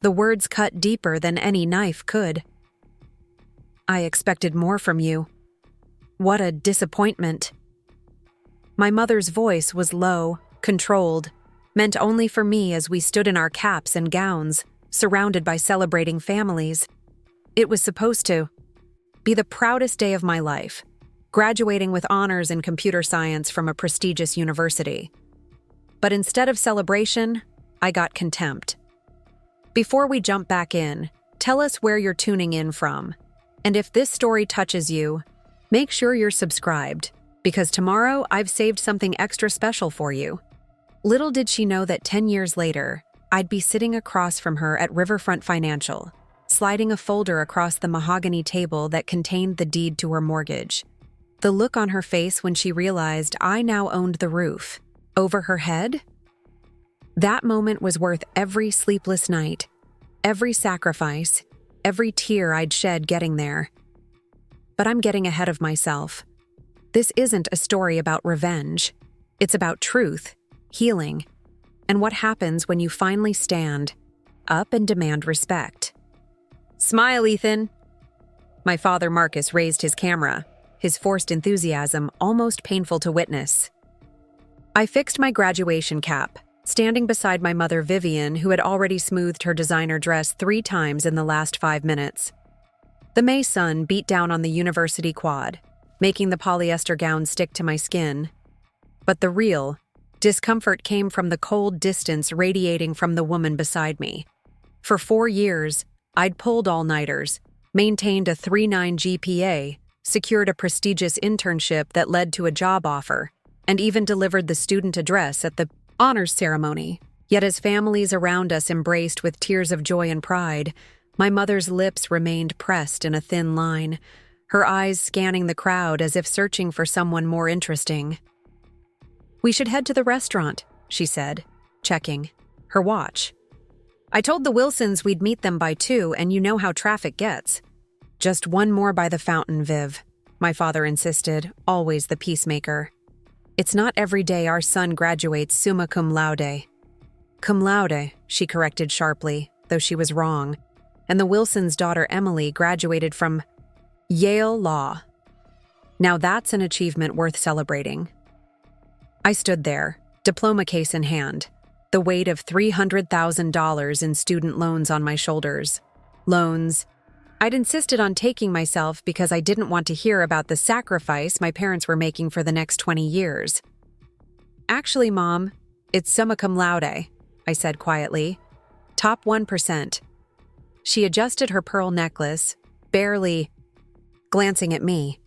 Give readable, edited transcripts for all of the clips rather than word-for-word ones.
The words cut deeper than any knife could. "I expected more from you. What a disappointment." My mother's voice was low, controlled, meant only for me as we stood in our caps and gowns, surrounded by celebrating families. It was supposed to be the proudest day of my life, graduating with honors in computer science from a prestigious university. But instead of celebration, I got contempt. Before we jump back in, tell us where you're tuning in from. And if this story touches you, make sure you're subscribed, because tomorrow I've saved something extra special for you. Little did she know that 10 years later, I'd be sitting across from her at Riverfront Financial, sliding a folder across the mahogany table that contained the deed to her mortgage. The look on her face when she realized I now owned the roof over her head? That moment was worth every sleepless night, every sacrifice, every tear I'd shed getting there. But I'm getting ahead of myself. This isn't a story about revenge. It's about truth, healing, and what happens when you finally stand up and demand respect. "Smile, Ethan." My father Marcus raised his camera, his forced enthusiasm almost painful to witness. I fixed my graduation cap, standing beside my mother Vivian, who had already smoothed her designer dress 3 times in the last 5 minutes. The May sun beat down on the university quad, making the polyester gown stick to my skin. But the real discomfort came from the cold distance radiating from the woman beside me. For 4 years, I'd pulled all-nighters, maintained a 3.9 GPA, secured a prestigious internship that led to a job offer, and even delivered the student address at the honors ceremony. Yet as families around us embraced with tears of joy and pride, my mother's lips remained pressed in a thin line, her eyes scanning the crowd as if searching for someone more interesting. "We should head to the restaurant," she said, checking her watch. "I told the Wilsons we'd meet them by 2, and you know how traffic gets." "Just one more by the fountain, Viv," my father insisted, always the peacemaker. "It's not every day our son graduates summa cum laude." "Cum laude," she corrected sharply, though she was wrong, and the Wilsons' daughter Emily graduated from Yale Law. Now that's an achievement worth celebrating. I stood there, diploma case in hand, the weight of $300,000 in student loans on my shoulders. Loans I'd insisted on taking myself because I didn't want to hear about the sacrifice my parents were making for the next 20 years. "Actually, Mom, it's summa cum laude," I said quietly. "Top 1%. She adjusted her pearl necklace, barely glancing at me.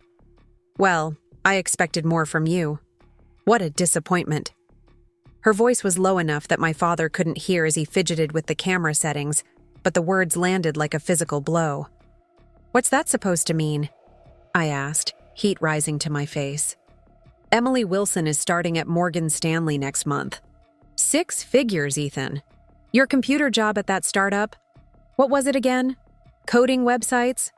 "Well, I expected more from you. What a disappointment." Her voice was low enough that my father couldn't hear as he fidgeted with the camera settings, but the words landed like a physical blow. "What's that supposed to mean?" I asked, heat rising to my face. "Emily Wilson is starting at Morgan Stanley next month. 6 figures, Ethan. Your computer job at that startup? What was it again? Coding websites?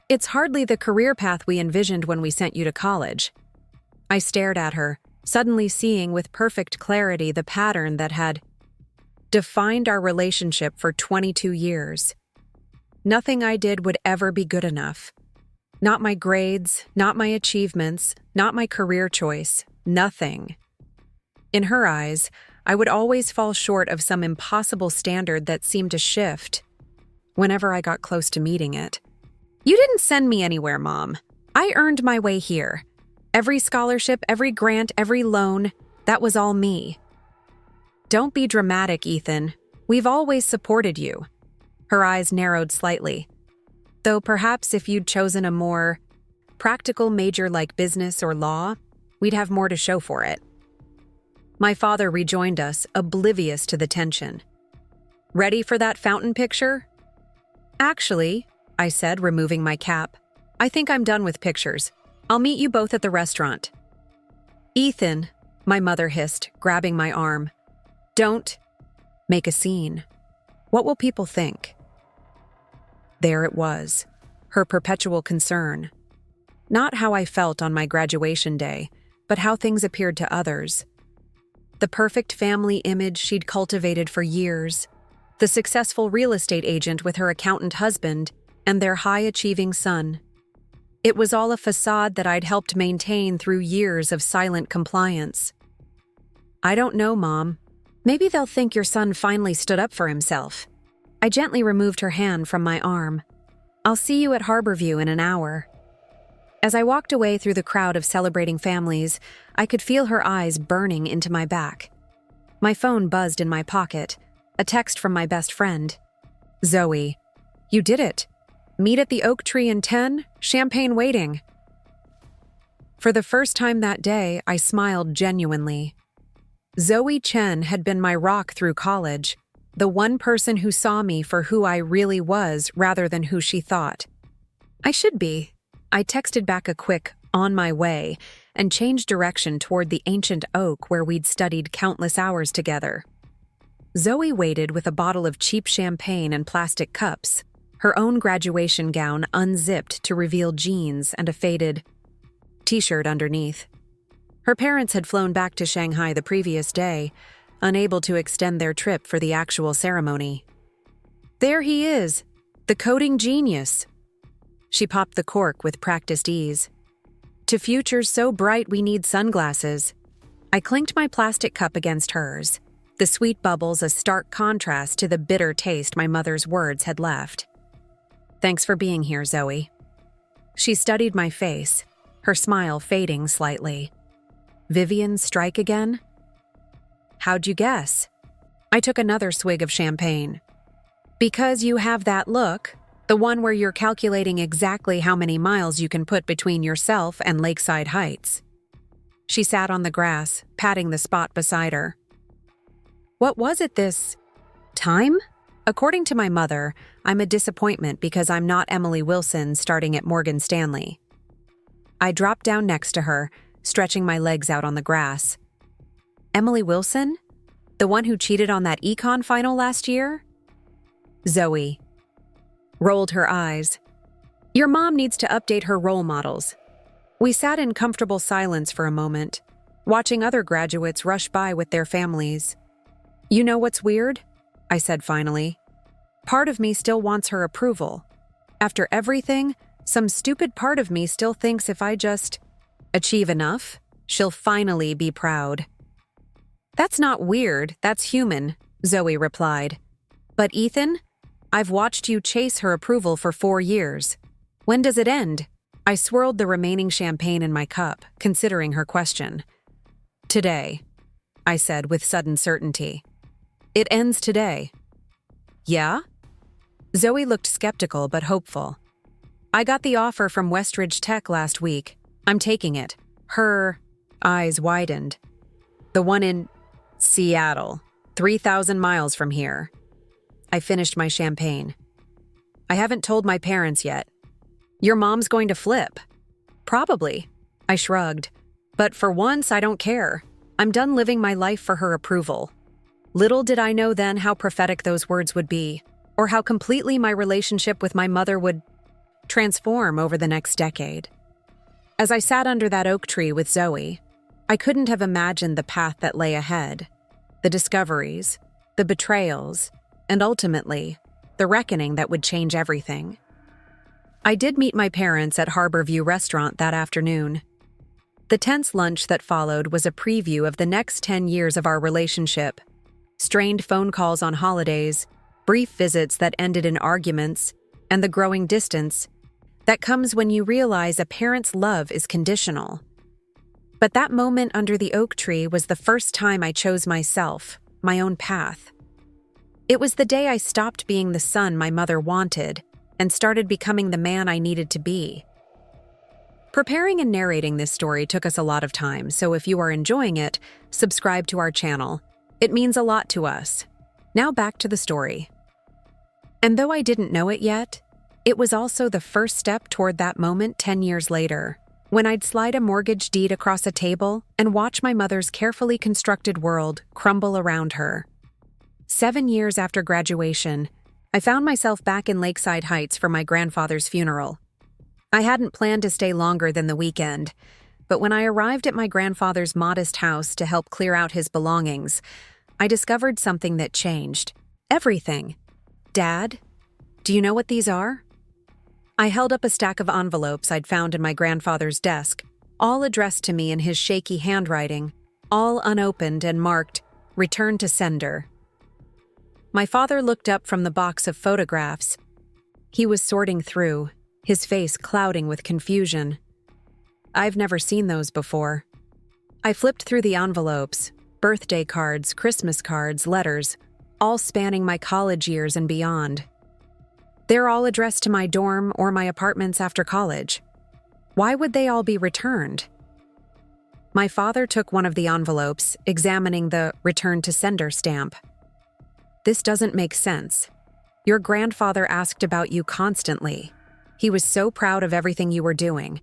It's hardly the career path we envisioned when we sent you to college." I stared at her, suddenly seeing with perfect clarity the pattern that had defined our relationship for 22 years. Nothing I did would ever be good enough. Not my grades, not my achievements, not my career choice, nothing. In her eyes, I would always fall short of some impossible standard that seemed to shift whenever I got close to meeting it. "You didn't send me anywhere, Mom. I earned my way here. Every scholarship, every grant, every loan, that was all me." "Don't be dramatic, Ethan. We've always supported you." Her eyes narrowed slightly. "Though perhaps if you'd chosen a more practical major like business or law, we'd have more to show for it." My father rejoined us, oblivious to the tension. "Ready for that fountain picture?" "Actually," I said, removing my cap, "I think I'm done with pictures. I'll meet you both at the restaurant." "Ethan," my mother hissed, grabbing my arm, "don't make a scene. What will people think?" There it was, her perpetual concern. Not how I felt on my graduation day, but how things appeared to others. The perfect family image she'd cultivated for years, the successful real estate agent with her accountant husband, and their high-achieving son. It was all a facade that I'd helped maintain through years of silent compliance. "I don't know, Mom. Maybe they'll think your son finally stood up for himself." I gently removed her hand from my arm. "I'll see you at Harborview in an hour." As I walked away through the crowd of celebrating families, I could feel her eyes burning into my back. My phone buzzed in my pocket, a text from my best friend. "Zoe, you did it. Meet at the oak tree in 10, champagne waiting." For the first time that day, I smiled genuinely. Zoe Chen had been my rock through college, the one person who saw me for who I really was rather than who she thought I should be. I texted back a quick, "on my way," and changed direction toward the ancient oak where we'd studied countless hours together. Zoe waited with a bottle of cheap champagne and plastic cups, her own graduation gown unzipped to reveal jeans and a faded t-shirt underneath. Her parents had flown back to Shanghai the previous day, unable to extend their trip for the actual ceremony. "There he is, the coding genius." She popped the cork with practiced ease. "To futures so bright we need sunglasses." I clinked my plastic cup against hers, the sweet bubbles a stark contrast to the bitter taste my mother's words had left. "Thanks for being here, Zoe." She studied my face, her smile fading slightly. "Vivian strike again?" "How'd you guess?" I took another swig of champagne. "Because you have that look, the one where you're calculating exactly how many miles you can put between yourself and Lakeside Heights." She sat on the grass, patting the spot beside her. "What was it this time?" According to my mother, I'm a disappointment because I'm not Emily Wilson starting at Morgan Stanley. I dropped down next to her, stretching my legs out on the grass. "Emily Wilson? The one who cheated on that econ final last year?" Zoe rolled her eyes. "Your mom needs to update her role models." We sat in comfortable silence for a moment, watching other graduates rush by with their families. "You know what's weird?" I said finally. "Part of me still wants her approval. After everything, some stupid part of me still thinks if I just achieve enough, she'll finally be proud." "That's not weird, that's human," Zoe replied. "But Ethan, I've watched you chase her approval for 4 years. When does it end?" I swirled the remaining champagne in my cup, considering her question. "Today," I said with sudden certainty. "It ends today." "Yeah?" Zoe looked skeptical but hopeful. "I got the offer from Westridge Tech last week. I'm taking it." Her eyes widened. "The one in Seattle, 3,000 miles from here." I finished my champagne. "I haven't told my parents yet." "Your mom's going to flip." "Probably." I shrugged. "But for once, I don't care. I'm done living my life for her approval." Little did I know then how prophetic those words would be, or how completely my relationship with my mother would transform over the next decade. As I sat under that oak tree with Zoe, I couldn't have imagined the path that lay ahead, the discoveries, the betrayals, and ultimately, the reckoning that would change everything. I did meet my parents at Harborview Restaurant that afternoon. The tense lunch that followed was a preview of the next 10 years of our relationship. Strained phone calls on holidays, brief visits that ended in arguments, and the growing distance that comes when you realize a parent's love is conditional. But that moment under the oak tree was the first time I chose myself, my own path. It was the day I stopped being the son my mother wanted and started becoming the man I needed to be. Preparing and narrating this story took us a lot of time, so if you are enjoying it, subscribe to our channel. It means a lot to us. Now back to the story. And though I didn't know it yet, it was also the first step toward that moment 10 years later, when I'd slide a mortgage deed across a table and watch my mother's carefully constructed world crumble around her. 7 years after graduation, I found myself back in Lakeside Heights for my grandfather's funeral. I hadn't planned to stay longer than the weekend, but when I arrived at my grandfather's modest house to help clear out his belongings, I discovered something that changed Everything. Dad, do you know what these are? I held up a stack of envelopes I'd found in my grandfather's desk, all addressed to me in his shaky handwriting, all unopened and marked, "Return to sender." My father looked up from the box of photographs. He was sorting through, his face clouding with confusion. I've never seen those before. I flipped through the envelopes, birthday cards, Christmas cards, letters, all spanning my college years and beyond. They're all addressed to my dorm or my apartments after college. Why would they all be returned? My father took one of the envelopes, examining the "Return to sender" stamp. This doesn't make sense. Your grandfather asked about you constantly. He was so proud of everything you were doing.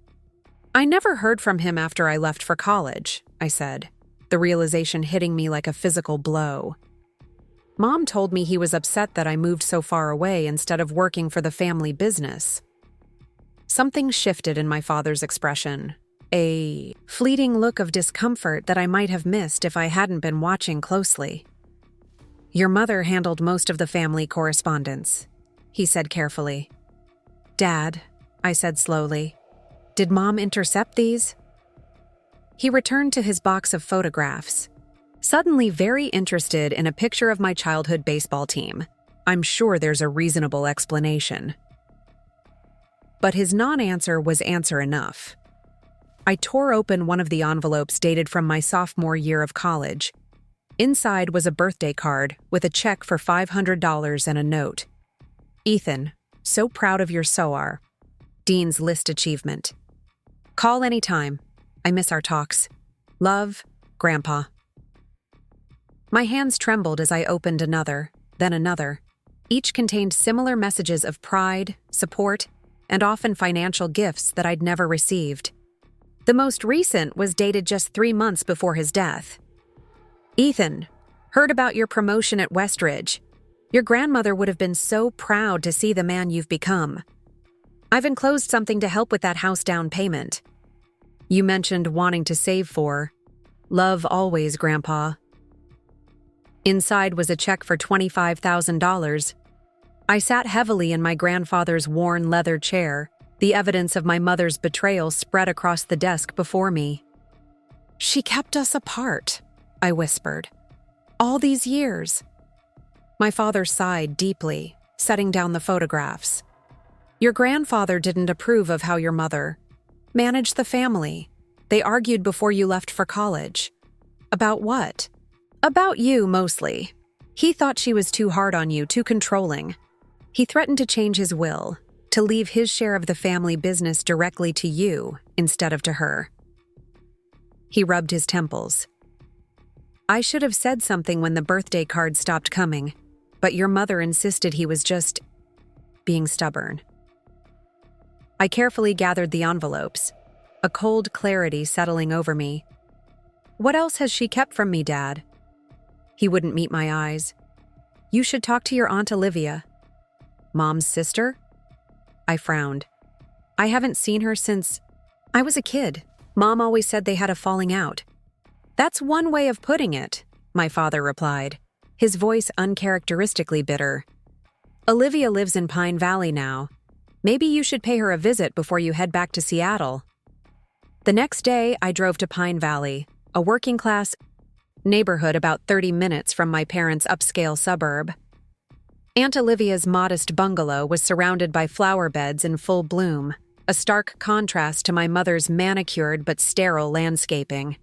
I never heard from him after I left for college, I said, the realization hitting me like a physical blow. Mom told me he was upset that I moved so far away instead of working for the family business. Something shifted in my father's expression, a fleeting look of discomfort that I might have missed if I hadn't been watching closely. Your mother handled most of the family correspondence, he said carefully. Dad, I said slowly, did Mom intercept these? He returned to his box of photographs, suddenly very interested in a picture of my childhood baseball team. I'm sure there's a reasonable explanation. But his non-answer was answer enough. I tore open one of the envelopes dated from my sophomore year of college. Inside was a birthday card with a check for $500 and a note. Ethan, so proud of your SOAR. Dean's List achievement. Call anytime. I miss our talks. Love, Grandpa. My hands trembled as I opened another, then another. Each contained similar messages of pride, support, and often financial gifts that I'd never received. The most recent was dated just 3 months before his death. Ethan, heard about your promotion at Westridge. Your grandmother would have been so proud to see the man you've become. I've enclosed something to help with that house down payment. You mentioned wanting to save for. Love always, Grandpa. Inside was a check for $25,000. I sat heavily in my grandfather's worn leather chair, the evidence of my mother's betrayal spread across the desk before me. She kept us apart, I whispered. All these years. My father sighed deeply, setting down the photographs. Your grandfather didn't approve of how your mother managed the family. They argued before you left for college. About what? About you, mostly. He thought she was too hard on you, too controlling. He threatened to change his will, to leave his share of the family business directly to you instead of to her. He rubbed his temples. I should have said something when the birthday card stopped coming, but your mother insisted he was just being stubborn. I carefully gathered the envelopes, a cold clarity settling over me. What else has she kept from me, Dad? He wouldn't meet my eyes. You should talk to your Aunt Olivia. Mom's sister? I frowned. I haven't seen her since I was a kid. Mom always said they had a falling out. That's one way of putting it, my father replied, his voice uncharacteristically bitter. Olivia lives in Pine Valley now. Maybe you should pay her a visit before you head back to Seattle. The next day, I drove to Pine Valley, a working-class neighborhood about 30 minutes from my parents' upscale suburb. Aunt Olivia's modest bungalow was surrounded by flower beds in full bloom, a stark contrast to my mother's manicured but sterile landscaping.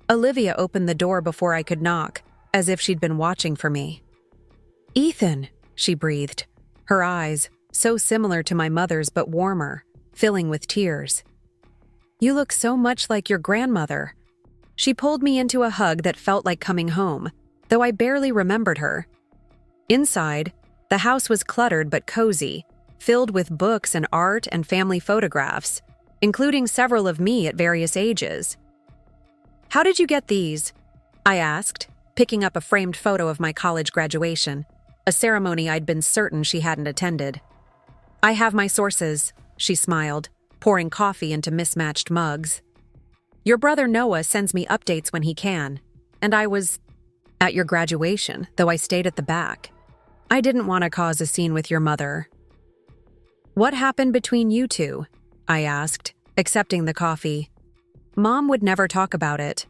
Olivia opened the door before I could knock, as if she'd been watching for me. Ethan, she breathed, her eyes, so similar to my mother's but warmer, filling with tears. You look so much like your grandmother. She pulled me into a hug that felt like coming home, though I barely remembered her. Inside, the house was cluttered but cozy, filled with books and art and family photographs, including several of me at various ages. How did you get these? I asked, picking up a framed photo of my college graduation, a ceremony I'd been certain she hadn't attended. I have my sources, she smiled, pouring coffee into mismatched mugs. Your brother Noah sends me updates when he can, and I was at your graduation, though I stayed at the back. I didn't want to cause a scene with your mother. What happened between you two? I asked, accepting the coffee. Mom would never talk about it.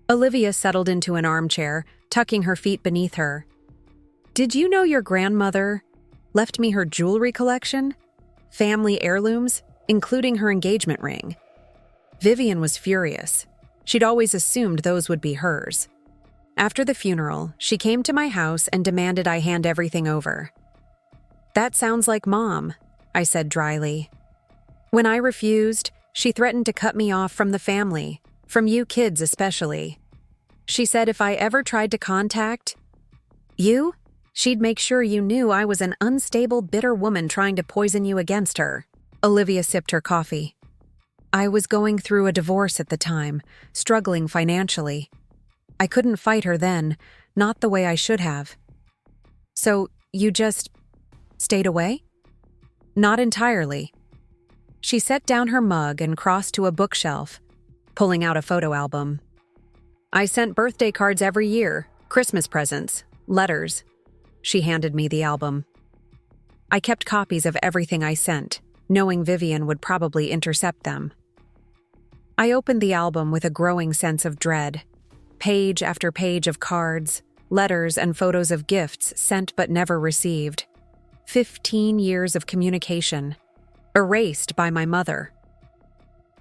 Olivia settled into an armchair, tucking her feet beneath her. Did you know your grandmother left me her jewelry collection? Family heirlooms, including her engagement ring. Vivian was furious. She'd always assumed those would be hers. After the funeral, she came to my house and demanded I hand everything over. That sounds like Mom, I said dryly. When I refused, she threatened to cut me off from the family, from you kids especially. She said if I ever tried to contact you, she'd make sure you knew I was an unstable, bitter woman trying to poison you against her. Olivia sipped her coffee. I was going through a divorce at the time, struggling financially. I couldn't fight her then, not the way I should have. So, you just stayed away? Not entirely. She set down her mug and crossed to a bookshelf, pulling out a photo album. I sent birthday cards every year, Christmas presents, letters. She handed me the album. I kept copies of everything I sent, knowing Vivian would probably intercept them. I opened the album with a growing sense of dread. Page after page of cards, letters, and photos of gifts sent but never received. 15 years of communication, erased by my mother.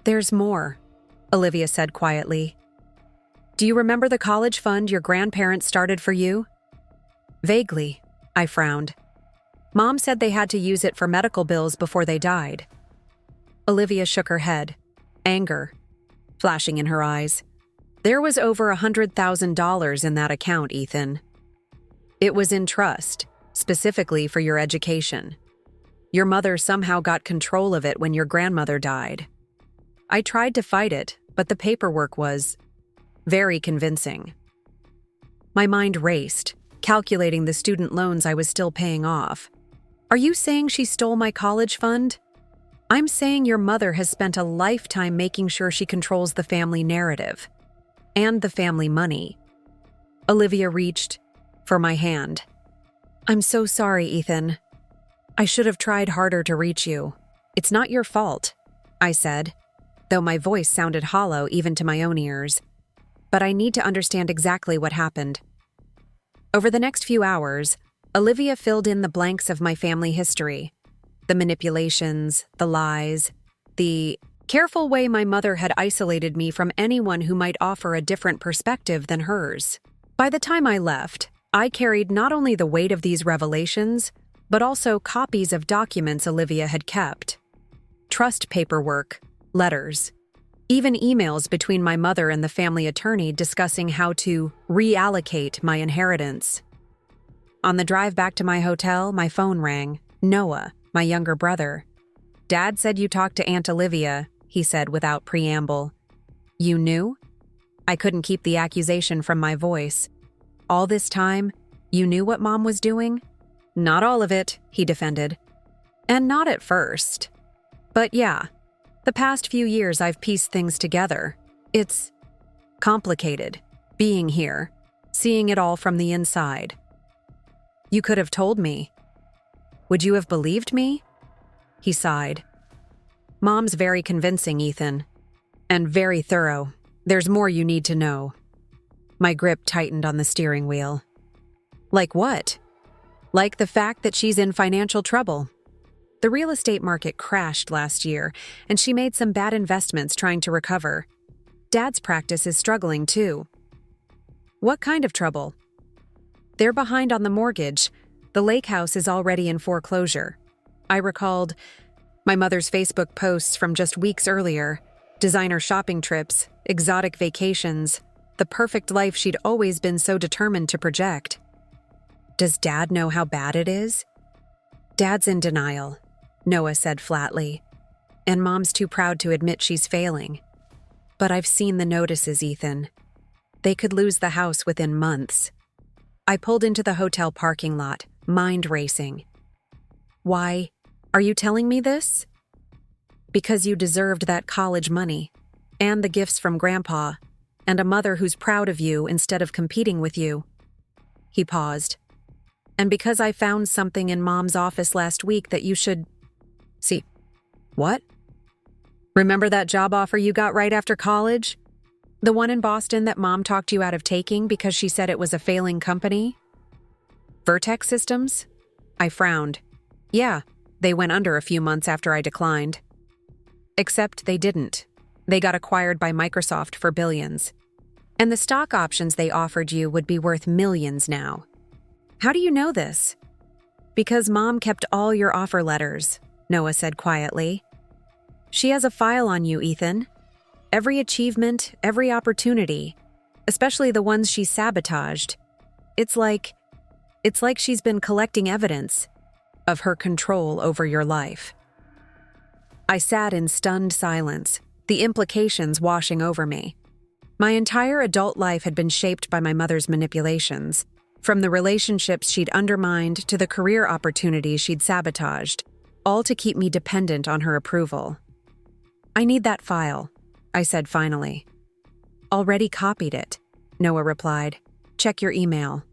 There's more, Olivia said quietly. Do you remember the college fund your grandparents started for you? Vaguely, I frowned. Mom said they had to use it for medical bills before they died. Olivia shook her head, anger flashing in her eyes. There was over $100,000 in that account, Ethan. It was in trust, specifically for your education. Your mother somehow got control of it when your grandmother died. I tried to fight it, but the paperwork was very convincing. My mind raced, calculating the student loans I was still paying off. Are you saying she stole my college fund? I'm saying your mother has spent a lifetime making sure she controls the family narrative and the family money. Olivia reached for my hand. I'm so sorry, Ethan. I should have tried harder to reach you. It's not your fault, I said, though my voice sounded hollow even to my own ears. But I need to understand exactly what happened. Over the next few hours, Olivia filled in the blanks of my family history. The manipulations, the lies, the careful way my mother had isolated me from anyone who might offer a different perspective than hers. By the time I left, I carried not only the weight of these revelations, but also copies of documents Olivia had kept. Trust paperwork, letters, even emails between my mother and the family attorney discussing how to reallocate my inheritance. On the drive back to my hotel, my phone rang. Noah, my younger brother. Dad said you talked to Aunt Olivia, he said without preamble. You knew? I couldn't keep the accusation from my voice. All this time, you knew what Mom was doing? Not all of it, he defended. And not at first. But yeah, the past few years I've pieced things together. It's complicated, being here, seeing it all from the inside. You could have told me. Would you have believed me? He sighed. Mom's very convincing, Ethan. And very thorough. There's more you need to know. My grip tightened on the steering wheel. Like what? Like the fact that she's in financial trouble. The real estate market crashed last year, and she made some bad investments trying to recover. Dad's practice is struggling too. What kind of trouble? They're behind on the mortgage. The lake house is already in foreclosure. I recalled my mother's Facebook posts from just weeks earlier. Designer shopping trips, exotic vacations, the perfect life she'd always been so determined to project. Does Dad know how bad it is? Dad's in denial, Noah said flatly. And Mom's too proud to admit she's failing. But I've seen the notices, Ethan. They could lose the house within months. I pulled into the hotel parking lot, mind racing. Why are you telling me this? Because you deserved that college money, and the gifts from Grandpa, and a mother who's proud of you instead of competing with you. He paused. And because I found something in Mom's office last week that you should see. What? Remember that job offer you got right after college? The one in Boston that Mom talked you out of taking because she said it was a failing company? Vertex Systems? I frowned. Yeah, they went under a few months after I declined. Except they didn't. They got acquired by Microsoft for billions. And the stock options they offered you would be worth millions now. How do you know this? Because Mom kept all your offer letters, Noah said quietly. She has a file on you, Ethan. Every achievement, every opportunity, especially the ones she sabotaged. It's like she's been collecting evidence of her control over your life. I sat in stunned silence, the implications washing over me. My entire adult life had been shaped by my mother's manipulations, from the relationships she'd undermined to the career opportunities she'd sabotaged, all to keep me dependent on her approval. I need that file, I said finally. Already copied it, Noah replied. Check your email.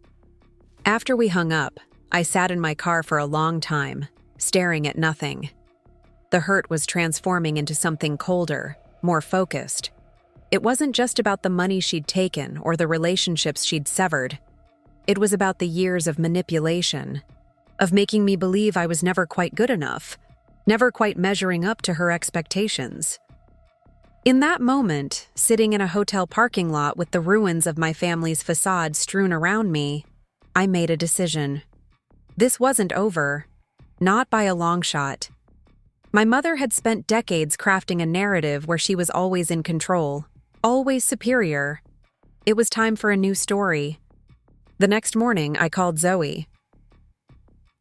After we hung up, I sat in my car for a long time, staring at nothing. The hurt was transforming into something colder, more focused. It wasn't just about the money she'd taken or the relationships she'd severed. It was about the years of manipulation, of making me believe I was never quite good enough, never quite measuring up to her expectations. In that moment, sitting in a hotel parking lot with the ruins of my family's facade strewn around me, I made a decision. This wasn't over, not by a long shot. My mother had spent decades crafting a narrative where she was always in control, always superior. It was time for a new story. The next morning, I called Zoe.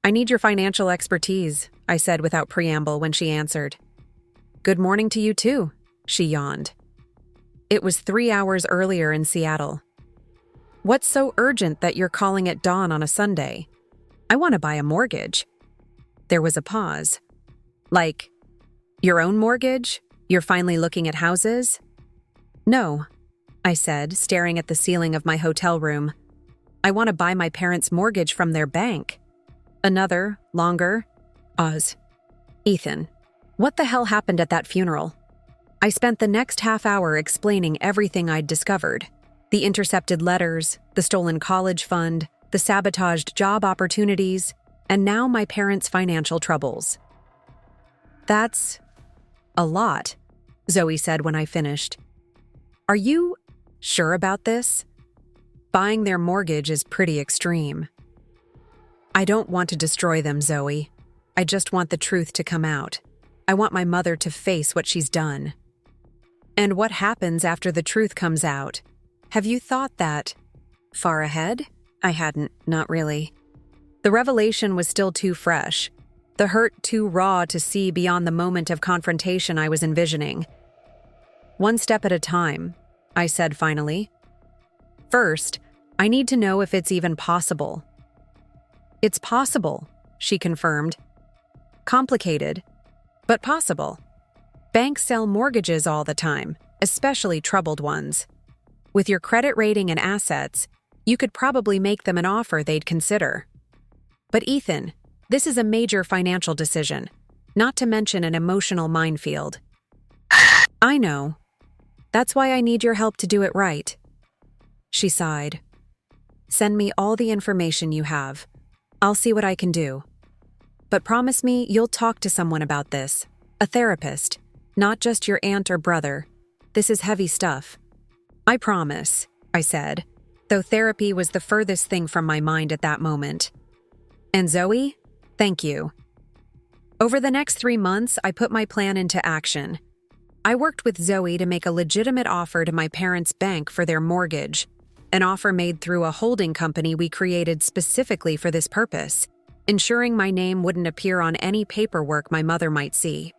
I need your financial expertise, I said without preamble when she answered. Good morning to you too, she yawned. It was 3 hours earlier in Seattle. What's so urgent that you're calling at dawn on a Sunday? I want to buy a mortgage. There was a pause. Like, your own mortgage? You're finally looking at houses? No, I said, staring at the ceiling of my hotel room. I want to buy my parents' mortgage from their bank. Another, longer, pause. Ethan, what the hell happened at that funeral? I spent the next half hour explaining everything I'd discovered. The intercepted letters, the stolen college fund, the sabotaged job opportunities, and now my parents' financial troubles. That's a lot, Zoe said when I finished. Are you sure about this? Buying their mortgage is pretty extreme. I don't want to destroy them, Zoe. I just want the truth to come out. I want my mother to face what she's done. And what happens after the truth comes out? Have you thought that far ahead? I hadn't, not really. The revelation was still too fresh, the hurt too raw to see beyond the moment of confrontation I was envisioning. One step at a time, I said finally. First, I need to know if it's even possible. It's possible, she confirmed. Complicated, but possible. Banks sell mortgages all the time, especially troubled ones. With your credit rating and assets, you could probably make them an offer they'd consider. But Ethan, this is a major financial decision, not to mention an emotional minefield. I know. That's why I need your help to do it right. She sighed. Send me all the information you have. I'll see what I can do. But promise me you'll talk to someone about this, a therapist, not just your aunt or brother. This is heavy stuff. I promise, I said, though therapy was the furthest thing from my mind at that moment. And Zoe, thank you. Over the next 3 months, I put my plan into action. I worked with Zoe to make a legitimate offer to my parents' bank for their mortgage, an offer made through a holding company we created specifically for this purpose, ensuring my name wouldn't appear on any paperwork my mother might see.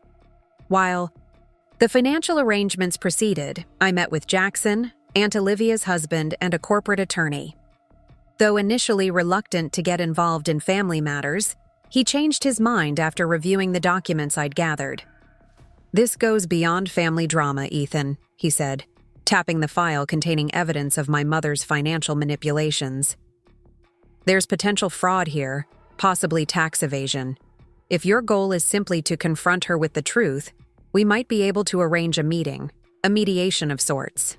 While the financial arrangements proceeded, I met with Jackson, Aunt Olivia's husband, and a corporate attorney. Though initially reluctant to get involved in family matters, he changed his mind after reviewing the documents I'd gathered. This goes beyond family drama, Ethan, he said, tapping the file containing evidence of my mother's financial manipulations. There's potential fraud here, possibly tax evasion. If your goal is simply to confront her with the truth, we might be able to arrange a meeting, a mediation of sorts."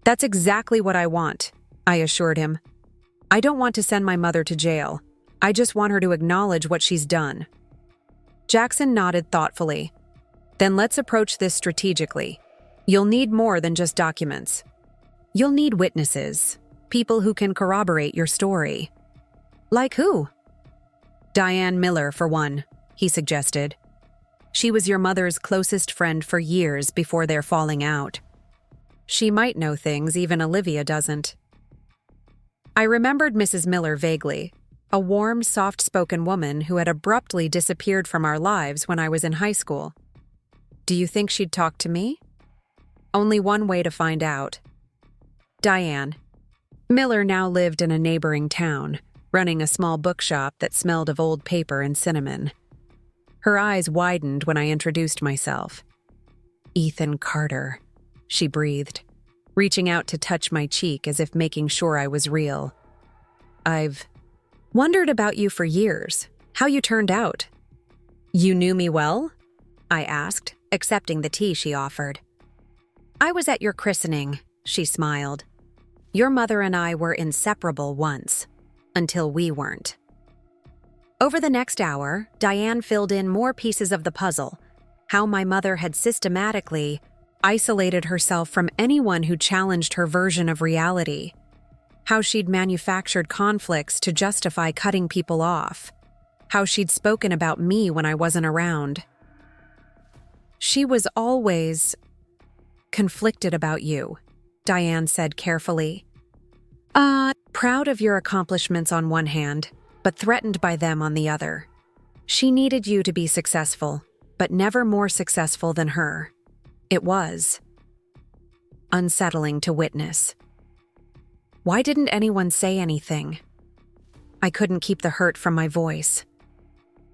"That's exactly what I want," I assured him. "I don't want to send my mother to jail. I just want her to acknowledge what she's done." Jackson nodded thoughtfully. "Then let's approach this strategically. You'll need more than just documents. You'll need witnesses, people who can corroborate your story." "Like who?" "Diane Miller, for one," he suggested. "She was your mother's closest friend for years before their falling out. She might know things even Olivia doesn't." I remembered Mrs. Miller vaguely, a warm, soft-spoken woman who had abruptly disappeared from our lives when I was in high school. Do you think she'd talk to me? Only one way to find out. Diane. Miller now lived in a neighboring town, running a small bookshop that smelled of old paper and cinnamon. Her eyes widened when I introduced myself. "Ethan Carter," she breathed, reaching out to touch my cheek as if making sure I was real. "I've wondered about you for years, how you turned out." "You knew me well?" I asked, accepting the tea she offered. "I was at your christening," she smiled. "Your mother and I were inseparable once, until we weren't." Over the next hour, Diane filled in more pieces of the puzzle, how my mother had systematically isolated herself from anyone who challenged her version of reality, how she'd manufactured conflicts to justify cutting people off, how she'd spoken about me when I wasn't around. "She was always conflicted about you," Diane said carefully. Proud of your accomplishments on one hand, but threatened by them on the other. She needed you to be successful, but never more successful than her. It was unsettling to witness. Why didn't anyone say anything? I couldn't keep the hurt from my voice.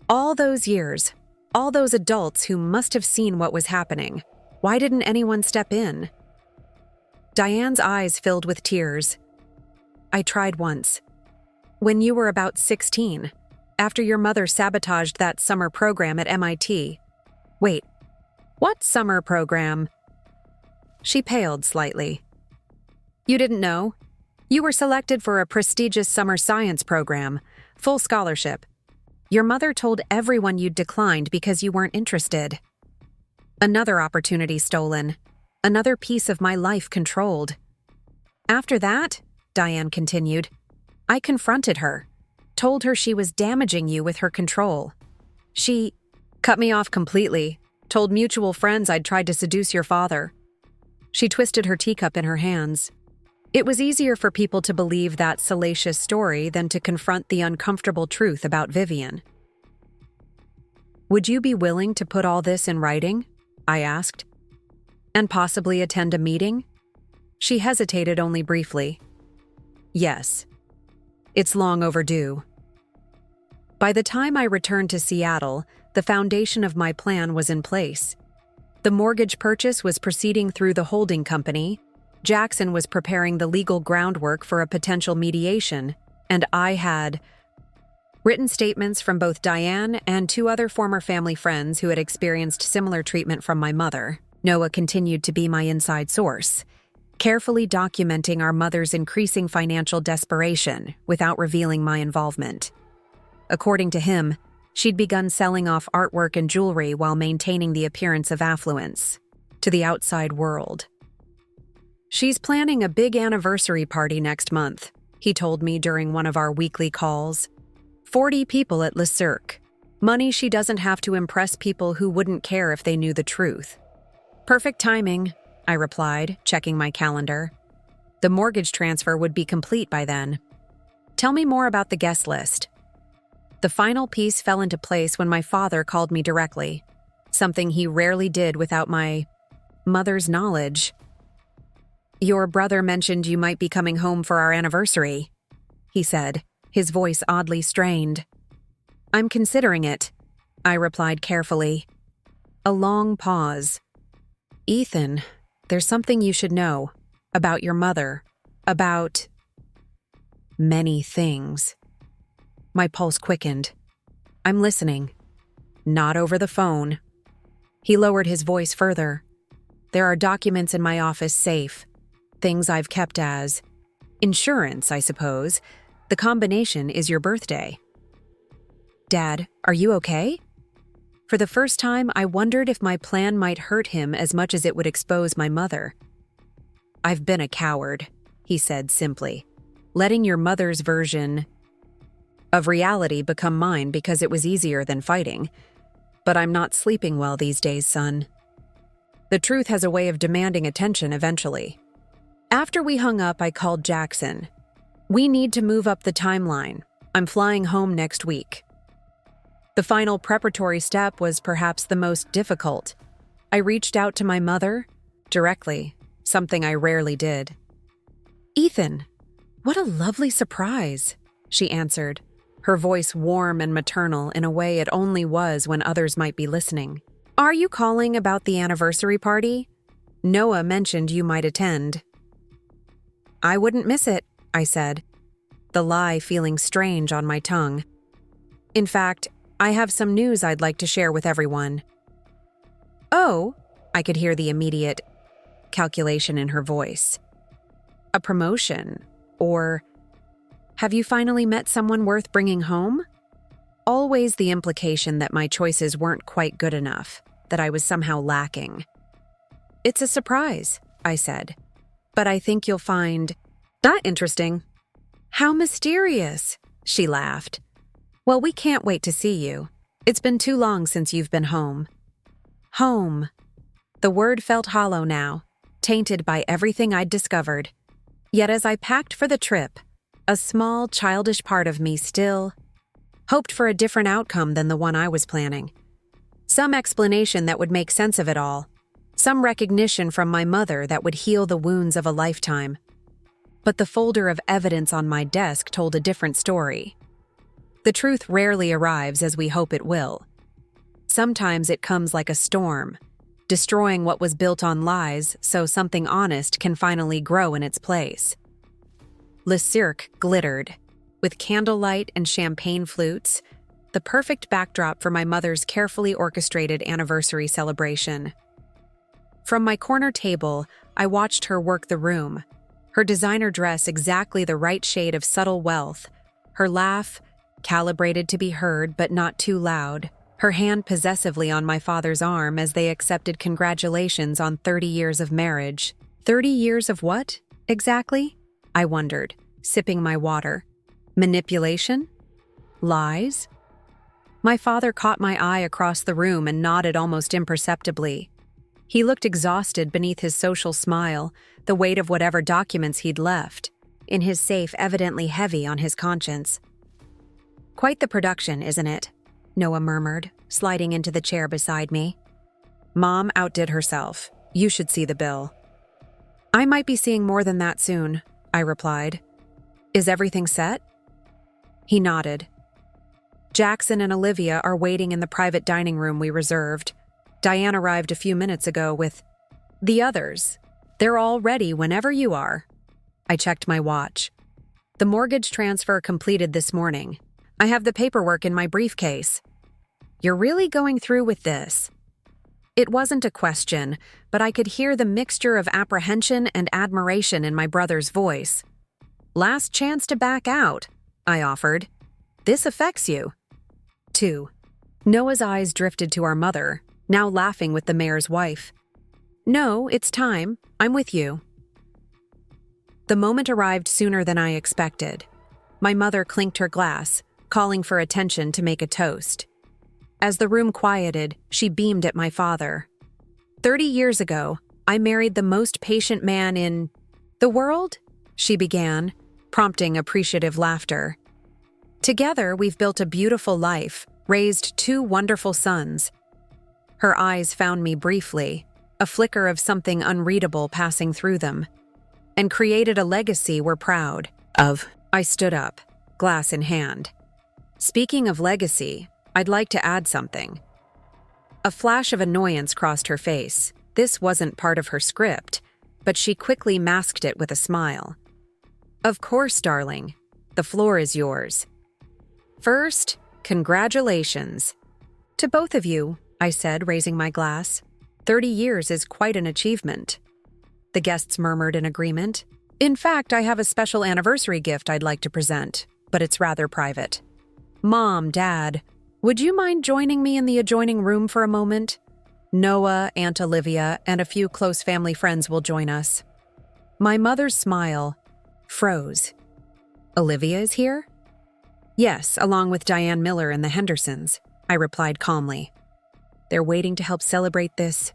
All those years, all those adults who must have seen what was happening, why didn't anyone step in? Diane's eyes filled with tears. "I tried once. When you were about 16, after your mother sabotaged that summer program at MIT. Wait, what summer program?" She paled slightly. "You didn't know? You were selected for a prestigious summer science program, full scholarship. Your mother told everyone you'd declined because you weren't interested. Another opportunity stolen. Another piece of my life controlled. After that," Diane continued, "I confronted her, told her she was damaging you with her control. She cut me off completely, told mutual friends I'd tried to seduce your father." She twisted her teacup in her hands. It was easier for people to believe that salacious story than to confront the uncomfortable truth about Vivian. "Would you be willing to put all this in writing?" I asked. "And possibly attend a meeting?" She hesitated only briefly. "Yes. It's long overdue." By the time I returned to Seattle, the foundation of my plan was in place. The mortgage purchase was proceeding through the holding company, Jackson was preparing the legal groundwork for a potential mediation, and I had written statements from both Diane and 2 other former family friends who had experienced similar treatment from my mother. Noah continued to be my inside source, carefully documenting our mother's increasing financial desperation without revealing my involvement. According to him, she'd begun selling off artwork and jewelry while maintaining the appearance of affluence to the outside world. "She's planning a big anniversary party next month," he told me during one of our weekly calls. 40 people at Le Cirque. Money she doesn't have to impress people who wouldn't care if they knew the truth. "Perfect timing," I replied, checking my calendar. The mortgage transfer would be complete by then. "Tell me more about the guest list." The final piece fell into place when my father called me directly, something he rarely did without my mother's knowledge. "Your brother mentioned you might be coming home for our anniversary," he said, his voice oddly strained. "I'm considering it," I replied carefully. A long pause. "Ethan, there's something you should know. About your mother. About..." Many things. My pulse quickened. I'm listening. Not over the phone. He lowered his voice further. There are documents in my office safe. Things I've kept as insurance, I suppose. The combination is your birthday. Dad, are you okay? For the first time, I wondered if my plan might hurt him as much as it would expose my mother. I've been a coward, he said simply, letting your mother's version of reality become mine because it was easier than fighting. But I'm not sleeping well these days, son. The truth has a way of demanding attention eventually. After we hung up, I called Jackson. We need to move up the timeline. I'm flying home next week. The final preparatory step was perhaps the most difficult. I reached out to my mother directly, something I rarely did. Ethan, what a lovely surprise, she answered, her voice warm and maternal in a way it only was when others might be listening. Are you calling about the anniversary party? Noah mentioned you might attend. I wouldn't miss it, I said, the lie feeling strange on my tongue. In fact, I have some news I'd like to share with everyone. Oh, I could hear the immediate calculation in her voice. A promotion, or have you finally met someone worth bringing home? Always the implication that my choices weren't quite good enough, that I was somehow lacking. It's a surprise, I said, but I think you'll find that interesting. How mysterious, she laughed. Well, we can't wait to see you. It's been too long since you've been home. Home. The word felt hollow now, tainted by everything I'd discovered. Yet as I packed for the trip, a small, childish part of me still hoped for a different outcome than the one I was planning. Some explanation that would make sense of it all. Some recognition from my mother that would heal the wounds of a lifetime. But the folder of evidence on my desk told a different story. The truth rarely arrives as we hope it will. Sometimes it comes like a storm, destroying what was built on lies so something honest can finally grow in its place. Le Cirque glittered, with candlelight and champagne flutes, the perfect backdrop for my mother's carefully orchestrated anniversary celebration. From my corner table, I watched her work the room, her designer dress exactly the right shade of subtle wealth, her laugh calibrated to be heard but not too loud, her hand possessively on my father's arm as they accepted congratulations on 30 years of marriage. 30 years of what, exactly? I wondered, sipping my water. Manipulation? Lies? My father caught my eye across the room and nodded almost imperceptibly. He looked exhausted beneath his social smile, the weight of whatever documents he'd left, in his safe evidently heavy on his conscience. Quite the production, isn't it? Noah murmured, sliding into the chair beside me. Mom outdid herself. You should see the bill. I might be seeing more than that soon, I replied. Is everything set? He nodded. Jackson and Olivia are waiting in the private dining room we reserved. Diane arrived a few minutes ago with the others. They're all ready whenever you are. I checked my watch. The mortgage transfer completed this morning. I have the paperwork in my briefcase. You're really going through with this? It wasn't a question, but I could hear the mixture of apprehension and admiration in my brother's voice. Last chance to back out, I offered. This affects you. 2. Noah's eyes drifted to our mother, now laughing with the mayor's wife. No, it's time. I'm with you. The moment arrived sooner than I expected. My mother clinked her glass, calling for attention to make a toast. As the room quieted, she beamed at my father. 30 years ago, I married the most patient man in the world, she began, prompting appreciative laughter. Together, we've built a beautiful life, raised 2 wonderful sons. Her eyes found me briefly, a flicker of something unreadable passing through them, and created a legacy we're proud of. I stood up, glass in hand. Speaking of legacy, I'd like to add something. A flash of annoyance crossed her face. This wasn't part of her script, but she quickly masked it with a smile. Of course, darling. The floor is yours. First, congratulations. To both of you, I said, raising my glass. 30 years is quite an achievement. The guests murmured in agreement. In fact, I have a special anniversary gift I'd like to present, but it's rather private. Mom, Dad, would you mind joining me in the adjoining room for a moment? Noah, Aunt Olivia, and a few close family friends will join us. My mother's smile froze. Olivia is here? Yes, along with Diane Miller and the Hendersons, I replied calmly. They're waiting to help celebrate this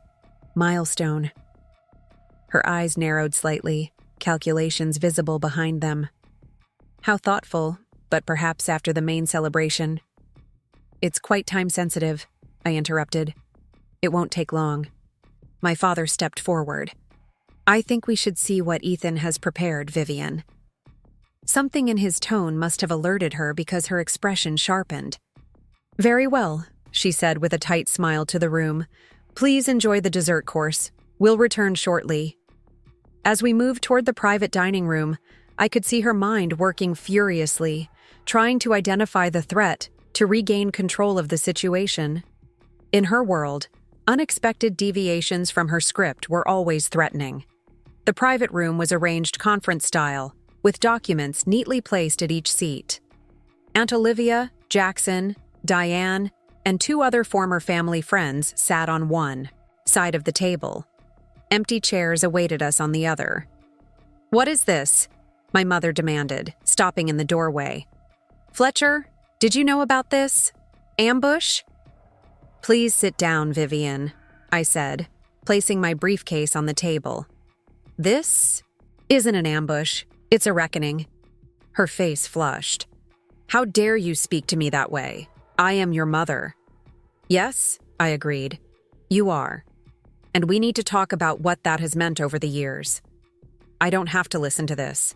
milestone. Her eyes narrowed slightly, calculations visible behind them. How thoughtful, but perhaps after the main celebration. It's quite time-sensitive, I interrupted. It won't take long. My father stepped forward. I think we should see what Ethan has prepared, Vivian. Something in his tone must have alerted her because her expression sharpened. Very well, she said with a tight smile to the room. Please enjoy the dessert course. We'll return shortly. As we moved toward the private dining room, I could see her mind working furiously, trying to identify the threat, to regain control of the situation. In her world, unexpected deviations from her script were always threatening. The private room was arranged conference-style, with documents neatly placed at each seat. Aunt Olivia, Jackson, Diane, and 2 other former family friends sat on one side of the table. Empty chairs awaited us on the other. What is this? My mother demanded, stopping in the doorway. Fletcher, did you know about this? Ambush? Please sit down, Vivian, I said, placing my briefcase on the table. This isn't an ambush, it's a reckoning. Her face flushed. How dare you speak to me that way? I am your mother. Yes, I agreed. You are. And we need to talk about what that has meant over the years. I don't have to listen to this.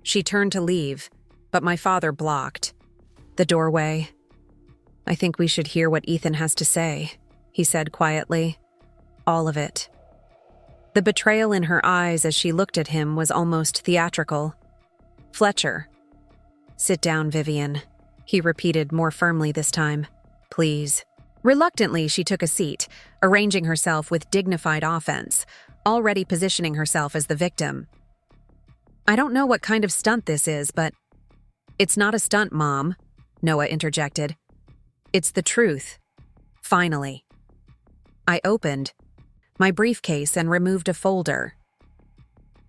She turned to leave, but my father blocked. The doorway. I think we should hear what Ethan has to say, he said quietly. All of it. The betrayal in her eyes as she looked at him was almost theatrical. Fletcher. Sit down, Vivian, he repeated more firmly this time. Please. Reluctantly, she took a seat, arranging herself with dignified offense, already positioning herself as the victim. I don't know what kind of stunt this is, but... It's not a stunt, Mom, Noah interjected. It's the truth. Finally. I opened my briefcase and removed a folder.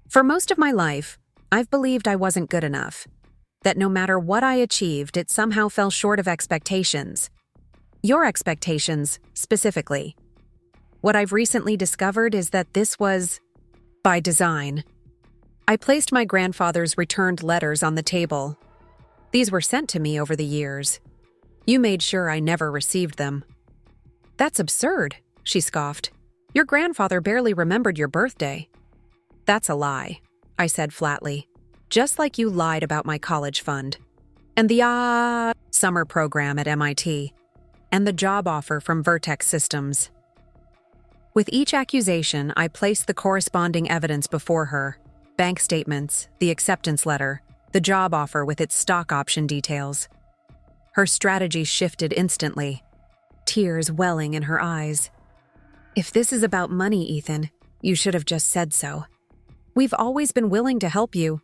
For most of my life, I've believed I wasn't good enough, that no matter what I achieved, it somehow fell short of expectations. Your expectations, specifically. What I've recently discovered is that this was by design. I placed my grandfather's returned letters on the table. These were sent to me over the years. You made sure I never received them. That's absurd, she scoffed. Your grandfather barely remembered your birthday. That's a lie, I said flatly. Just like you lied about my college fund. And the summer program at MIT. And the job offer from Vertex Systems. With each accusation, I placed the corresponding evidence before her. Bank statements, the acceptance letter, the job offer with its stock option details. Her strategy shifted instantly, tears welling in her eyes. If this is about money, Ethan, you should have just said so. We've always been willing to help you.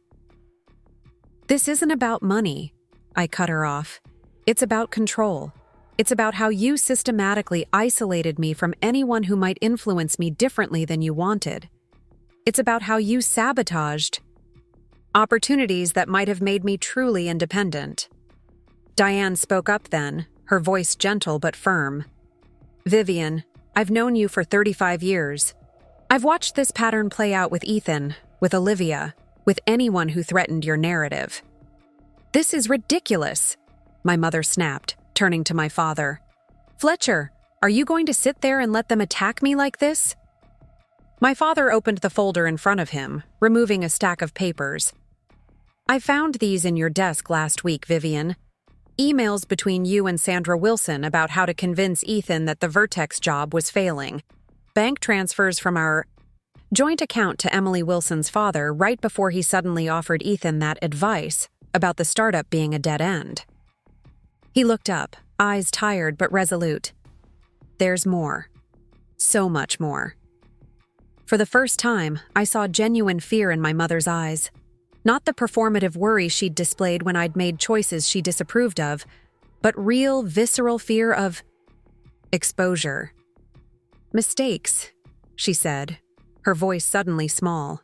This isn't about money, I cut her off. It's about control. It's about how you systematically isolated me from anyone who might influence me differently than you wanted. It's about how you sabotaged opportunities that might have made me truly independent. Diane spoke up then, her voice gentle but firm. Vivian, I've known you for 35 years. I've watched this pattern play out with Ethan, with Olivia, with anyone who threatened your narrative. This is ridiculous, my mother snapped, turning to my father. Fletcher, are you going to sit there and let them attack me like this? My father opened the folder in front of him, removing a stack of papers. I found these in your desk last week, Vivian. Emails between you and Sandra Wilson about how to convince Ethan that the Vertex job was failing. Bank transfers from our joint account to Emily Wilson's father right before he suddenly offered Ethan that advice about the startup being a dead end. He looked up, eyes tired but resolute. There's more. So much more. For the first time, I saw genuine fear in my mother's eyes. Not the performative worry she'd displayed when I'd made choices she disapproved of, but real, visceral fear of exposure. Mistakes, she said, her voice suddenly small.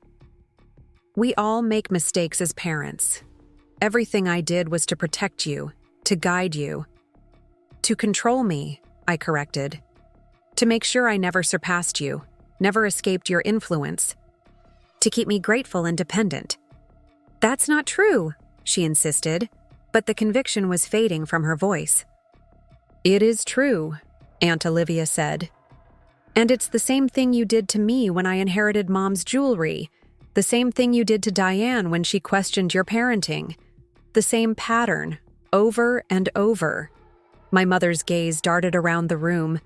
We all make mistakes as parents. Everything I did was to protect you, to guide you. To control me, I corrected. To make sure I never surpassed you, never escaped your influence. To keep me grateful and dependent. That's not true, she insisted, but the conviction was fading from her voice. It is true, Aunt Olivia said. And it's the same thing you did to me when I inherited Mom's jewelry, the same thing you did to Diane when she questioned your parenting. The same pattern, over and over. My mother's gaze darted around the room,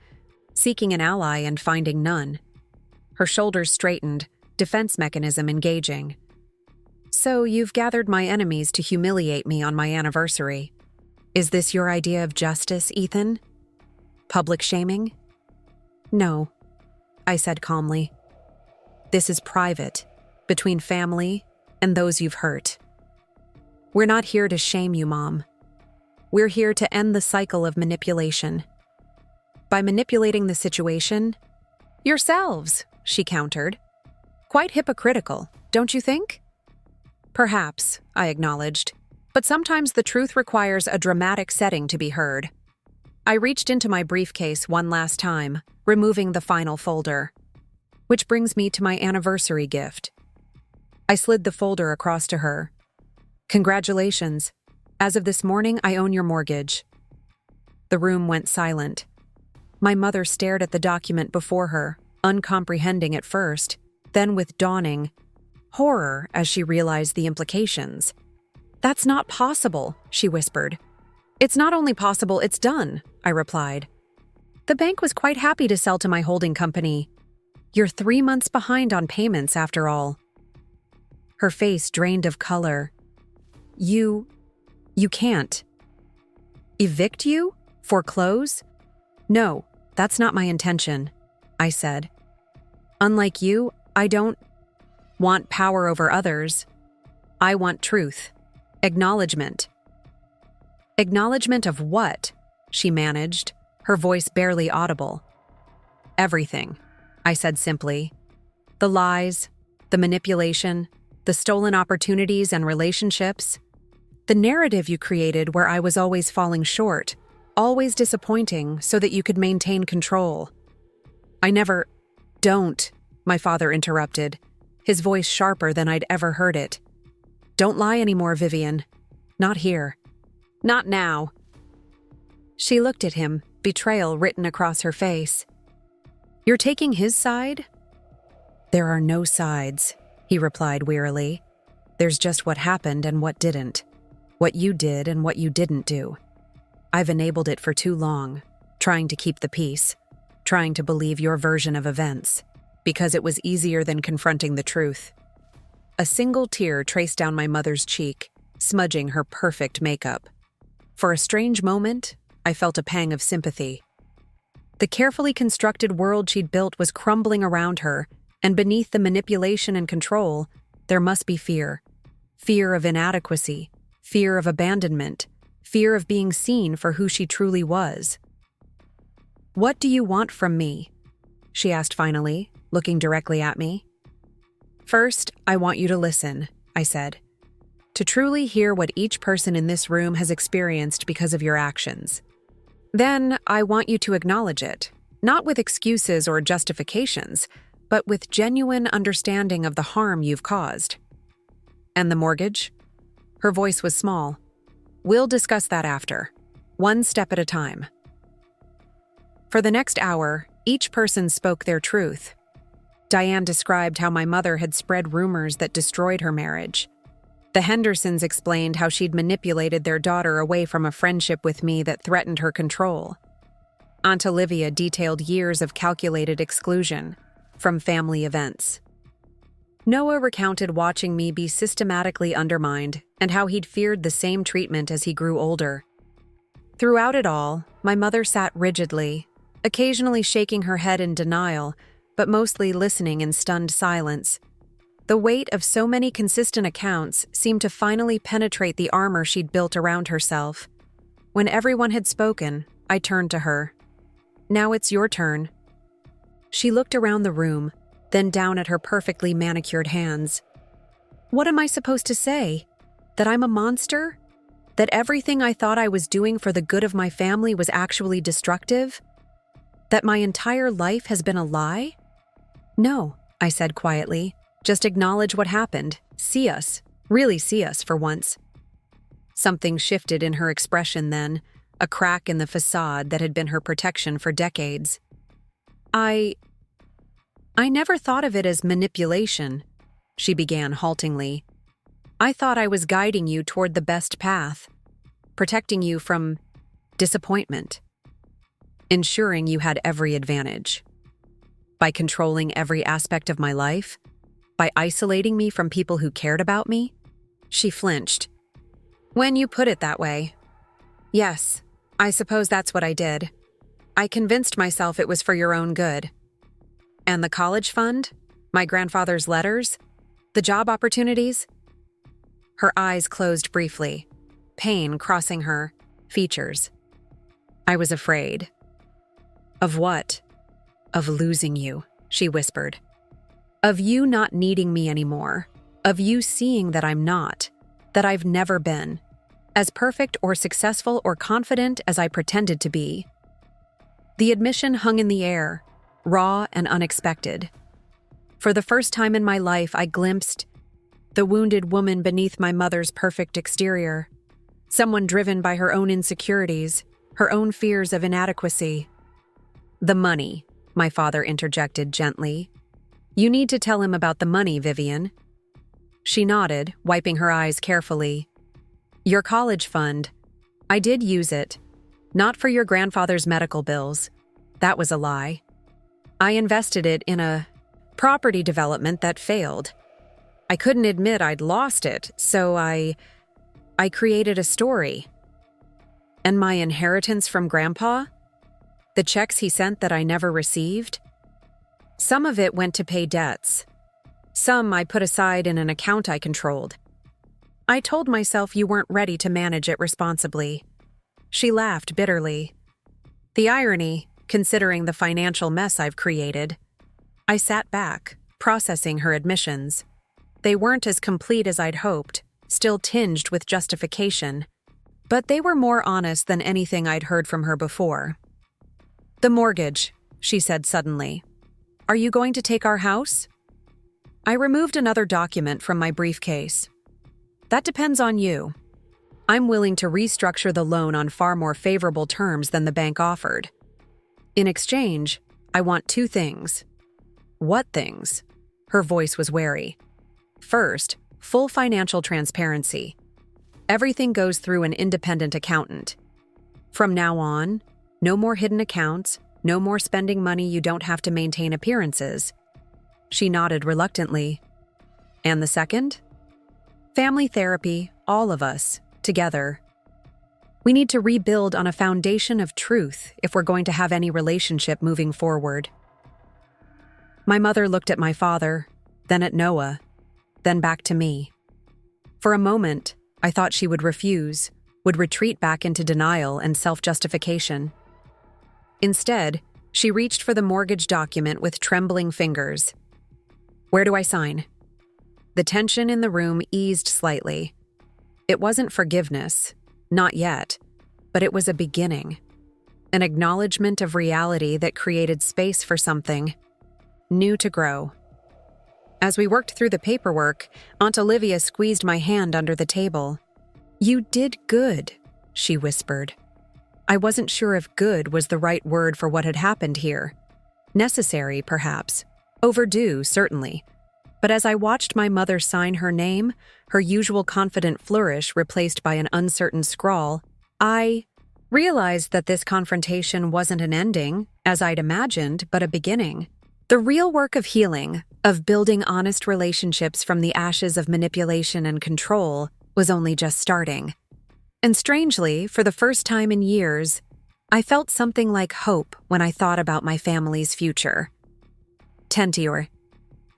seeking an ally and finding none. Her shoulders straightened, defense mechanism engaging. So you've gathered my enemies to humiliate me on my anniversary. Is this your idea of justice, Ethan? Public shaming? No, I said calmly. This is private, between family and those you've hurt. We're not here to shame you, Mom. We're here to end the cycle of manipulation. By manipulating the situation, yourselves, she countered. Quite hypocritical, don't you think? Perhaps, I acknowledged, but sometimes the truth requires a dramatic setting to be heard. I reached into my briefcase one last time, removing the final folder. Which brings me to my anniversary gift. I slid the folder across to her. Congratulations. As of this morning, I own your mortgage. The room went silent. My mother stared at the document before her, uncomprehending at first, then with dawning horror as she realized the implications. That's not possible, she whispered. It's not only possible, it's done, I replied. The bank was quite happy to sell to my holding company. You're 3 months behind on payments, after all. Her face drained of color. You can't. Evict you? Foreclose? No, that's not my intention, I said. Unlike you, I don't want power over others. I want truth. Acknowledgement. Acknowledgement of what? She managed, her voice barely audible. Everything, I said simply. The lies, the manipulation, the stolen opportunities and relationships. The narrative you created where I was always falling short, always disappointing so that you could maintain control. Don't, my father interrupted, his voice sharper than I'd ever heard it. Don't lie anymore, Vivian. Not here. Not now. She looked at him, betrayal written across her face. You're taking his side? There are no sides, he replied wearily. There's just what happened and what didn't. What you did and what you didn't do. I've enabled it for too long, trying to keep the peace, trying to believe your version of events, because it was easier than confronting the truth. A single tear traced down my mother's cheek, smudging her perfect makeup. For a strange moment, I felt a pang of sympathy. The carefully constructed world she'd built was crumbling around her, and beneath the manipulation and control, there must be fear. Fear of inadequacy, fear of abandonment, fear of being seen for who she truly was. What do you want from me? She asked finally, looking directly at me. First, I want you to listen, I said. To truly hear what each person in this room has experienced because of your actions. Then, I want you to acknowledge it, not with excuses or justifications, but with genuine understanding of the harm you've caused. And the mortgage? Her voice was small. We'll discuss that after, one step at a time. For the next hour, each person spoke their truth. Diane described how my mother had spread rumors that destroyed her marriage. The Hendersons explained how she'd manipulated their daughter away from a friendship with me that threatened her control. Aunt Olivia detailed years of calculated exclusion from family events. Noah recounted watching me be systematically undermined and how he'd feared the same treatment as he grew older. Throughout it all, my mother sat rigidly, occasionally shaking her head in denial, but mostly listening in stunned silence. The weight of so many consistent accounts seemed to finally penetrate the armor she'd built around herself. When everyone had spoken, I turned to her. "Now it's your turn." She looked around the room, then down at her perfectly manicured hands. "What am I supposed to say? That I'm a monster? That everything I thought I was doing for the good of my family was actually destructive? That my entire life has been a lie?" "No," I said quietly. "Just acknowledge what happened. See us. Really see us for once." Something shifted in her expression then, a crack in the facade that had been her protection for decades. I never thought of it as manipulation," she began haltingly. "I thought I was guiding you toward the best path, protecting you from disappointment, ensuring you had every advantage. By controlling every aspect of my life, by isolating me from people who cared about me." She flinched. "When you put it that way. Yes, I suppose that's what I did. I convinced myself it was for your own good. And the college fund? My grandfather's letters? The job opportunities?" Her eyes closed briefly, pain crossing her features. "I was afraid." "Of what?" "Of losing you," she whispered. "Of you not needing me anymore. Of you seeing that I'm not, that I've never been, as perfect or successful or confident as I pretended to be." The admission hung in the air, raw and unexpected. For the first time in my life, I glimpsed the wounded woman beneath my mother's perfect exterior, someone driven by her own insecurities, her own fears of inadequacy. "The money," my father interjected gently. "You need to tell him about the money, Vivian." She nodded, wiping her eyes carefully. "Your college fund. I did use it. Not for your grandfather's medical bills. That was a lie. I invested it in a property development that failed. I couldn't admit I'd lost it, so I created a story. And my inheritance from Grandpa? The checks he sent that I never received? Some of it went to pay debts. Some I put aside in an account I controlled. I told myself you weren't ready to manage it responsibly." She laughed bitterly. "The irony, considering the financial mess I've created." I sat back, processing her admissions. They weren't as complete as I'd hoped, still tinged with justification. But they were more honest than anything I'd heard from her before. "The mortgage," she said suddenly. "Are you going to take our house?" I removed another document from my briefcase. "That depends on you. I'm willing to restructure the loan on far more favorable terms than the bank offered. In exchange, I want 2 things." "What things?" Her voice was wary. "First, full financial transparency. Everything goes through an independent accountant. From now on, no more hidden accounts, no more spending money you don't have to maintain appearances." She nodded reluctantly. "And the second?" "Family therapy, all of us, together. We need to rebuild on a foundation of truth if we're going to have any relationship moving forward." My mother looked at my father, then at Noah, then back to me. For a moment, I thought she would refuse, would retreat back into denial and self-justification. Instead, she reached for the mortgage document with trembling fingers. "Where do I sign?" The tension in the room eased slightly. It wasn't forgiveness, not yet, but it was a beginning. An acknowledgement of reality that created space for something new to grow. As we worked through the paperwork, Aunt Olivia squeezed my hand under the table. "You did good," she whispered. I wasn't sure if good was the right word for what had happened here. Necessary, perhaps. Overdue, certainly. But as I watched my mother sign her name, her usual confident flourish replaced by an uncertain scrawl, I realized that this confrontation wasn't an ending, as I'd imagined, but a beginning. The real work of healing, of building honest relationships from the ashes of manipulation and control was only just starting. And strangely, for the first time in years, I felt something like hope when I thought about my family's future. Tentior.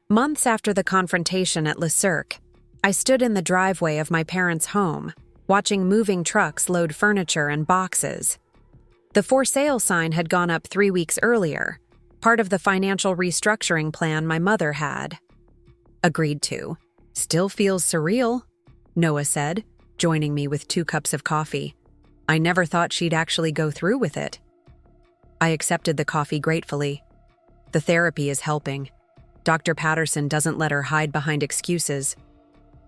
Months after the confrontation at Le Cirque, I stood in the driveway of my parents' home, watching moving trucks load furniture and boxes. The for sale sign had gone up 3 weeks earlier, part of the financial restructuring plan my mother had. Agreed to. Still feels surreal, Noah said, joining me with 2 cups of coffee. I never thought she'd actually go through with it. I accepted the coffee gratefully. The therapy is helping. Dr. Patterson doesn't let her hide behind excuses.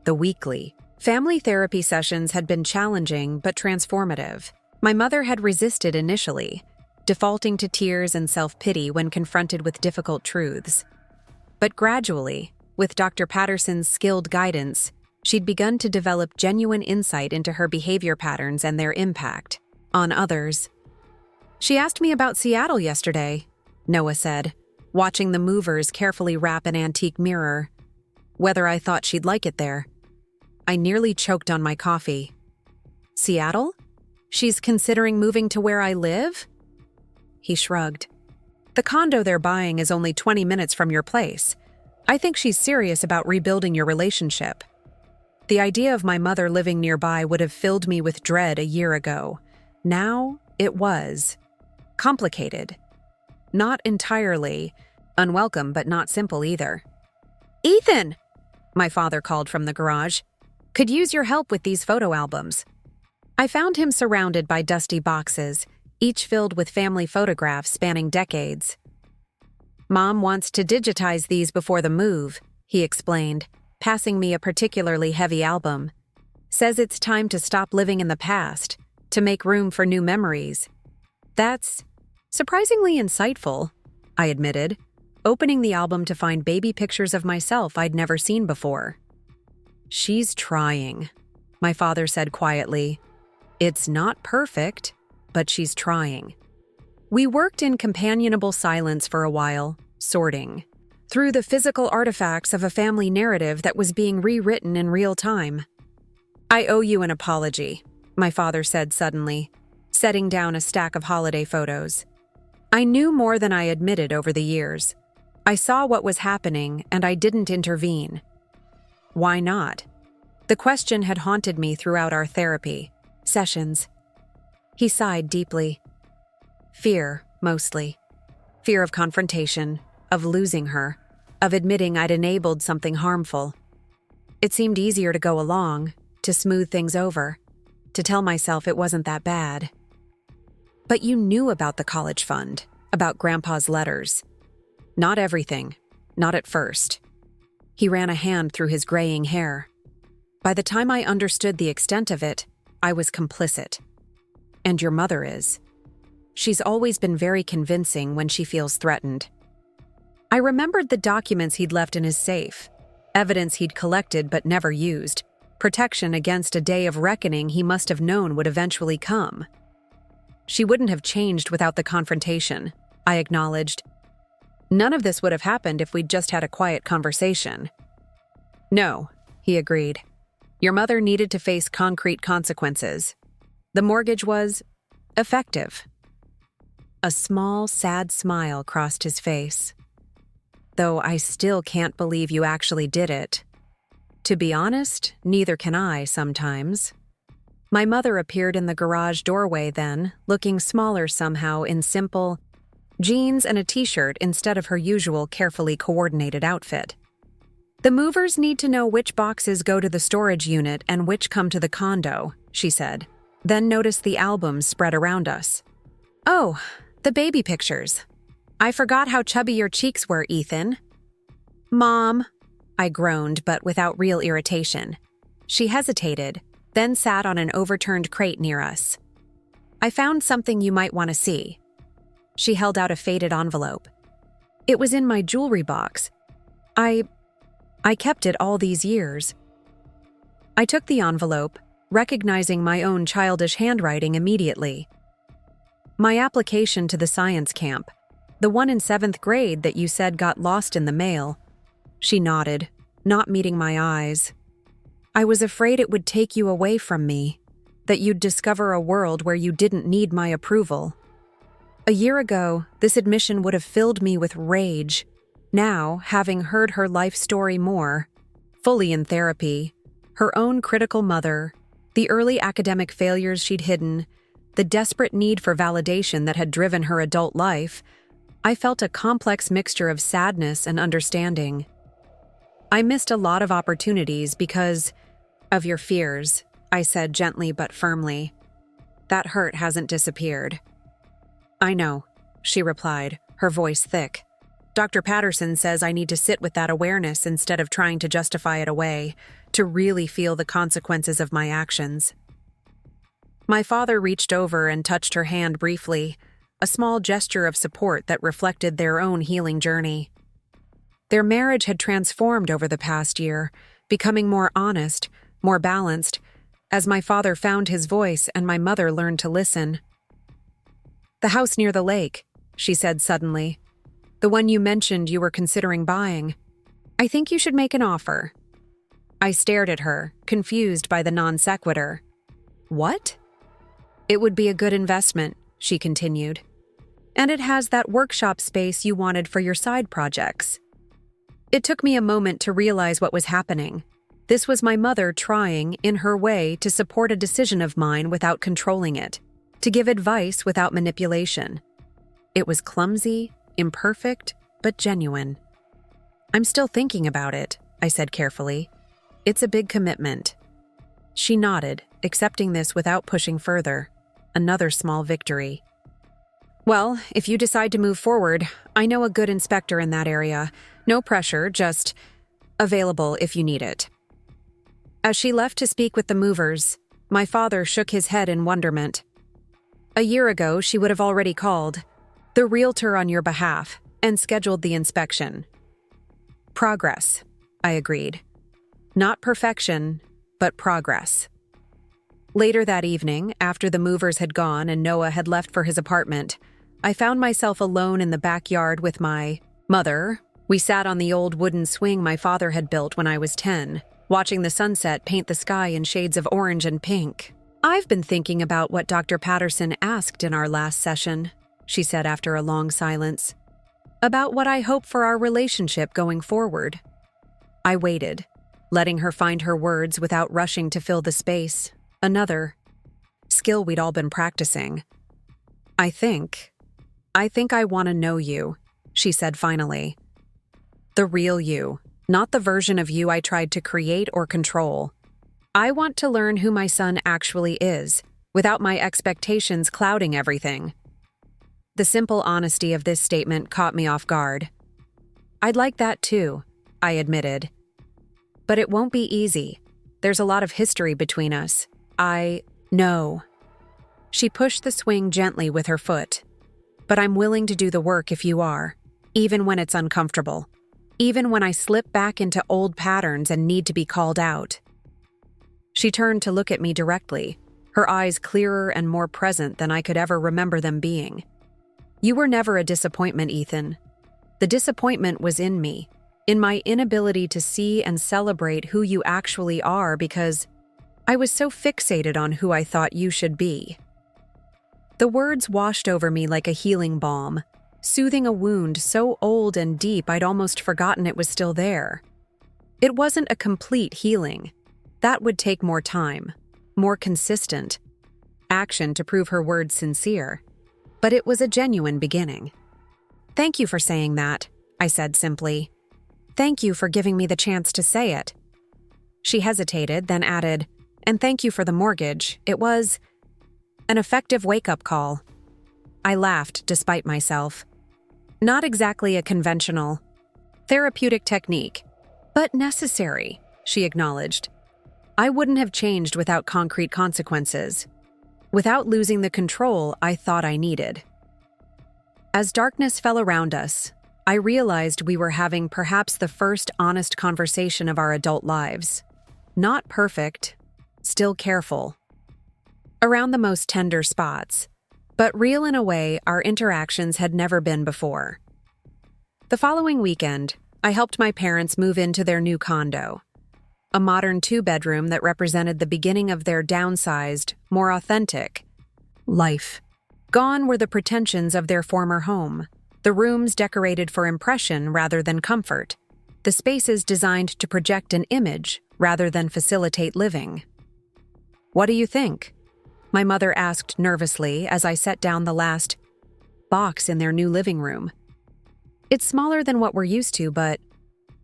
The weekly family therapy sessions had been challenging but transformative. My mother had resisted initially, defaulting to tears and self-pity when confronted with difficult truths. But gradually, with Dr. Patterson's skilled guidance, she'd begun to develop genuine insight into her behavior patterns and their impact on others. She asked me about Seattle yesterday, Noah said, watching the movers carefully wrap an antique mirror. Whether I thought she'd like it there. I nearly choked on my coffee. Seattle? She's considering moving to where I live? He shrugged. The condo they're buying is only 20 minutes from your place. I think she's serious about rebuilding your relationship. The idea of my mother living nearby would have filled me with dread a year ago. Now, it was. Complicated. Not entirely. Unwelcome, but not simple either. Ethan! My father called from the garage. Could use your help with these photo albums. I found him surrounded by dusty boxes, each filled with family photographs spanning decades. Mom wants to digitize these before the move, he explained, passing me a particularly heavy album. Says it's time to stop living in the past, to make room for new memories. That's surprisingly insightful, I admitted, opening the album to find baby pictures of myself I'd never seen before. She's trying, my father said quietly. It's not perfect, but she's trying. We worked in companionable silence for a while, sorting through the physical artifacts of a family narrative that was being rewritten in real time. I owe you an apology, my father said suddenly, setting down a stack of holiday photos. I knew more than I admitted over the years. I saw what was happening, and I didn't intervene. Why not? The question had haunted me throughout our therapy sessions. He sighed deeply. Fear, mostly. Fear of confrontation, of losing her, of admitting I'd enabled something harmful. It seemed easier to go along, to smooth things over, to tell myself it wasn't that bad. But you knew about the college fund, about Grandpa's letters. Not everything, not at first. He ran a hand through his graying hair. By the time I understood the extent of it, I was complicit. And your mother is. She's always been very convincing when she feels threatened. I remembered the documents he'd left in his safe, evidence he'd collected but never used, protection against a day of reckoning he must have known would eventually come. She wouldn't have changed without the confrontation, I acknowledged. None of this would have happened if we'd just had a quiet conversation. No, he agreed. Your mother needed to face concrete consequences. The mortgage was effective. A small, sad smile crossed his face. Though I still can't believe you actually did it. To be honest, neither can I sometimes. My mother appeared in the garage doorway then, looking smaller somehow in simple jeans and a t-shirt instead of her usual carefully coordinated outfit. The movers need to know which boxes go to the storage unit and which come to the condo, she said, then noticed the albums spread around us. Oh, the baby pictures. I forgot how chubby your cheeks were, Ethan. Mom, I groaned, but without real irritation. She hesitated, then sat on an overturned crate near us. I found something you might want to see. She held out a faded envelope. It was in my jewelry box. I kept it all these years. I took the envelope, recognizing my own childish handwriting immediately. My application to the science camp, the one in 7th grade that you said got lost in the mail. She nodded, not meeting my eyes. I was afraid it would take you away from me, that you'd discover a world where you didn't need my approval. A year ago, this admission would have filled me with rage. Now, having heard her life story more, fully in therapy, her own critical mother, the early academic failures she'd hidden, the desperate need for validation that had driven her adult life, I felt a complex mixture of sadness and understanding. I missed a lot of opportunities because of your fears, I said gently but firmly. That hurt hasn't disappeared. I know, she replied, her voice thick. Dr. Patterson says I need to sit with that awareness instead of trying to justify it away, to really feel the consequences of my actions. My father reached over and touched her hand briefly, a small gesture of support that reflected their own healing journey. Their marriage had transformed over the past year, becoming more honest, more balanced, as my father found his voice and my mother learned to listen. The house near the lake, she said suddenly. The one you mentioned you were considering buying. I think you should make an offer. I stared at her, confused by the non sequitur. What? It would be a good investment, she continued. And it has that workshop space you wanted for your side projects. It took me a moment to realize what was happening. This was my mother trying, in her way, to support a decision of mine without controlling it, to give advice without manipulation. It was clumsy, imperfect, but genuine. I'm still thinking about it, I said carefully. It's a big commitment. She nodded, accepting this without pushing further. Another small victory. Well, if you decide to move forward, I know a good inspector in that area. No pressure, just available if you need it. As she left to speak with the movers, my father shook his head in wonderment. A year ago, she would have already called, the realtor on your behalf, and scheduled the inspection. Progress, I agreed. Not perfection, but progress. Later that evening, after the movers had gone and Noah had left for his apartment, I found myself alone in the backyard with my mother. We sat on the old wooden swing my father had built when I was 10, watching the sunset paint the sky in shades of orange and pink. I've been thinking about what Dr. Patterson asked in our last session, she said after a long silence. About what I hope for our relationship going forward. I waited, letting her find her words without rushing to fill the space. Another skill we'd all been practicing. I think I want to know you, she said finally. The real you, not the version of you I tried to create or control. I want to learn who my son actually is, without my expectations clouding everything. The simple honesty of this statement caught me off guard. I'd like that too, I admitted. But it won't be easy. There's a lot of history between us. I know. She pushed the swing gently with her foot. But I'm willing to do the work if you are, even when it's uncomfortable. Even when I slip back into old patterns and need to be called out. She turned to look at me directly, her eyes clearer and more present than I could ever remember them being. You were never a disappointment, Ethan. The disappointment was in me, in my inability to see and celebrate who you actually are because I was so fixated on who I thought you should be. The words washed over me like a healing balm, soothing a wound so old and deep I'd almost forgotten it was still there. It wasn't a complete healing. That would take more time, more consistent action to prove her words sincere. But it was a genuine beginning. Thank you for saying that, I said simply. Thank you for giving me the chance to say it. She hesitated, then added, and thank you for the mortgage. It was an effective wake-up call. I laughed despite myself. Not exactly a conventional, therapeutic technique, but necessary, she acknowledged. I wouldn't have changed without concrete consequences, without losing the control I thought I needed. As darkness fell around us, I realized we were having perhaps the first honest conversation of our adult lives. Not perfect, still careful. Around the most tender spots, but real in a way our interactions had never been before. The following weekend, I helped my parents move into their new condo, a modern two-bedroom that represented the beginning of their downsized, more authentic life. Gone were the pretensions of their former home, the rooms decorated for impression rather than comfort, the spaces designed to project an image rather than facilitate living. "What do you think?" my mother asked nervously as I set down the last box in their new living room. "It's smaller than what we're used to, but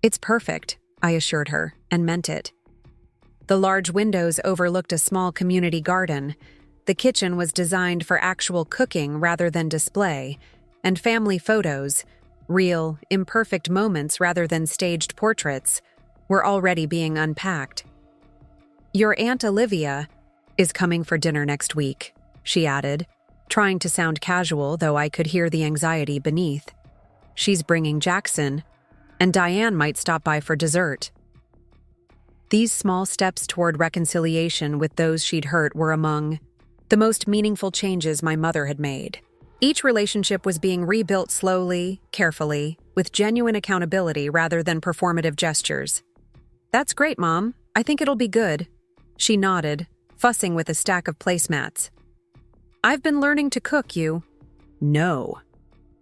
it's perfect," I assured her, and meant it. The large windows overlooked a small community garden. The kitchen was designed for actual cooking rather than display, and family photos, real, imperfect moments rather than staged portraits, were already being unpacked. "Your Aunt Olivia is coming for dinner next week," she added, trying to sound casual, though I could hear the anxiety beneath. "She's bringing Jackson, and Diane might stop by for dessert." These small steps toward reconciliation with those she'd hurt were among the most meaningful changes my mother had made. Each relationship was being rebuilt slowly, carefully, with genuine accountability rather than performative gestures. "That's great, Mom. I think it'll be good." She nodded, fussing with a stack of placemats. "I've been learning to cook, you." "No.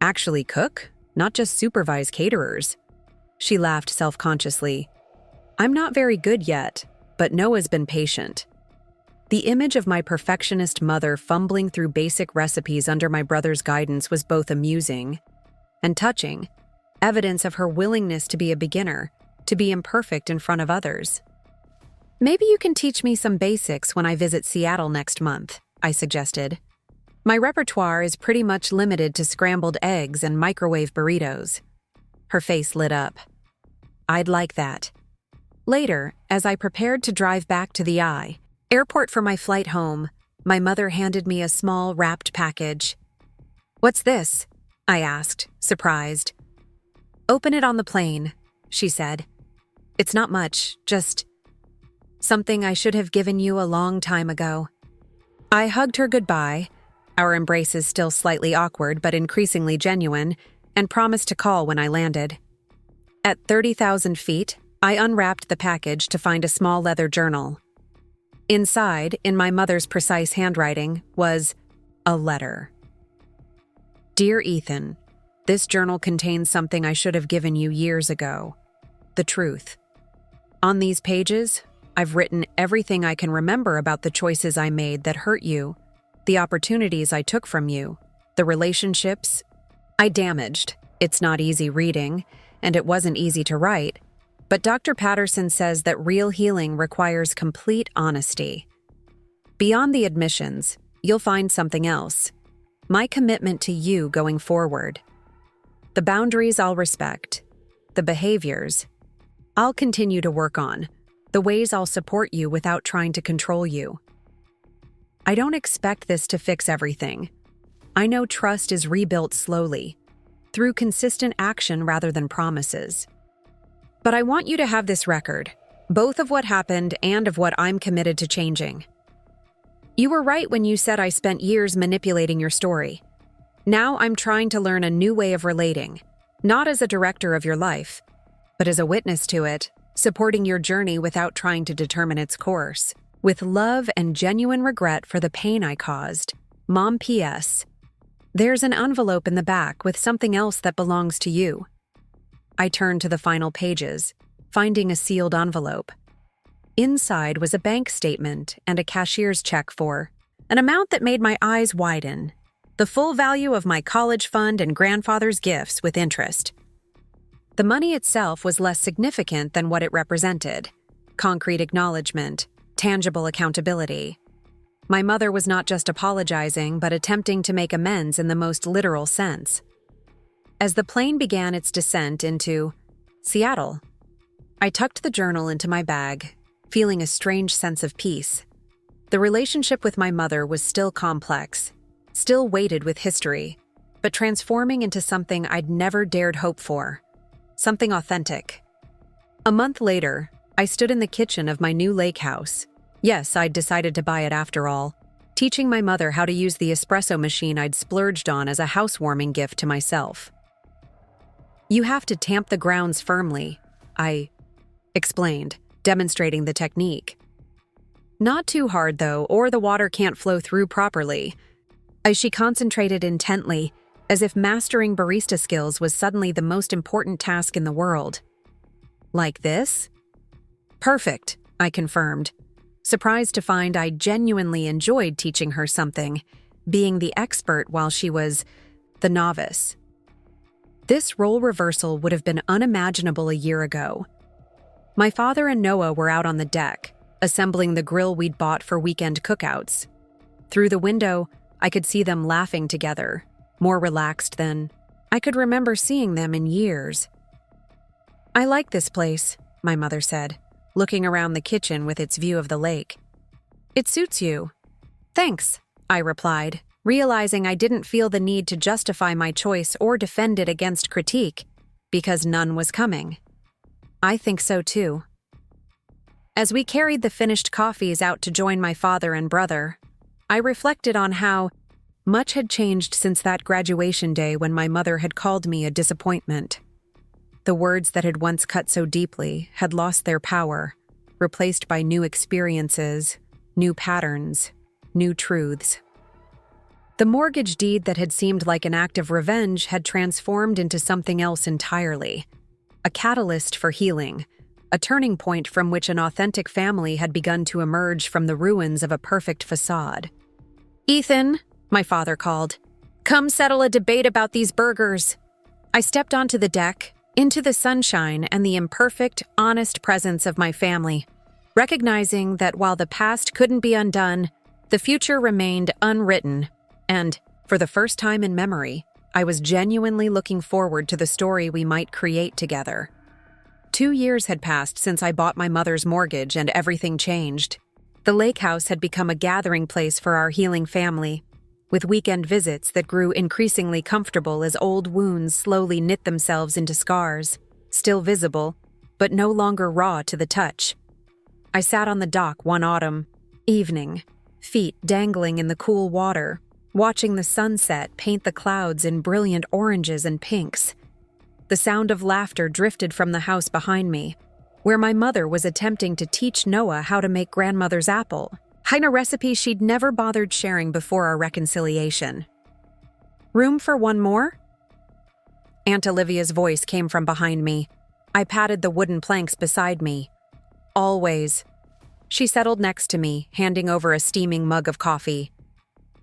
Actually cook? Not just supervise caterers." She laughed self-consciously. "I'm not very good yet, but Noah's been patient." The image of my perfectionist mother fumbling through basic recipes under my brother's guidance was both amusing and touching, evidence of her willingness to be a beginner, to be imperfect in front of others. "Maybe you can teach me some basics when I visit Seattle next month," I suggested. "My repertoire is pretty much limited to scrambled eggs and microwave burritos." Her face lit up. "I'd like that." Later, as I prepared to drive back to the airport for my flight home, my mother handed me a small wrapped package. "What's this?" I asked, surprised. "Open it on the plane," she said. "It's not much, just something I should have given you a long time ago." I hugged her goodbye, our embraces still slightly awkward but increasingly genuine, and promised to call when I landed. At 30,000 feet, I unwrapped the package to find a small leather journal. Inside, in my mother's precise handwriting, was a letter. "Dear Ethan, this journal contains something I should have given you years ago. The truth. On these pages, I've written everything I can remember about the choices I made that hurt you, the opportunities I took from you, the relationships I damaged. It's not easy reading, and it wasn't easy to write, but Dr. Patterson says that real healing requires complete honesty. Beyond the admissions, you'll find something else. My commitment to you going forward. The boundaries I'll respect. The behaviors I'll continue to work on. The ways I'll support you without trying to control you. I don't expect this to fix everything. I know trust is rebuilt slowly, through consistent action rather than promises. But I want you to have this record, both of what happened and of what I'm committed to changing. You were right when you said I spent years manipulating your story. Now I'm trying to learn a new way of relating, not as a director of your life, but as a witness to it, supporting your journey without trying to determine its course. With love and genuine regret for the pain I caused. Mom P.S. There's an envelope in the back with something else that belongs to you. I turned to the final pages, finding a sealed envelope. Inside was a bank statement and a cashier's check for an amount that made my eyes widen. The full value of my college fund and grandfather's gifts with interest. The money itself was less significant than what it represented. Concrete acknowledgement, tangible accountability. My mother was not just apologizing, but attempting to make amends in the most literal sense. As the plane began its descent into Seattle, I tucked the journal into my bag, feeling a strange sense of peace. The relationship with my mother was still complex, still weighted with history, but transforming into something I'd never dared hope for. Something authentic. A month later, I stood in the kitchen of my new lake house. Yes, I'd decided to buy it after all, teaching my mother how to use the espresso machine I'd splurged on as a housewarming gift to myself. You have to tamp the grounds firmly, I explained, demonstrating the technique. Not too hard, though, or the water can't flow through properly. As she concentrated intently, as if mastering barista skills was suddenly the most important task in the world. Like this? Perfect, I confirmed, surprised to find I genuinely enjoyed teaching her something, being the expert while she was the novice. This role reversal would have been unimaginable a year ago. My father and Noah were out on the deck, assembling the grill we'd bought for weekend cookouts. Through the window, I could see them laughing together, more relaxed than I could remember seeing them in years. I like this place, my mother said, looking around the kitchen with its view of the lake. It suits you. Thanks, I replied, realizing I didn't feel the need to justify my choice or defend it against critique, because none was coming. I think so too. As we carried the finished coffees out to join my father and brother, I reflected on how much had changed since that graduation day when my mother had called me a disappointment. The words that had once cut so deeply had lost their power, replaced by new experiences, new patterns, new truths. The mortgage deed that had seemed like an act of revenge had transformed into something else entirely, a catalyst for healing, a turning point from which an authentic family had begun to emerge from the ruins of a perfect facade. "Ethan," my father called, "come settle a debate about these burgers." I stepped onto the deck, into the sunshine and the imperfect, honest presence of my family, recognizing that while the past couldn't be undone, the future remained unwritten, and, for the first time in memory, I was genuinely looking forward to the story we might create together. 2 years had passed since I bought my mother's mortgage and everything changed. The lake house had become a gathering place for our healing family, with weekend visits that grew increasingly comfortable as old wounds slowly knit themselves into scars, still visible, but no longer raw to the touch. I sat on the dock one autumn evening, feet dangling in the cool water, watching the sunset paint the clouds in brilliant oranges and pinks. The sound of laughter drifted from the house behind me, where my mother was attempting to teach Noah how to make grandmother's apple, a recipe she'd never bothered sharing before our reconciliation. "Room for one more?" Aunt Olivia's voice came from behind me. I patted the wooden planks beside me. "Always." She settled next to me, handing over a steaming mug of coffee.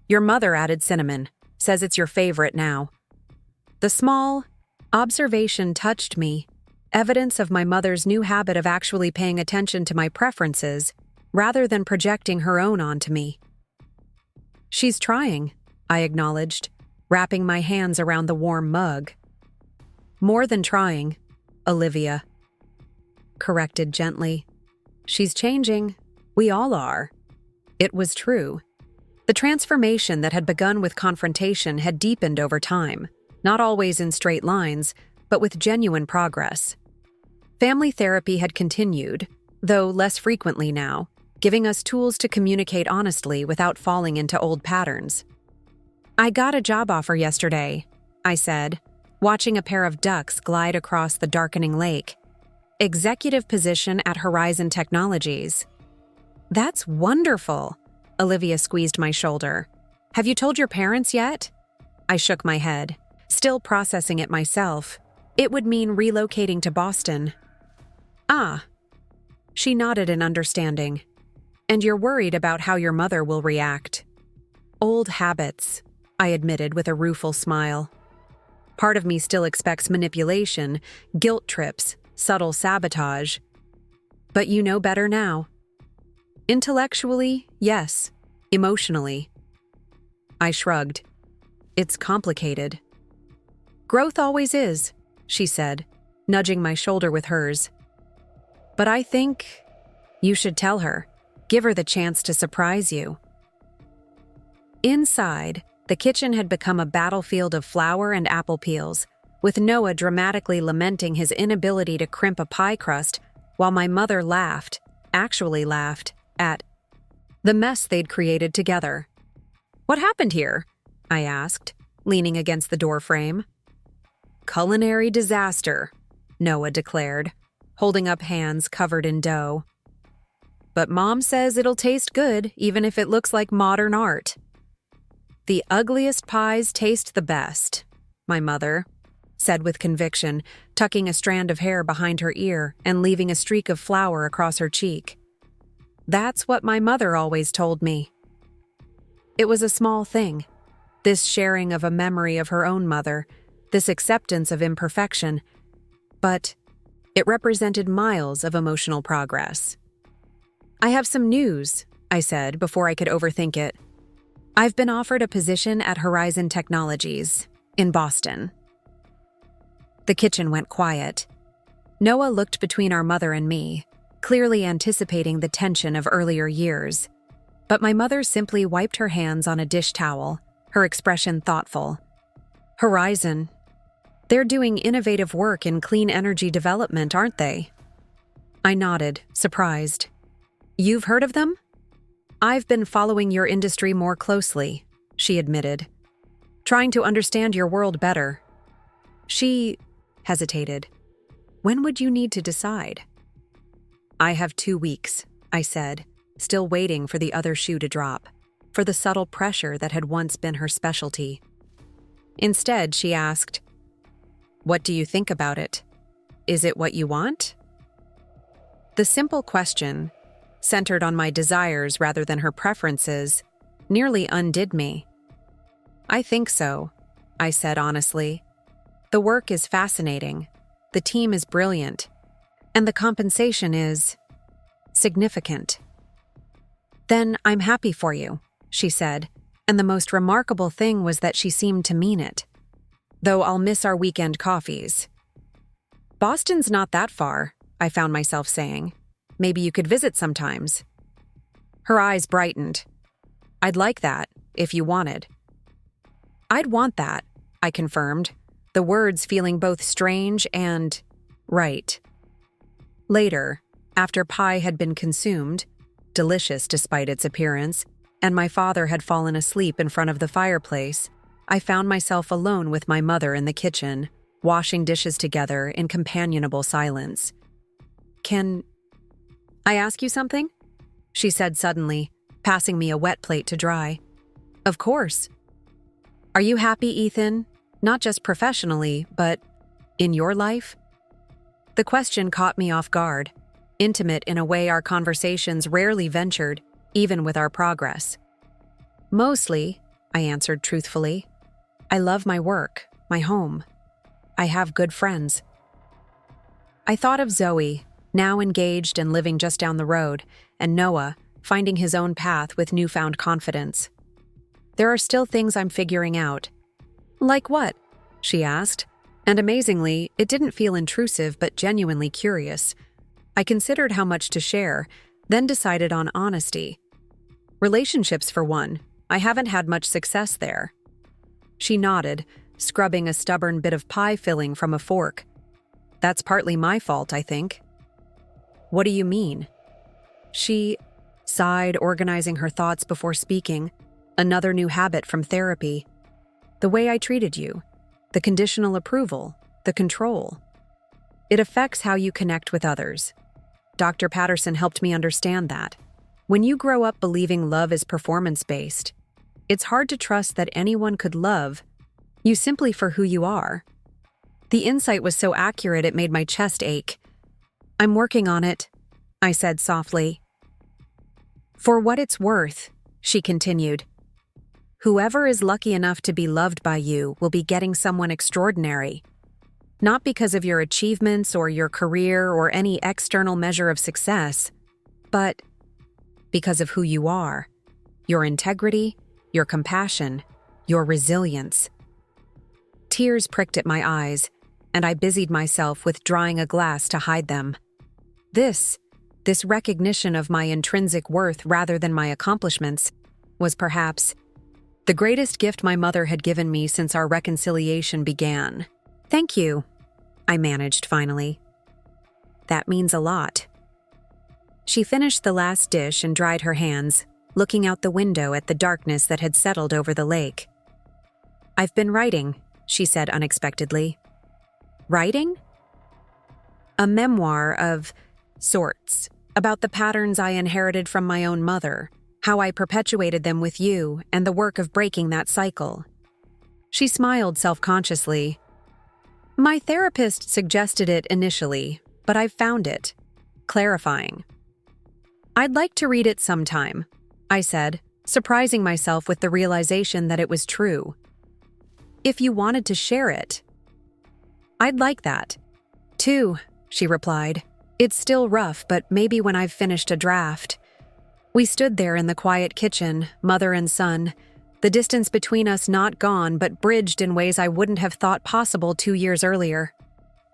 "Your mother added cinnamon. Says it's your favorite now." The small observation touched me, evidence of my mother's new habit of actually paying attention to my preferences rather than projecting her own onto me. "She's trying," I acknowledged, wrapping my hands around the warm mug. "More than trying," Olivia corrected gently. "She's changing. We all are." It was true. The transformation that had begun with confrontation had deepened over time, not always in straight lines, but with genuine progress. Family therapy had continued, though less frequently now, giving us tools to communicate honestly without falling into old patterns. "I got a job offer yesterday," I said, watching a pair of ducks glide across the darkening lake. "Executive position at Horizon Technologies." "That's wonderful," Olivia squeezed my shoulder. "Have you told your parents yet?" I shook my head, still processing it myself. It would mean relocating to Boston. "Ah." She nodded in understanding. "And you're worried about how your mother will react." "Old habits," I admitted with a rueful smile. Part of me still expects manipulation, guilt trips, subtle sabotage. But you know better now. "Intellectually, yes. Emotionally." I shrugged. "It's complicated." "Growth always is," she said, nudging my shoulder with hers. "But I think you should tell her. Give her the chance to surprise you." Inside, the kitchen had become a battlefield of flour and apple peels, with Noah dramatically lamenting his inability to crimp a pie crust while my mother actually laughed, at the mess they'd created together. "What happened here?" I asked, leaning against the doorframe. culinary disaster," Noah declared, holding up hands covered in dough. "But Mom says it'll taste good even if it looks like modern art." "The ugliest pies taste the best," my mother said with conviction, tucking a strand of hair behind her ear and leaving a streak of flour across her cheek. "That's what my mother always told me." It was a small thing, this sharing of a memory of her own mother, this acceptance of imperfection, but it represented miles of emotional progress. "I have some news," I said before I could overthink it. "I've been offered a position at Horizon Technologies in Boston." The kitchen went quiet. Noah looked between our mother and me, clearly anticipating the tension of earlier years. But my mother simply wiped her hands on a dish towel, her expression thoughtful. "Horizon. They're doing innovative work in clean energy development, aren't they?" I nodded, surprised. "You've heard of them?" "I've been following your industry more closely," she admitted. "Trying to understand your world better." She hesitated. "When would you need to decide?" "I have 2 weeks," I said, still waiting for the other shoe to drop, for the subtle pressure that had once been her specialty. Instead, she asked, "What do you think about it? Is it what you want?" The simple question, centered on my desires rather than her preferences, nearly undid me. "I think so," I said honestly. "The work is fascinating, the team is brilliant, and the compensation is significant." "Then I'm happy for you," she said, and the most remarkable thing was that she seemed to mean it. "Though I'll miss our weekend coffees." "Boston's not that far," I found myself saying. "Maybe you could visit sometimes." Her eyes brightened. "I'd like that, if you wanted." "I'd want that," I confirmed, the words feeling both strange and right. Later, after pie had been consumed, delicious despite its appearance, and my father had fallen asleep in front of the fireplace, I found myself alone with my mother in the kitchen, washing dishes together in companionable silence. "Can I ask you something?" she said suddenly, passing me a wet plate to dry. "Of course." "Are you happy, Ethan? Not just professionally, but in your life?" The question caught me off guard, intimate in a way our conversations rarely ventured, even with our progress. "Mostly," I answered truthfully. "I love my work, my home. I have good friends." I thought of Zoe, now engaged and living just down the road, and Noah, finding his own path with newfound confidence. There are still things I'm figuring out. "Like what?" she asked, and amazingly, it didn't feel intrusive but genuinely curious. I considered how much to share, then decided on honesty. "Relationships, for one. I haven't had much success there." She nodded, scrubbing a stubborn bit of pie filling from a fork. "That's partly my fault, I think." "What do you mean?" She sighed, organizing her thoughts before speaking. Another new habit from therapy. "The way I treated you. The conditional approval. The control. It affects how you connect with others. Dr. Patterson helped me understand that. When you grow up believing love is performance-based, it's hard to trust that anyone could love you simply for who you are." The insight was so accurate it made my chest ache. "I'm working on it," I said softly. "For what it's worth," she continued, "whoever is lucky enough to be loved by you will be getting someone extraordinary. Not because of your achievements or your career or any external measure of success, but because of who you are, your integrity, your compassion, your resilience." Tears pricked at my eyes, and I busied myself with drying a glass to hide them. This recognition of my intrinsic worth rather than my accomplishments was perhaps the greatest gift my mother had given me since our reconciliation began. "Thank you," I managed finally. "That means a lot." She finished the last dish and dried her hands, looking out the window at the darkness that had settled over the lake. "I've been writing," she said unexpectedly. Writing? A memoir of sorts, about the patterns I inherited from my own mother, how I perpetuated them with you, and the work of breaking that cycle. She smiled self-consciously. My therapist suggested it initially, but I've found it clarifying. I'd like to read it sometime, I said, surprising myself with the realization that it was true. If you wanted to share it. I'd like that. Too, she replied. It's still rough, but maybe when I've finished a draft. We stood there in the quiet kitchen, mother and son, the distance between us not gone but bridged in ways I wouldn't have thought possible 2 years earlier.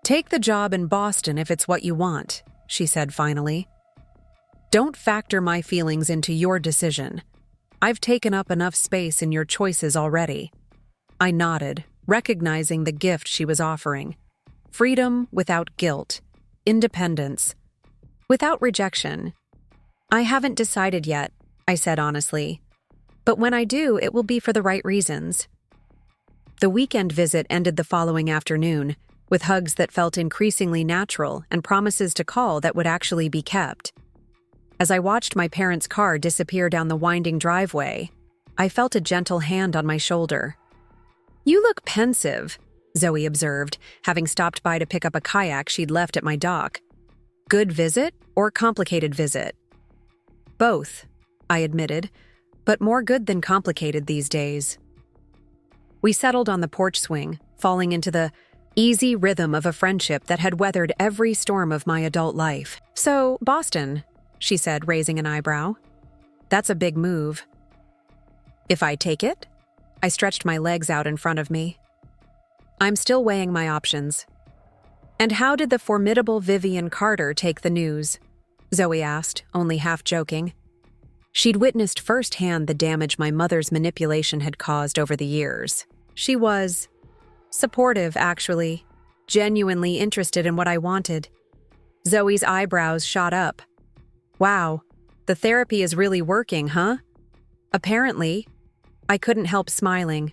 Take the job in Boston if it's what you want, she said finally. Don't factor my feelings into your decision. I've taken up enough space in your choices already. I nodded, recognizing the gift she was offering. Freedom without guilt. Independence. Without rejection. I haven't decided yet, I said honestly. But when I do, it will be for the right reasons. The weekend visit ended the following afternoon, with hugs that felt increasingly natural and promises to call that would actually be kept. As I watched my parents' car disappear down the winding driveway, I felt a gentle hand on my shoulder. You look pensive, Zoe observed, having stopped by to pick up a kayak she'd left at my dock. Good visit or complicated visit? Both, I admitted, but more good than complicated these days. We settled on the porch swing, falling into the easy rhythm of a friendship that had weathered every storm of my adult life. So, Boston, she said, raising an eyebrow. That's a big move. If I take it? I stretched my legs out in front of me. I'm still weighing my options. And how did the formidable Vivian Carter take the news? Zoe asked, only half joking. She'd witnessed firsthand the damage my mother's manipulation had caused over the years. She was supportive, actually, genuinely interested in what I wanted. Zoe's eyebrows shot up. Wow, the therapy is really working, huh? Apparently. I couldn't help smiling.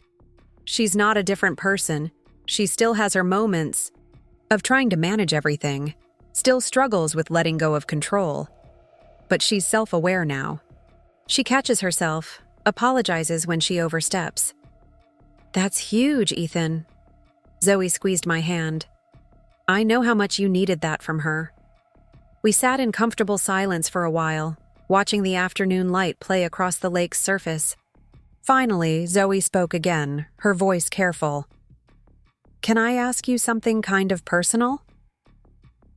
She's not a different person. She still has her moments of trying to manage everything, still struggles with letting go of control. But she's self-aware now. She catches herself, apologizes when she oversteps. That's huge, Ethan. Zoe squeezed my hand. I know how much you needed that from her. We sat in comfortable silence for a while, watching the afternoon light play across the lake's surface. Finally, Zoe spoke again, her voice careful. Can I ask you something kind of personal?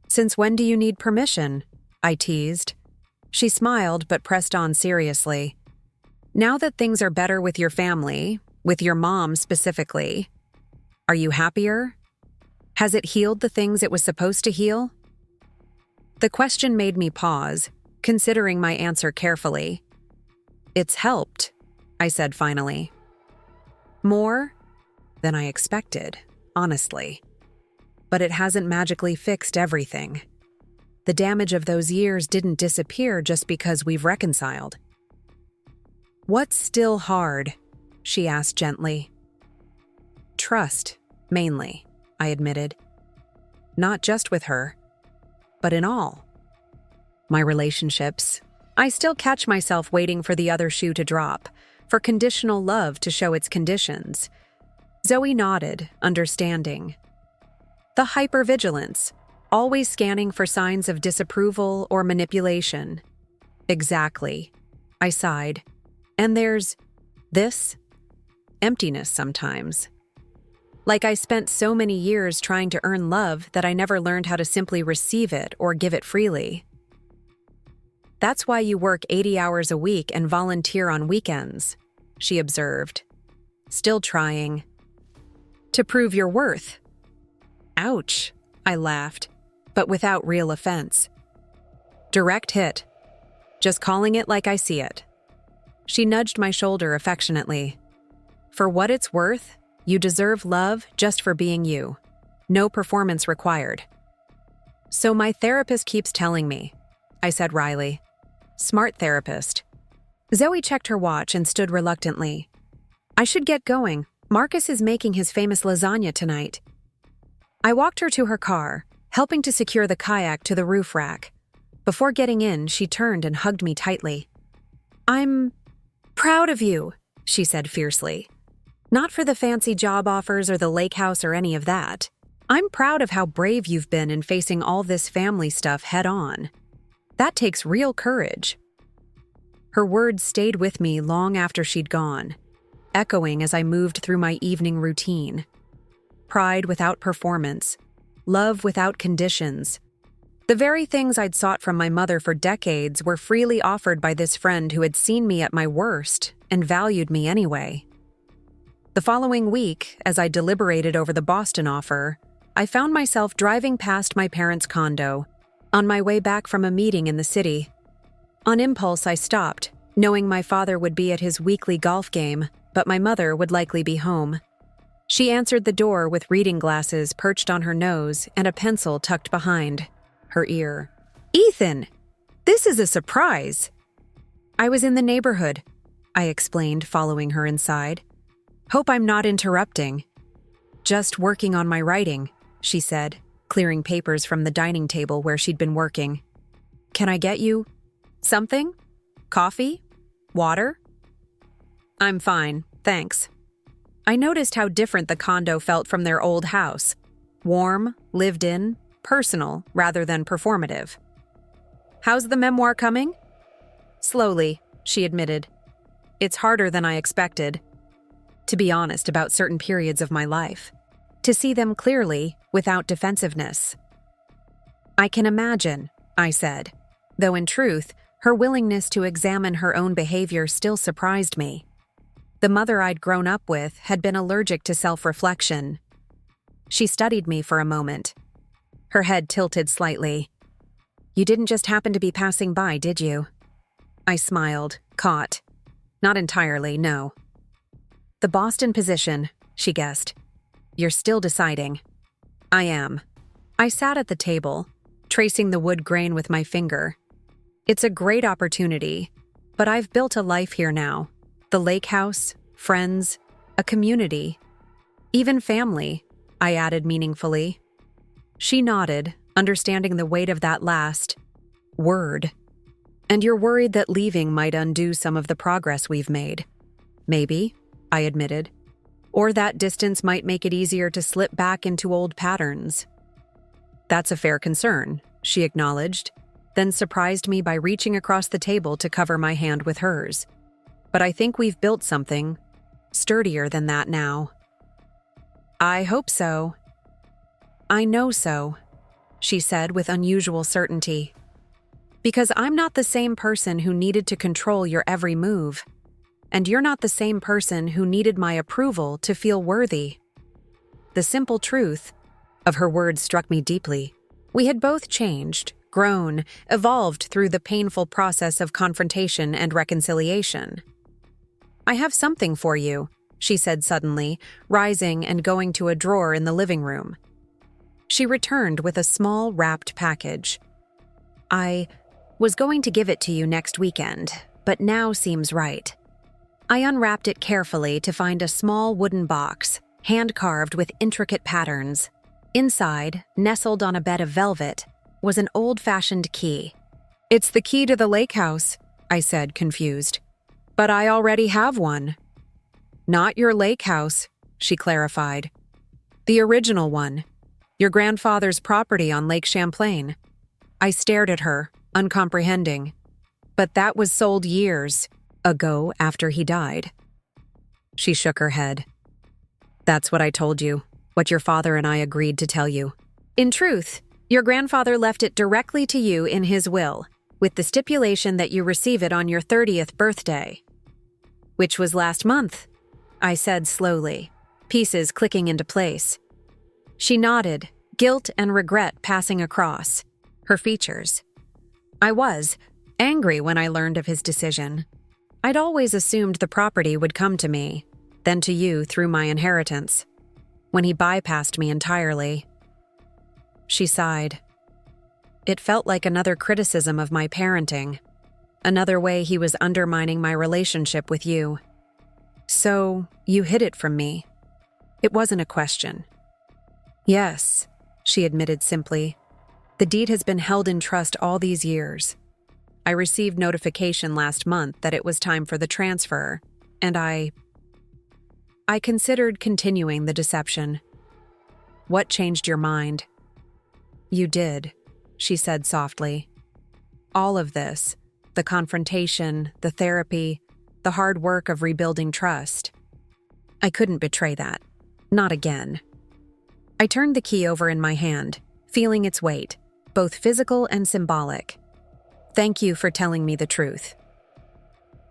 Since when do you need permission? I teased. She smiled but pressed on seriously. Now that things are better with your family, with your mom specifically, are you happier? Has it healed the things it was supposed to heal? The question made me pause, considering my answer carefully. It's helped, I said finally. More than I expected, honestly. But it hasn't magically fixed everything. The damage of those years didn't disappear just because we've reconciled. What's still hard? She asked gently. Trust, mainly, I admitted. Not just with her, but in all. My relationships. I still catch myself waiting for the other shoe to drop, for conditional love to show its conditions. Zoe nodded, understanding. The hypervigilance, always scanning for signs of disapproval or manipulation. Exactly. I sighed. And there's this emptiness sometimes. Like I spent so many years trying to earn love that I never learned how to simply receive it or give it freely. That's why you work 80 hours a week and volunteer on weekends, she observed. Still trying. To prove your worth. Ouch, I laughed, but without real offense. Direct hit. Just calling it like I see it. She nudged my shoulder affectionately. For what it's worth, you deserve love just for being you. No performance required. So my therapist keeps telling me, I said wryly. Smart therapist. Zoe checked her watch and stood reluctantly. I should get going. Marcus is making his famous lasagna tonight. I walked her to her car, helping to secure the kayak to the roof rack. Before getting in, she turned and hugged me tightly. "I'm proud of you," she said fiercely. "Not for the fancy job offers or the lake house or any of that. I'm proud of how brave you've been in facing all this family stuff head on. That takes real courage." Her words stayed with me long after she'd gone, echoing as I moved through my evening routine. Pride without performance, love without conditions. The very things I'd sought from my mother for decades were freely offered by this friend who had seen me at my worst and valued me anyway. The following week, as I deliberated over the Boston offer, I found myself driving past my parents' condo, on my way back from a meeting in the city. On impulse, I stopped, knowing my father would be at his weekly golf game, but my mother would likely be home. She answered the door with reading glasses perched on her nose and a pencil tucked behind her ear. "Ethan, this is a surprise." "I was in the neighborhood," I explained, following her inside. "Hope I'm not interrupting." "Just working on my writing," she said, clearing papers from the dining table where she'd been working. "Can I get you something? Coffee? Water?" "I'm fine, thanks." I noticed how different the condo felt from their old house. Warm, lived in, personal rather than performative. "How's the memoir coming?" "Slowly," she admitted. "It's harder than I expected, to be honest about certain periods of my life. To see them clearly, without defensiveness." "I can imagine," I said, though in truth, her willingness to examine her own behavior still surprised me. The mother I'd grown up with had been allergic to self-reflection. She studied me for a moment. Her head tilted slightly. "You didn't just happen to be passing by, did you?" I smiled, caught. "Not entirely, no." "The Boston position," she guessed. "You're still deciding." "I am." I sat at the table, tracing the wood grain with my finger. "It's a great opportunity, but I've built a life here now. The lake house, friends, a community. Even family," I added meaningfully. She nodded, understanding the weight of that last word. "And you're worried that leaving might undo some of the progress we've made." "Maybe," I admitted. "Or that distance might make it easier to slip back into old patterns." "That's a fair concern," she acknowledged, then surprised me by reaching across the table to cover my hand with hers. "But I think we've built something sturdier than that now." "I hope so." "I know so," she said with unusual certainty. "Because I'm not the same person who needed to control your every move. And you're not the same person who needed my approval to feel worthy." The simple truth of her words struck me deeply. We had both changed, grown, evolved through the painful process of confrontation and reconciliation. "I have something for you," she said suddenly, rising and going to a drawer in the living room. She returned with a small wrapped package. "I was going to give it to you next weekend, but now seems right." I unwrapped it carefully to find a small wooden box, hand-carved with intricate patterns. Inside, nestled on a bed of velvet, was an old-fashioned key. "It's the key to the lake house," I said, confused. "But I already have one." "Not your lake house," she clarified. "The original one. Your grandfather's property on Lake Champlain." I stared at her, uncomprehending. "But that was sold years ago after he died." She shook her head. "That's what I told you, what your father and I agreed to tell you. In truth, your grandfather left it directly to you in his will, with the stipulation that you receive it on your 30th birthday." "Which was last month," I said slowly, pieces clicking into place. She nodded, guilt and regret passing across her features. "I was angry when I learned of his decision. I'd always assumed the property would come to me, then to you through my inheritance. When he bypassed me entirely." She sighed. "It felt like another criticism of my parenting, another way he was undermining my relationship with you. So, you hid it from me." It wasn't a question. Yes, she admitted simply. The deed has been held in trust all these years. I received notification last month that it was time for the transfer, and I considered continuing the deception. What changed your mind? You did, she said softly. All of this, the confrontation, the therapy, the hard work of rebuilding trust. I couldn't betray that. Not again. I turned the key over in my hand, feeling its weight, both physical and symbolic. Thank you for telling me the truth.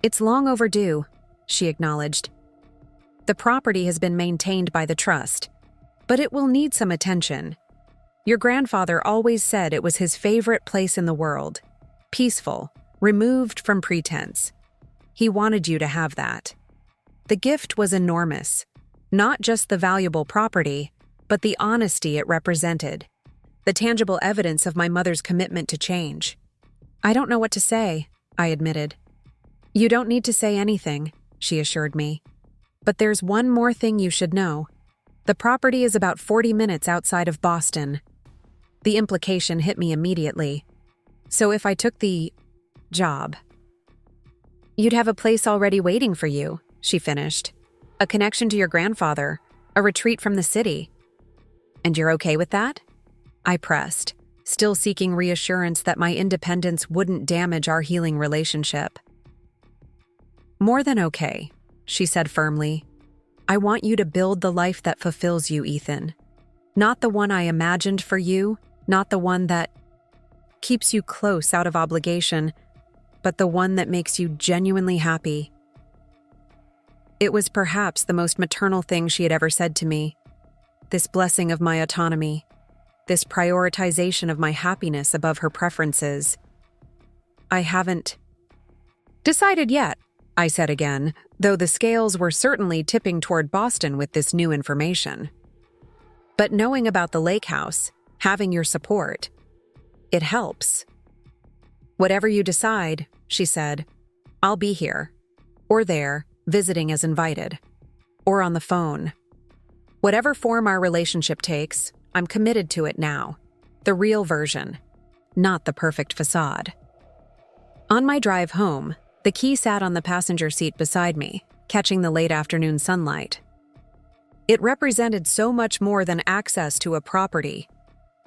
It's long overdue, she acknowledged. The property has been maintained by the trust, but it will need some attention. Your grandfather always said it was his favorite place in the world. Peaceful, removed from pretense. He wanted you to have that. The gift was enormous. Not just the valuable property, but the honesty it represented. The tangible evidence of my mother's commitment to change. I don't know what to say, I admitted. You don't need to say anything, she assured me. But there's one more thing you should know. The property is about 40 minutes outside of Boston. The implication hit me immediately. So if I took the job, you'd have a place already waiting for you, she finished. A connection to your grandfather, a retreat from the city. And you're okay with that? I pressed, still seeking reassurance that my independence wouldn't damage our healing relationship. More than okay, she said firmly. I want you to build the life that fulfills you, Ethan. Not the one I imagined for you, not the one that keeps you close out of obligation, but the one that makes you genuinely happy. It was perhaps the most maternal thing she had ever said to me. This blessing of my autonomy, this prioritization of my happiness above her preferences. I haven't decided yet, I said again, though the scales were certainly tipping toward Boston with this new information. But knowing about the lake house, having your support, it helps. Whatever you decide, she said, I'll be here, or there, visiting as invited, or on the phone. Whatever form our relationship takes, I'm committed to it now. The real version, not the perfect facade. On my drive home, the key sat on the passenger seat beside me, catching the late afternoon sunlight. It represented so much more than access to a property.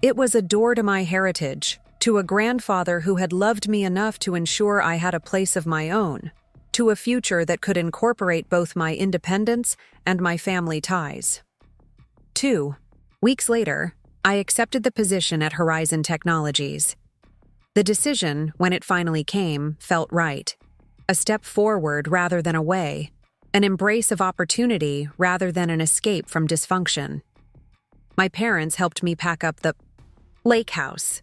It was a door to my heritage, to a grandfather who had loved me enough to ensure I had a place of my own, to a future that could incorporate both my independence and my family ties. 2 weeks later, I accepted the position at Horizon Technologies. The decision, when it finally came, felt right. A step forward rather than away, an embrace of opportunity rather than an escape from dysfunction. My parents helped me pack up the lake house.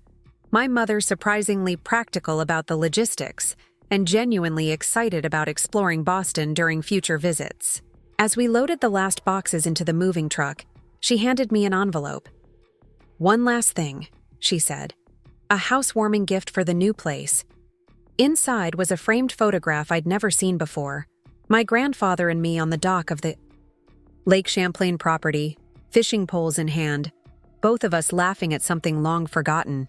My mother surprisingly practical about the logistics and genuinely excited about exploring Boston during future visits. As we loaded the last boxes into the moving truck, she handed me an envelope. One last thing, she said. A housewarming gift for the new place. Inside was a framed photograph I'd never seen before. My grandfather and me on the dock of the Lake Champlain property, fishing poles in hand, both of us laughing at something long forgotten.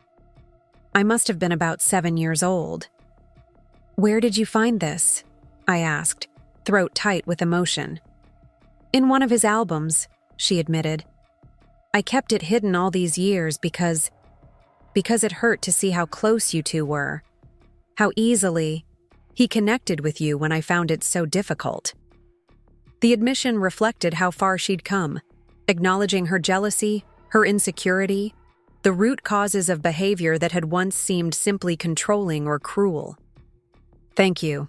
I must have been about 7 years old. Where did you find this? I asked, throat tight with emotion. In one of his albums, she admitted. I kept it hidden all these years because it hurt to see how close you two were. How easily he connected with you when I found it so difficult. The admission reflected how far she'd come, acknowledging her jealousy, her insecurity, the root causes of behavior that had once seemed simply controlling or cruel. Thank you,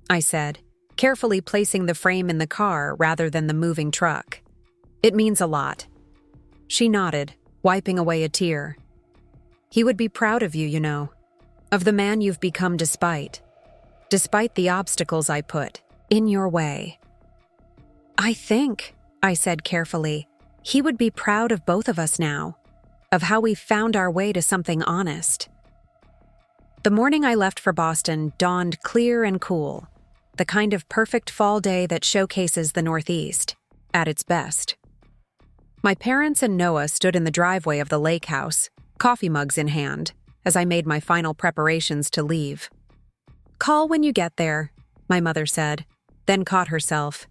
I said, carefully placing the frame in the car rather than the moving truck. It means a lot. She nodded, wiping away a tear. He would be proud of you, you know, of the man you've become despite the obstacles I put in your way. I think, I said carefully, he would be proud of both of us now, of how we found our way to something honest. The morning I left for Boston dawned clear and cool, the kind of perfect fall day that showcases the Northeast at its best. My parents and Noah stood in the driveway of the lake house, coffee mugs in hand, as I made my final preparations to leave. "Call when you get there," my mother said, then caught herself.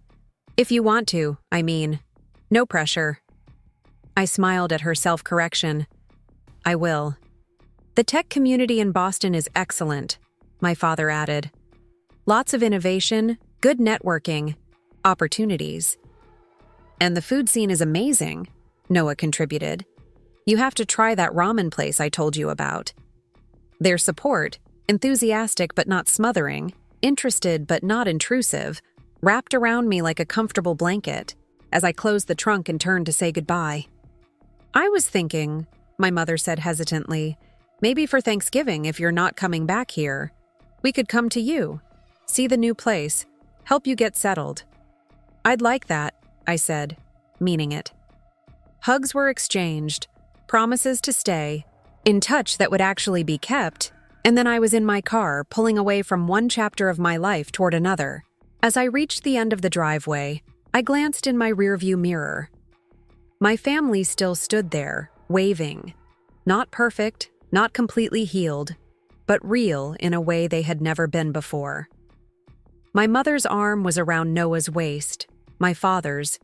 "If you want to, I mean. No pressure." I smiled at her self-correction. "I will." "The tech community in Boston is excellent," my father added. "Lots of innovation, good networking, opportunities." "And the food scene is amazing," Noah contributed. "You have to try that ramen place I told you about." Their support, enthusiastic but not smothering, interested but not intrusive, wrapped around me like a comfortable blanket as I closed the trunk and turned to say goodbye. "I was thinking," my mother said hesitantly, "maybe for Thanksgiving, if you're not coming back here, we could come to you, see the new place, help you get settled." "I'd like that," I said, meaning it. Hugs were exchanged, promises to stay, in touch that would actually be kept, and then I was in my car, pulling away from one chapter of my life toward another. As I reached the end of the driveway, I glanced in my rearview mirror. My family still stood there, waving. Not perfect, not completely healed, but real in a way they had never been before. My mother's arm was around Noah's waist, my father's,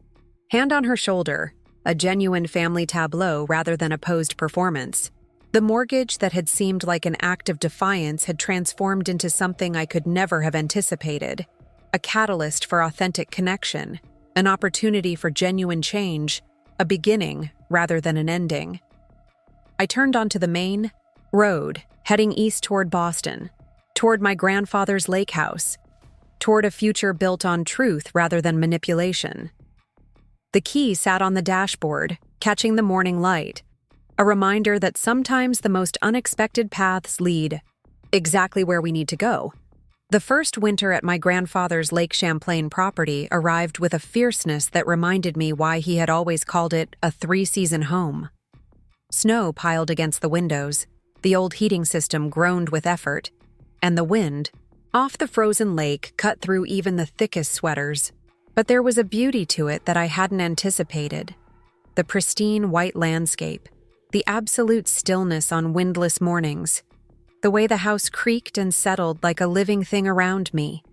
hand on her shoulder, a genuine family tableau rather than a posed performance. The mortgage that had seemed like an act of defiance had transformed into something I could never have anticipated, a catalyst for authentic connection, an opportunity for genuine change, a beginning rather than an ending. I turned onto the main road, heading east toward Boston, toward my grandfather's lake house, toward a future built on truth rather than manipulation. The key sat on the dashboard, catching the morning light, a reminder that sometimes the most unexpected paths lead exactly where we need to go. The first winter at my grandfather's Lake Champlain property arrived with a fierceness that reminded me why he had always called it a three-season home. Snow piled against the windows, the old heating system groaned with effort, and the wind, off the frozen lake, cut through even the thickest sweaters. But there was a beauty to it that I hadn't anticipated. The pristine white landscape, the absolute stillness on windless mornings, the way the house creaked and settled like a living thing around me.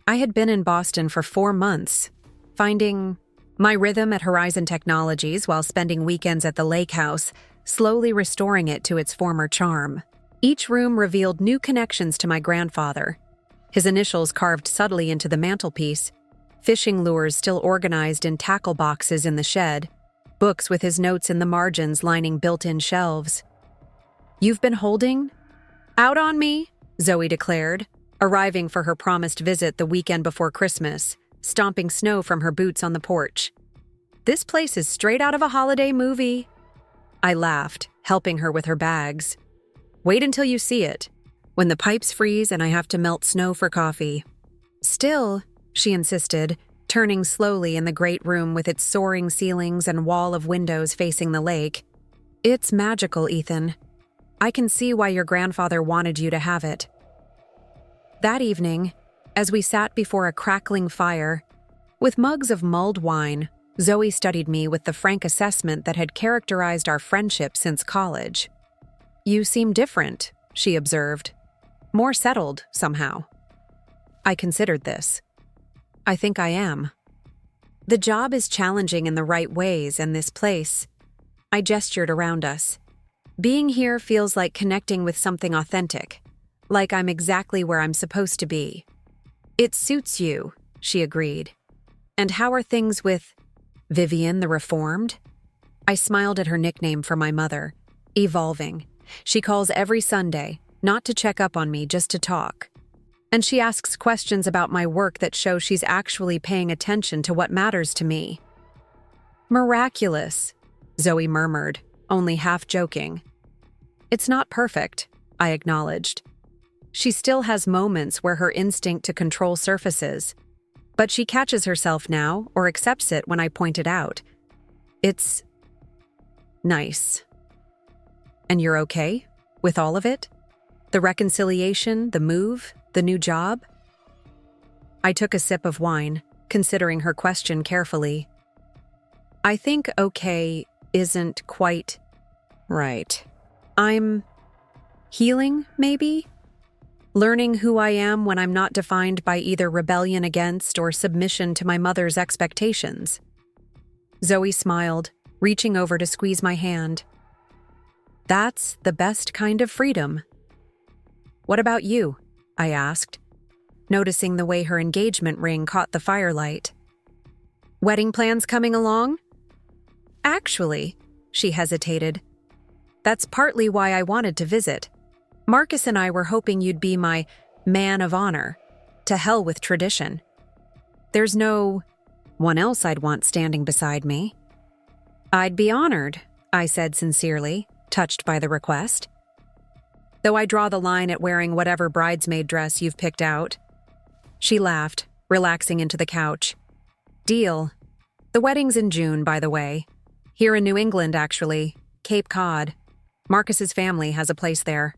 I had been in Boston for 4 months, finding my rhythm at Horizon Technologies while spending weekends at the lake house, slowly restoring it to its former charm. Each room revealed new connections to my grandfather, his initials carved subtly into the mantelpiece, fishing lures still organized in tackle boxes in the shed, books with his notes in the margins lining built-in shelves. "You've been holding out on me," Zoe declared, arriving for her promised visit the weekend before Christmas, stomping snow from her boots on the porch. "This place is straight out of a holiday movie." I laughed, helping her with her bags. "Wait until you see it, when the pipes freeze and I have to melt snow for coffee." "Still," she insisted, turning slowly in the great room with its soaring ceilings and wall of windows facing the lake. "It's magical, Ethan. I can see why your grandfather wanted you to have it." That evening, as we sat before a crackling fire, with mugs of mulled wine, Zoe studied me with the frank assessment that had characterized our friendship since college. "You seem different," she observed. "More settled, somehow." I considered this. "I think I am. The job is challenging in the right ways, and this place," I gestured around us. "Being here feels like connecting with something authentic, like I'm exactly where I'm supposed to be." "It suits you," she agreed. "And how are things with Vivian the Reformed?" I smiled at her nickname for my mother. "Evolving. She calls every Sunday, not to check up on me, just to talk. And she asks questions about my work that show she's actually paying attention to what matters to me." "Miraculous," Zoe murmured, only half joking. "It's not perfect," I acknowledged. "She still has moments where her instinct to control surfaces, but she catches herself now or accepts it when I point it out. It's nice." "And you're okay with all of it? The reconciliation, the move, the new job?" I took a sip of wine, considering her question carefully. I think okay isn't quite right. I'm healing, maybe? Learning who I am when I'm not defined by either rebellion against or submission to my mother's expectations. Zoe smiled, reaching over to squeeze my hand. That's the best kind of freedom. What about you? I asked, noticing the way her engagement ring caught the firelight. Wedding plans coming along? Actually, she hesitated. That's partly why I wanted to visit. Marcus and I were hoping you'd be my man of honor. To hell with tradition. There's no one else I'd want standing beside me. I'd be honored, I said sincerely, touched by the request. Though I draw the line at wearing whatever bridesmaid dress you've picked out. She laughed, relaxing into the couch. Deal. The wedding's in June, by the way. Here in New England, actually. Cape Cod. Marcus's family has a place there.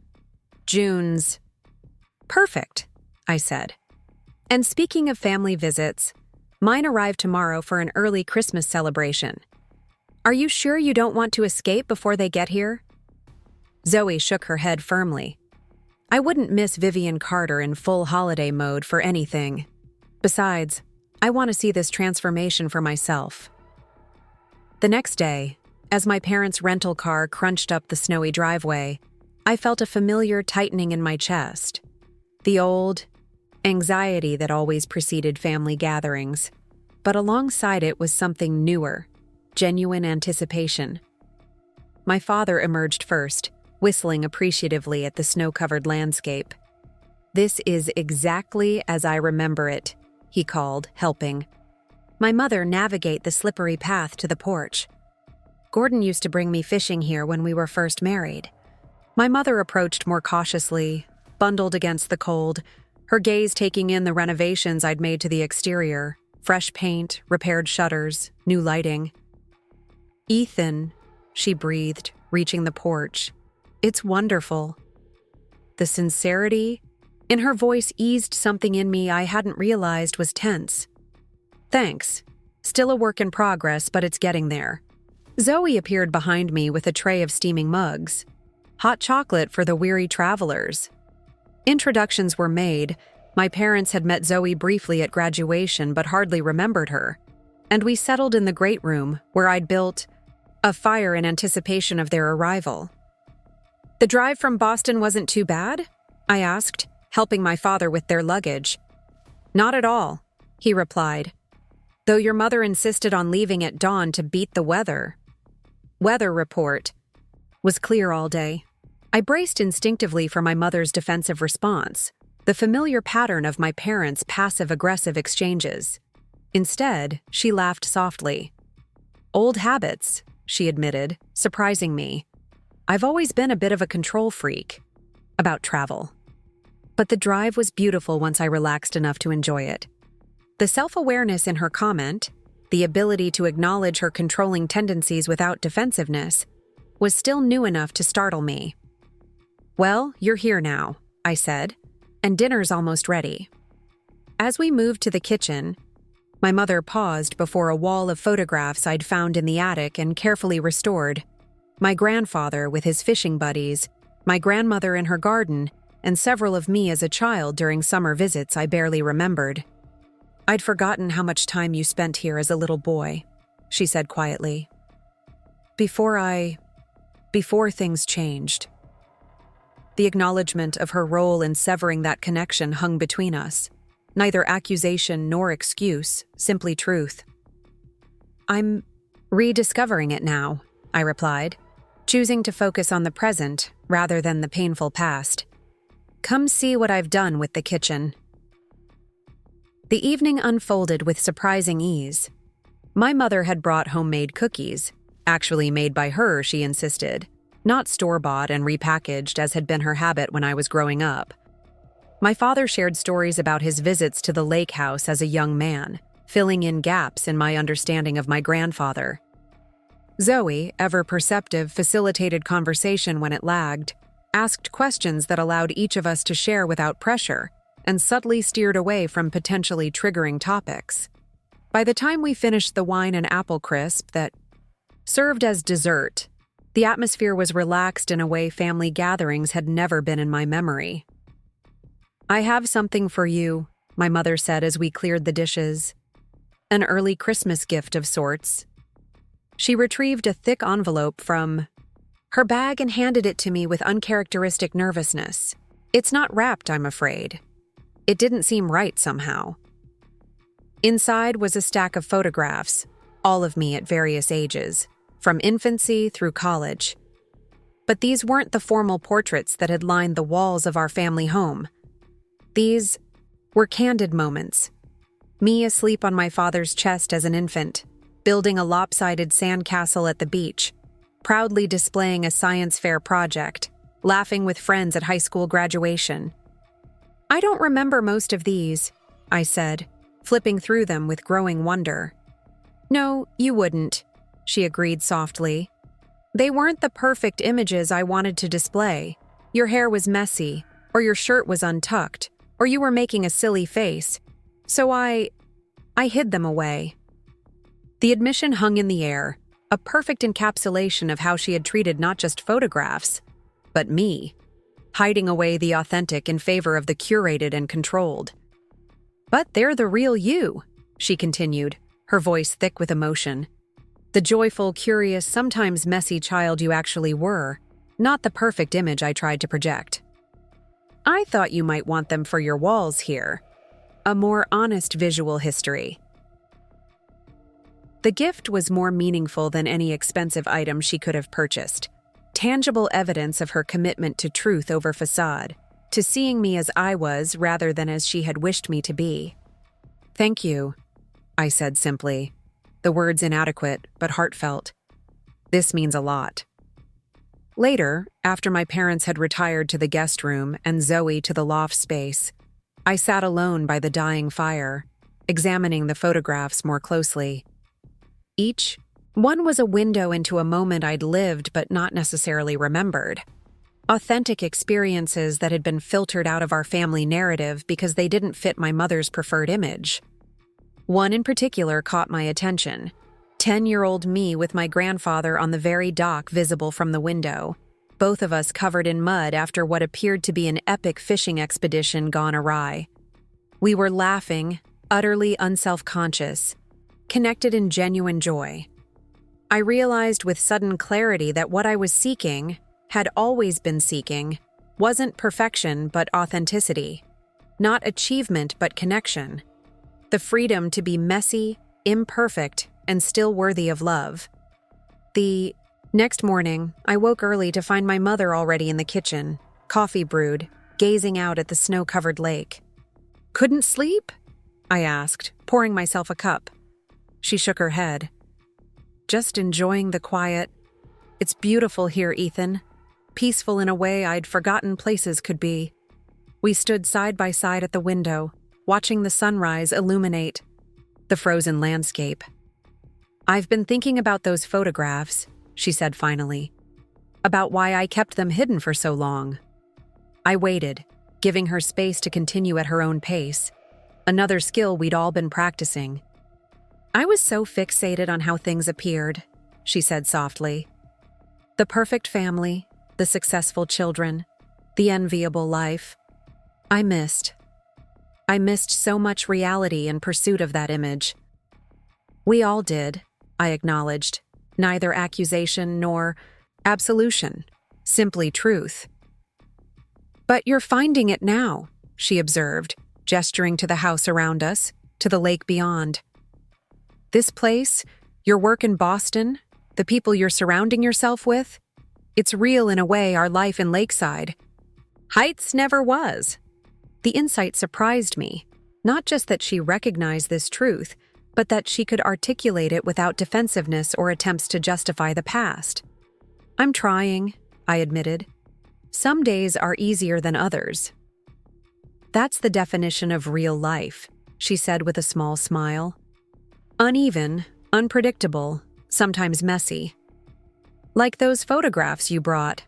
June's perfect, I said. And speaking of family visits, mine arrive tomorrow for an early Christmas celebration. Are you sure you don't want to escape before they get here? Zoe shook her head firmly. I wouldn't miss Vivian Carter in full holiday mode for anything. Besides, I want to see this transformation for myself. The next day, as my parents' rental car crunched up the snowy driveway, I felt a familiar tightening in my chest. The old anxiety that always preceded family gatherings. But alongside it was something newer, genuine anticipation. My father emerged first, whistling appreciatively at the snow-covered landscape. This is exactly as I remember it, he called, helping my mother navigate the slippery path to the porch. Gordon used to bring me fishing here when we were first married. My mother approached more cautiously, bundled against the cold, her gaze taking in the renovations I'd made to the exterior, fresh paint, repaired shutters, new lighting. Ethan, she breathed, reaching the porch. It's wonderful. The sincerity in her voice eased something in me I hadn't realized was tense. Thanks. Still a work in progress, but it's getting there. Zoe appeared behind me with a tray of steaming mugs. Hot chocolate for the weary travelers. Introductions were made. My parents had met Zoe briefly at graduation but hardly remembered her. And we settled in the great room where I'd built a fire in anticipation of their arrival. The drive from Boston wasn't too bad? I asked, helping my father with their luggage. Not at all, he replied. Though your mother insisted on leaving at dawn to beat the weather. Weather report was clear all day. I braced instinctively for my mother's defensive response, the familiar pattern of my parents' passive-aggressive exchanges. Instead, she laughed softly. Old habits, she admitted, surprising me. I've always been a bit of a control freak about travel. But the drive was beautiful once I relaxed enough to enjoy it. The self-awareness in her comment, the ability to acknowledge her controlling tendencies without defensiveness, was still new enough to startle me. Well, you're here now, I said, and dinner's almost ready. As we moved to the kitchen, my mother paused before a wall of photographs I'd found in the attic and carefully restored. My grandfather with his fishing buddies, my grandmother in her garden, and several of me as a child during summer visits I barely remembered. I'd forgotten how much time you spent here as a little boy, she said quietly. Before things changed. The acknowledgement of her role in severing that connection hung between us. Neither accusation nor excuse, simply truth. I'm rediscovering it now, I replied, choosing to focus on the present rather than the painful past. Come see what I've done with the kitchen. The evening unfolded with surprising ease. My mother had brought homemade cookies, actually made by her, she insisted, not store-bought and repackaged as had been her habit when I was growing up. My father shared stories about his visits to the lake house as a young man, filling in gaps in my understanding of my grandfather. Zoe, ever perceptive, facilitated conversation when it lagged, asked questions that allowed each of us to share without pressure, and subtly steered away from potentially triggering topics. By the time we finished the wine and apple crisp that served as dessert, the atmosphere was relaxed in a way family gatherings had never been in my memory. "I have something for you," my mother said as we cleared the dishes. "An early Christmas gift of sorts." She retrieved a thick envelope from her bag and handed it to me with uncharacteristic nervousness. "It's not wrapped, I'm afraid." It didn't seem right somehow. Inside was a stack of photographs, all of me at various ages, from infancy through college. But these weren't the formal portraits that had lined the walls of our family home. These were candid moments. Me asleep on my father's chest as an infant, building a lopsided sandcastle at the beach, proudly displaying a science fair project, laughing with friends at high school graduation. "I don't remember most of these," I said, flipping through them with growing wonder. "No, you wouldn't," she agreed softly. "They weren't the perfect images I wanted to display. Your hair was messy, or your shirt was untucked, or you were making a silly face. So I hid them away." The admission hung in the air, a perfect encapsulation of how she had treated not just photographs, but me, hiding away the authentic in favor of the curated and controlled. "But they're the real you," she continued, her voice thick with emotion. "The joyful, curious, sometimes messy child you actually were, not the perfect image I tried to project. I thought you might want them for your walls here. A more honest visual history." The gift was more meaningful than any expensive item she could have purchased. Tangible evidence of her commitment to truth over facade, to seeing me as I was rather than as she had wished me to be. "Thank you," I said simply, the words inadequate but heartfelt. "This means a lot." Later, after my parents had retired to the guest room and Zoe to the loft space, I sat alone by the dying fire, examining the photographs more closely. Each one was a window into a moment I'd lived but not necessarily remembered. Authentic experiences that had been filtered out of our family narrative because they didn't fit my mother's preferred image. One in particular caught my attention. 10-year-old me with my grandfather on the very dock visible from the window, both of us covered in mud after what appeared to be an epic fishing expedition gone awry. We were laughing, utterly unself-conscious, connected in genuine joy. I realized with sudden clarity that what I was seeking, had always been seeking, wasn't perfection but authenticity. Not achievement but connection. The freedom to be messy, imperfect, and still worthy of love. The next morning, I woke early to find my mother already in the kitchen, coffee brewed, gazing out at the snow-covered lake. "Couldn't sleep?" I asked, pouring myself a cup. She shook her head. "Just enjoying the quiet. It's beautiful here, Ethan. Peaceful in a way I'd forgotten places could be." We stood side by side at the window, watching the sunrise illuminate the frozen landscape. "I've been thinking about those photographs," she said finally. "About why I kept them hidden for so long." I waited, giving her space to continue at her own pace, another skill we'd all been practicing. "I was so fixated on how things appeared," she said softly. "The perfect family, the successful children, the enviable life. I missed so much reality in pursuit of that image." "We all did," I acknowledged, neither accusation nor absolution, simply truth. "But you're finding it now," she observed, gesturing to the house around us, to the lake beyond. "This place, your work in Boston, the people you're surrounding yourself with, it's real in a way our life in Lakeside. Heights never was." The insight surprised me, not just that she recognized this truth, but that she could articulate it without defensiveness or attempts to justify the past. "I'm trying," I admitted. "Some days are easier than others." "That's the definition of real life," she said with a small smile. "Uneven, unpredictable, sometimes messy. Like those photographs you brought."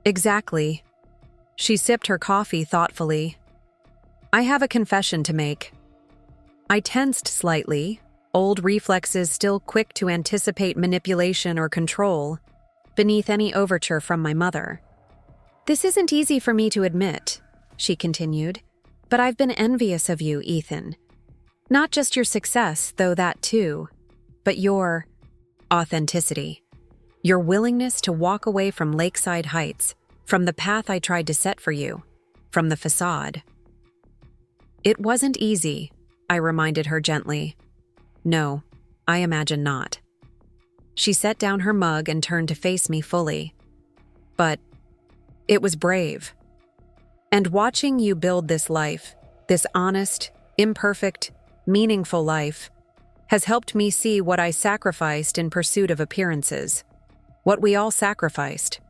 "Exactly." She sipped her coffee thoughtfully. "I have a confession to make." I tensed slightly, old reflexes still quick to anticipate manipulation or control, beneath any overture from my mother. "This isn't easy for me to admit," she continued, "but I've been envious of you, Ethan. Not just your success, though that too, but your authenticity. Your willingness to walk away from lakeside heights, from the path I tried to set for you, from the facade." "It wasn't easy," I reminded her gently. "No, I imagine not." She set down her mug and turned to face me fully. "But it was brave. And watching you build this life, this honest, imperfect, meaningful life, has helped me see what I sacrificed in pursuit of appearances. What we all sacrificed."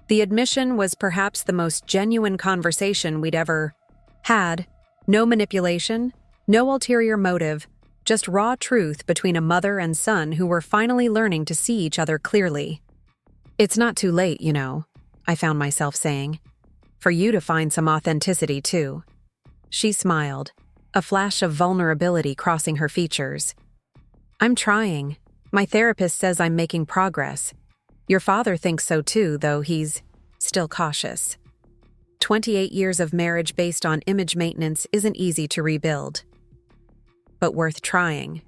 The admission was perhaps the most genuine conversation we'd ever had. No manipulation, no ulterior motive, just raw truth between a mother and son who were finally learning to see each other clearly. "It's not too late, you know," I found myself saying. "For you to find some authenticity, too." She smiled, a flash of vulnerability crossing her features. "I'm trying. My therapist says I'm making progress. Your father thinks so too, though he's still cautious. 28 years of marriage based on image maintenance isn't easy to rebuild. But worth trying."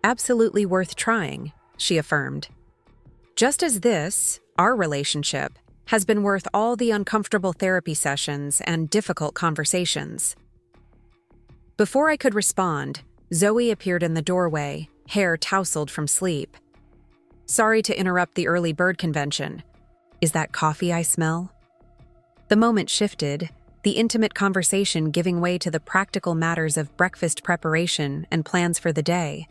"Absolutely worth trying," she affirmed. "Just as this, our relationship, has been worth all the uncomfortable therapy sessions and difficult conversations." Before I could respond, Zoe appeared in the doorway, hair tousled from sleep. "Sorry to interrupt the early bird convention. Is that coffee I smell?" The moment shifted, the intimate conversation giving way to the practical matters of breakfast preparation and plans for the day.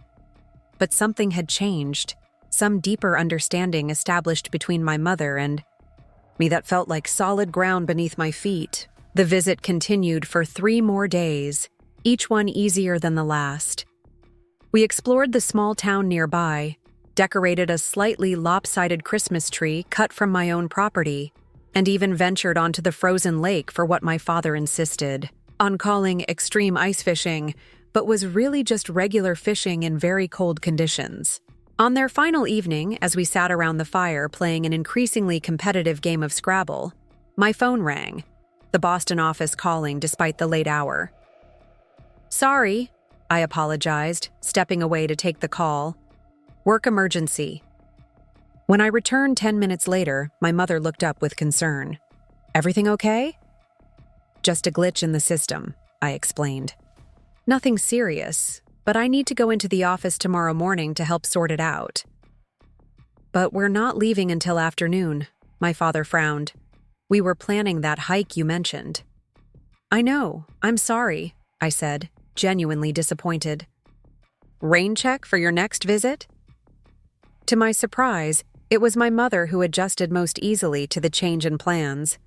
But something had changed, some deeper understanding established between my mother and me that felt like solid ground beneath my feet. The visit continued for 3 more days, each one easier than the last. We explored the small town nearby, decorated a slightly lopsided Christmas tree cut from my own property, and even ventured onto the frozen lake for what my father insisted on calling extreme ice fishing, but was really just regular fishing in very cold conditions. On their final evening, as we sat around the fire playing an increasingly competitive game of Scrabble, my phone rang, the Boston office calling despite the late hour. "Sorry," I apologized, stepping away to take the call. "Work emergency." When I returned 10 minutes later, my mother looked up with concern. "Everything okay?" "Just a glitch in the system," I explained. "Nothing serious, but I need to go into the office tomorrow morning to help sort it out." "But we're not leaving until afternoon," my father frowned. "We were planning that hike you mentioned." "I know, I'm sorry," I said, genuinely disappointed. "Rain check for your next visit?" To my surprise, it was my mother who adjusted most easily to the change in plans.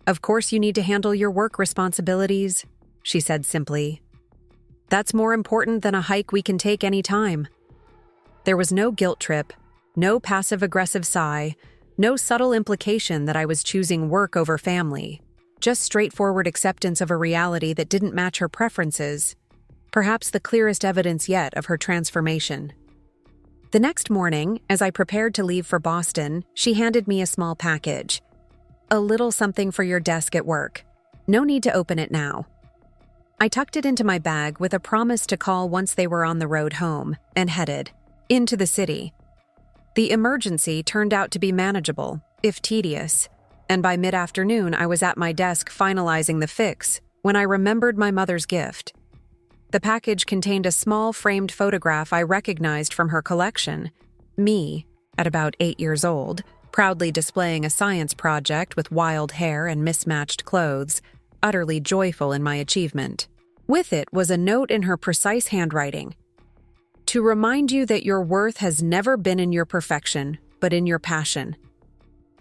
"Of course you need to handle your work responsibilities," she said simply. "That's more important than a hike we can take any time." There was no guilt trip, no passive-aggressive sigh, no subtle implication that I was choosing work over family, just straightforward acceptance of a reality that didn't match her preferences, perhaps the clearest evidence yet of her transformation. The next morning, as I prepared to leave for Boston, she handed me a small package. "A little something for your desk at work. No need to open it now." I tucked it into my bag with a promise to call once they were on the road home, and headed into the city. The emergency turned out to be manageable, if tedious, and by mid-afternoon I was at my desk finalizing the fix when I remembered my mother's gift. The package contained a small framed photograph I recognized from her collection. Me, at about 8 years old, proudly displaying a science project with wild hair and mismatched clothes, utterly joyful in my achievement. With it was a note in her precise handwriting. "To remind you that your worth has never been in your perfection, but in your passion.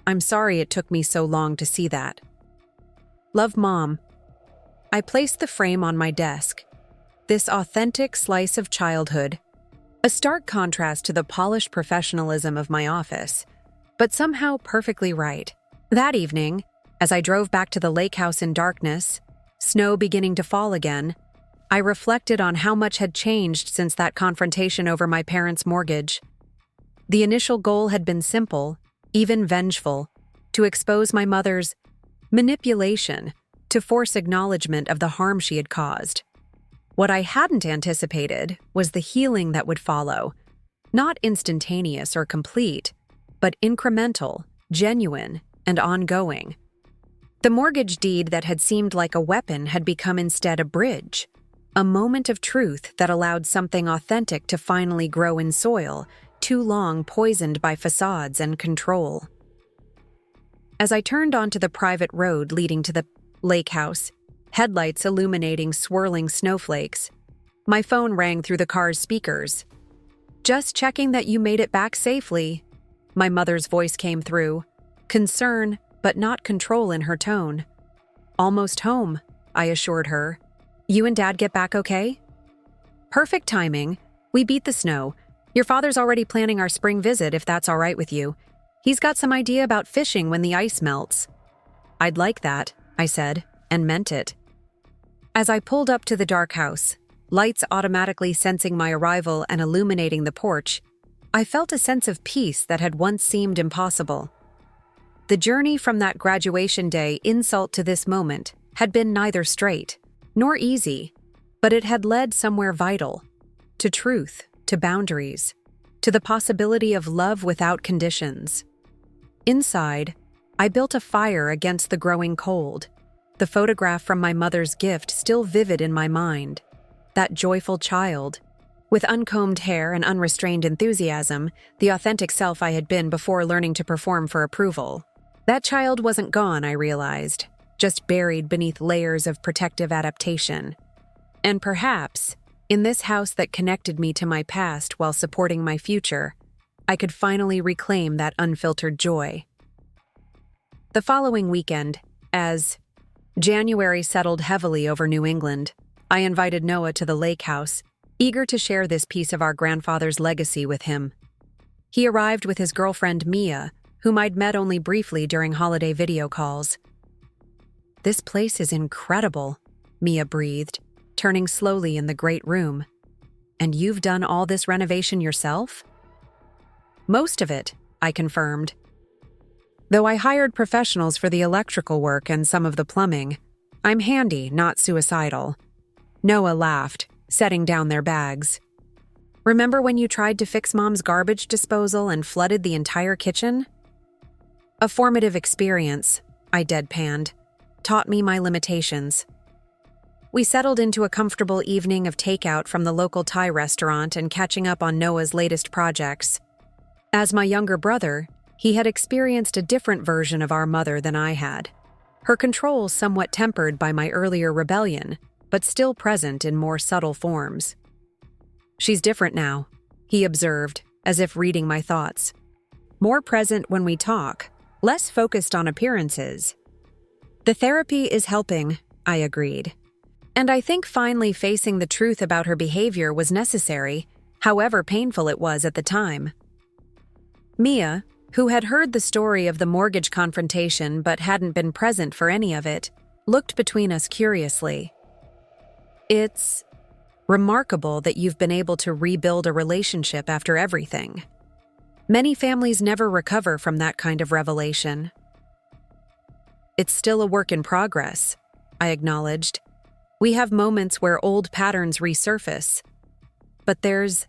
I'm sorry it took me so long to see that. Love, Mom." I placed the frame on my desk. This authentic slice of childhood, a stark contrast to the polished professionalism of my office, but somehow perfectly right. That evening, as I drove back to the lake house in darkness, snow beginning to fall again, I reflected on how much had changed since that confrontation over my parents' mortgage. The initial goal had been simple, even vengeful, to expose my mother's manipulation, to force acknowledgement of the harm she had caused. What I hadn't anticipated was the healing that would follow, not instantaneous or complete, but incremental, genuine, and ongoing. The mortgage deed that had seemed like a weapon had become instead a bridge, a moment of truth that allowed something authentic to finally grow in soil, too long poisoned by facades and control. As I turned onto the private road leading to the lake house, headlights illuminating swirling snowflakes, my phone rang through the car's speakers. "Just checking that you made it back safely," my mother's voice came through, concern but not control in her tone. "Almost home," I assured her. "You and Dad get back okay?" "Perfect timing. We beat the snow. Your father's already planning our spring visit if that's all right with you. He's got some idea about fishing when the ice melts." "I'd like that," I said, and meant it. As I pulled up to the dark house, lights automatically sensing my arrival and illuminating the porch, I felt a sense of peace that had once seemed impossible. The journey from that graduation day insult to this moment had been neither straight nor easy, but it had led somewhere vital, to truth, to boundaries, to the possibility of love without conditions. Inside, I built a fire against the growing cold, the photograph from my mother's gift still vivid in my mind, that joyful child, with uncombed hair and unrestrained enthusiasm, the authentic self I had been before learning to perform for approval. That child wasn't gone, I realized, just buried beneath layers of protective adaptation. And perhaps, in this house that connected me to my past while supporting my future, I could finally reclaim that unfiltered joy. The following weekend, as January settled heavily over New England, I invited Noah to the lake house, eager to share this piece of our grandfather's legacy with him. He arrived with his girlfriend Mia, whom I'd met only briefly during holiday video calls. "This place is incredible," Mia breathed, turning slowly in the great room. "And you've done all this renovation yourself?" "Most of it," I confirmed. "Though I hired professionals for the electrical work and some of the plumbing. I'm handy, not suicidal." Noah laughed, setting down their bags. "Remember when you tried to fix Mom's garbage disposal and flooded the entire kitchen?" "A formative experience," I deadpanned. "Taught me my limitations." We settled into a comfortable evening of takeout from the local Thai restaurant and catching up on Noah's latest projects. As my younger brother, he had experienced a different version of our mother than I had. Her control somewhat tempered by my earlier rebellion, but still present in more subtle forms. "She's different now," he observed, as if reading my thoughts. "More present when we talk, less focused on appearances." "The therapy is helping," I agreed. And I think finally facing the truth about her behavior was necessary, however painful it was at the time. Mia, who had heard the story of the mortgage confrontation but hadn't been present for any of it, looked between us curiously. "It's remarkable that you've been able to rebuild a relationship after everything. Many families never recover from that kind of revelation." "It's still a work in progress," I acknowledged. "We have moments where old patterns resurface. But there's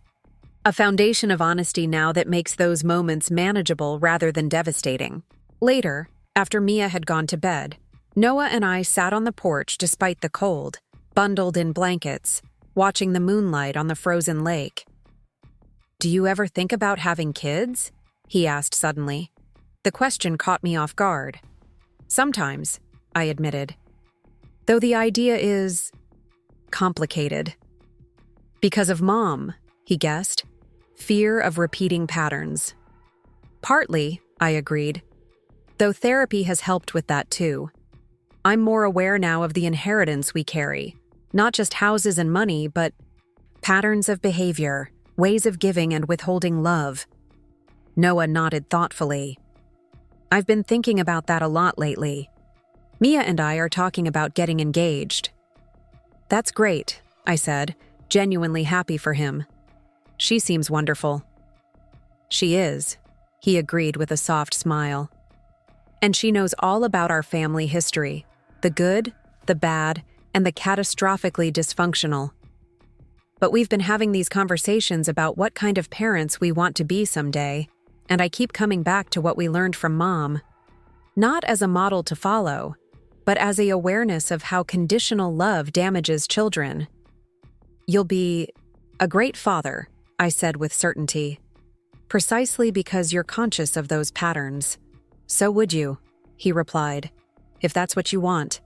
a foundation of honesty now that makes those moments manageable rather than devastating." Later, after Mia had gone to bed, Noah and I sat on the porch despite the cold, bundled in blankets, watching the moonlight on the frozen lake. "Do you ever think about having kids?" he asked suddenly. The question caught me off guard. "Sometimes," I admitted. "Though the idea is complicated." "Because of Mom," he guessed. "Fear of repeating patterns." "Partly," I agreed. "Though therapy has helped with that too. I'm more aware now of the inheritance we carry. Not just houses and money, but patterns of behavior, ways of giving and withholding love." Noah nodded thoughtfully. "I've been thinking about that a lot lately. Mia and I are talking about getting engaged." "That's great," I said, genuinely happy for him. She seems wonderful. She is, he agreed with a soft smile. And she knows all about our family history, the good, the bad, and the catastrophically dysfunctional. But we've been having these conversations about what kind of parents we want to be someday, and I keep coming back to what we learned from Mom. Not as a model to follow, but as an awareness of how conditional love damages children. You'll be a great father, I said with certainty. Precisely because you're conscious of those patterns. So would you, he replied, if that's what you want.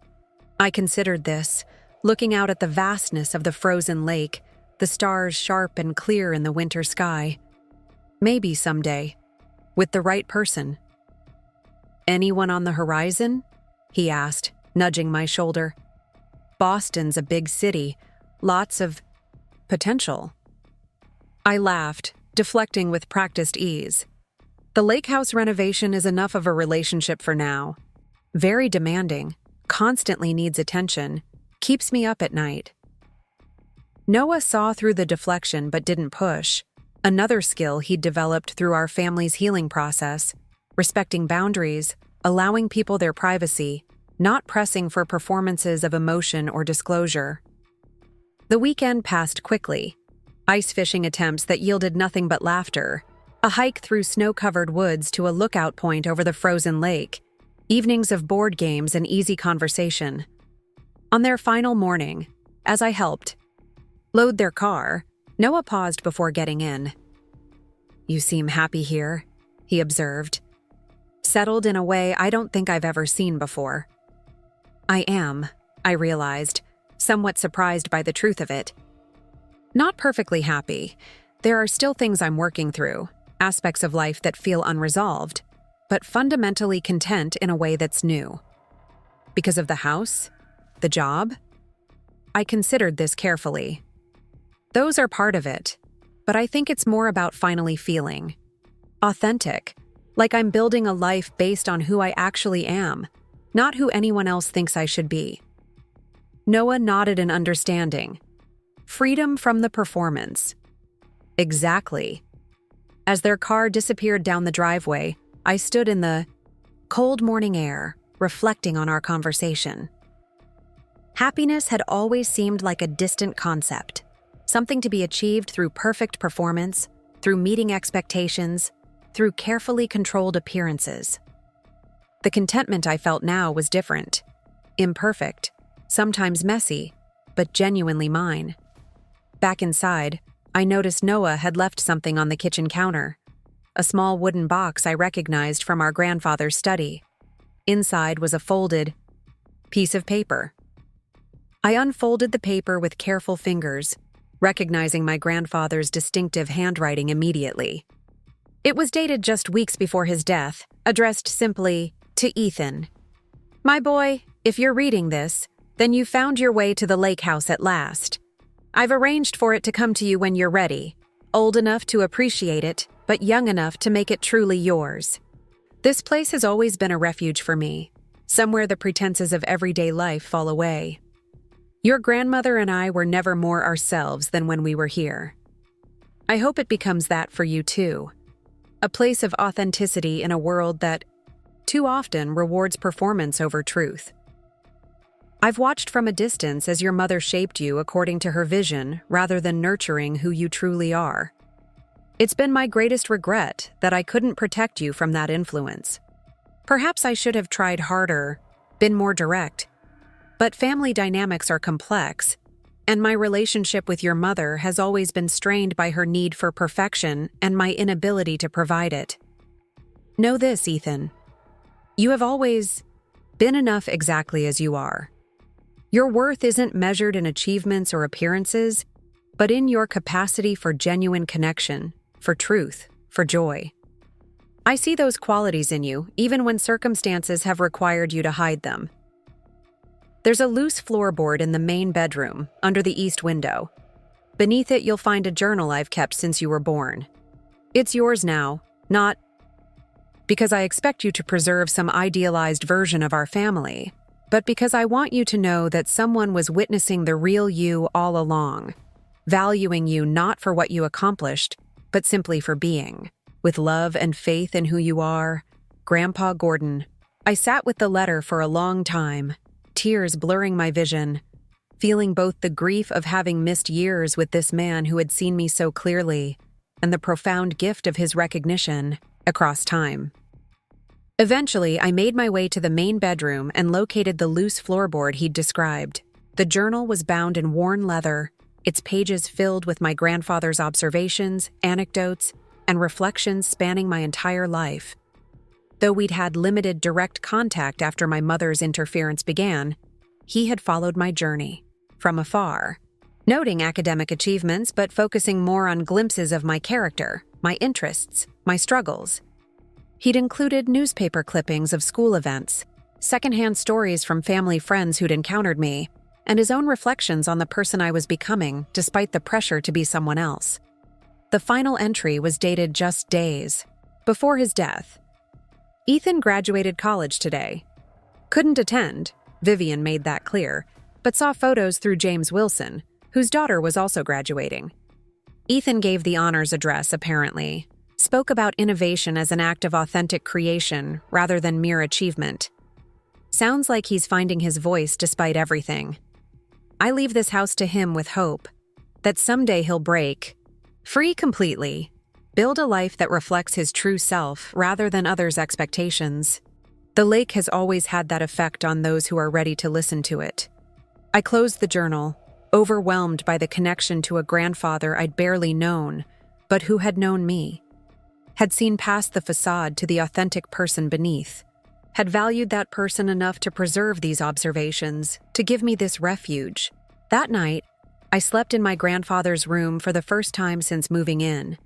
I considered this, looking out at the vastness of the frozen lake, the stars sharp and clear in the winter sky. Maybe someday, with the right person. Anyone on the horizon? He asked, nudging my shoulder. Boston's a big city, lots of potential. I laughed, deflecting with practiced ease. The lake house renovation is enough of a relationship for now. Very demanding, constantly needs attention, keeps me up at night. Noah saw through the deflection but didn't push, another skill he'd developed through our family's healing process, respecting boundaries, allowing people their privacy, not pressing for performances of emotion or disclosure. The weekend passed quickly. Ice fishing attempts that yielded nothing but laughter, a hike through snow-covered woods to a lookout point over the frozen lake, evenings of board games and easy conversation. On their final morning, as I helped load their car, Noah paused before getting in. You seem happy here, he observed. Settled in a way I don't think I've ever seen before. I am, I realized, somewhat surprised by the truth of it. Not perfectly happy. There are still things I'm working through, aspects of life that feel unresolved, but fundamentally content in a way that's new. Because of the house? The job? I considered this carefully. Those are part of it, but I think it's more about finally feeling authentic, like I'm building a life based on who I actually am, not who anyone else thinks I should be. Noah nodded in understanding. Freedom from the performance. Exactly. As their car disappeared down the driveway, I stood in the cold morning air, reflecting on our conversation. Happiness had always seemed like a distant concept, something to be achieved through perfect performance, through meeting expectations, through carefully controlled appearances. The contentment I felt now was different, imperfect, sometimes messy, but genuinely mine. Back inside, I noticed Noah had left something on the kitchen counter, a small wooden box I recognized from our grandfather's study. Inside was a folded piece of paper. I unfolded the paper with careful fingers, recognizing my grandfather's distinctive handwriting immediately. It was dated just weeks before his death, addressed simply to Ethan. My boy, if you're reading this, then you found your way to the lake house at last. I've arranged for it to come to you when you're ready, old enough to appreciate it, but young enough to make it truly yours. This place has always been a refuge for me, somewhere the pretenses of everyday life fall away. Your grandmother and I were never more ourselves than when we were here. I hope it becomes that for you too. A place of authenticity in a world that, too often, rewards performance over truth. I've watched from a distance as your mother shaped you according to her vision rather than nurturing who you truly are. It's been my greatest regret that I couldn't protect you from that influence. Perhaps I should have tried harder, been more direct. But family dynamics are complex, and my relationship with your mother has always been strained by her need for perfection and my inability to provide it. Know this, Ethan. You have always been enough exactly as you are. Your worth isn't measured in achievements or appearances, but in your capacity for genuine connection, for truth, for joy. I see those qualities in you, even when circumstances have required you to hide them. There's a loose floorboard in the main bedroom, under the east window. Beneath it, you'll find a journal I've kept since you were born. It's yours now, not because I expect you to preserve some idealized version of our family, but because I want you to know that someone was witnessing the real you all along, valuing you not for what you accomplished, but simply for being. With love and faith in who you are, Grandpa Gordon. I sat with the letter for a long time, tears blurring my vision, feeling both the grief of having missed years with this man who had seen me so clearly and the profound gift of his recognition across time. Eventually, I made my way to the main bedroom and located the loose floorboard he'd described. The journal was bound in worn leather, its pages filled with my grandfather's observations, anecdotes, and reflections spanning my entire life. Though we'd had limited direct contact after my mother's interference began, he had followed my journey from afar, noting academic achievements but focusing more on glimpses of my character, my interests, my struggles. He'd included newspaper clippings of school events, secondhand stories from family friends who'd encountered me, and his own reflections on the person I was becoming despite the pressure to be someone else. The final entry was dated just days before his death. Ethan graduated college today. Couldn't attend, Vivian made that clear, but saw photos through James Wilson, whose daughter was also graduating. Ethan gave the honors address, apparently, spoke about innovation as an act of authentic creation rather than mere achievement. Sounds like he's finding his voice despite everything. I leave this house to him with hope that someday he'll break free completely, build a life that reflects his true self rather than others' expectations. The lake has always had that effect on those who are ready to listen to it. I closed the journal, overwhelmed by the connection to a grandfather I'd barely known, but who had known me, had seen past the facade to the authentic person beneath, had valued that person enough to preserve these observations, to give me this refuge. That night, I slept in my grandfather's room for the first time since moving in,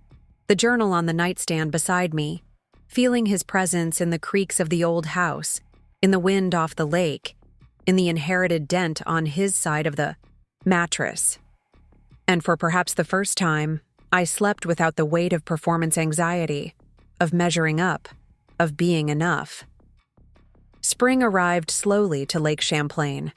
the journal on the nightstand beside me, feeling his presence in the creaks of the old house, in the wind off the lake, in the inherited dent on his side of the mattress. And for perhaps the first time, I slept without the weight of performance anxiety, of measuring up, of being enough. Spring arrived slowly to Lake Champlain,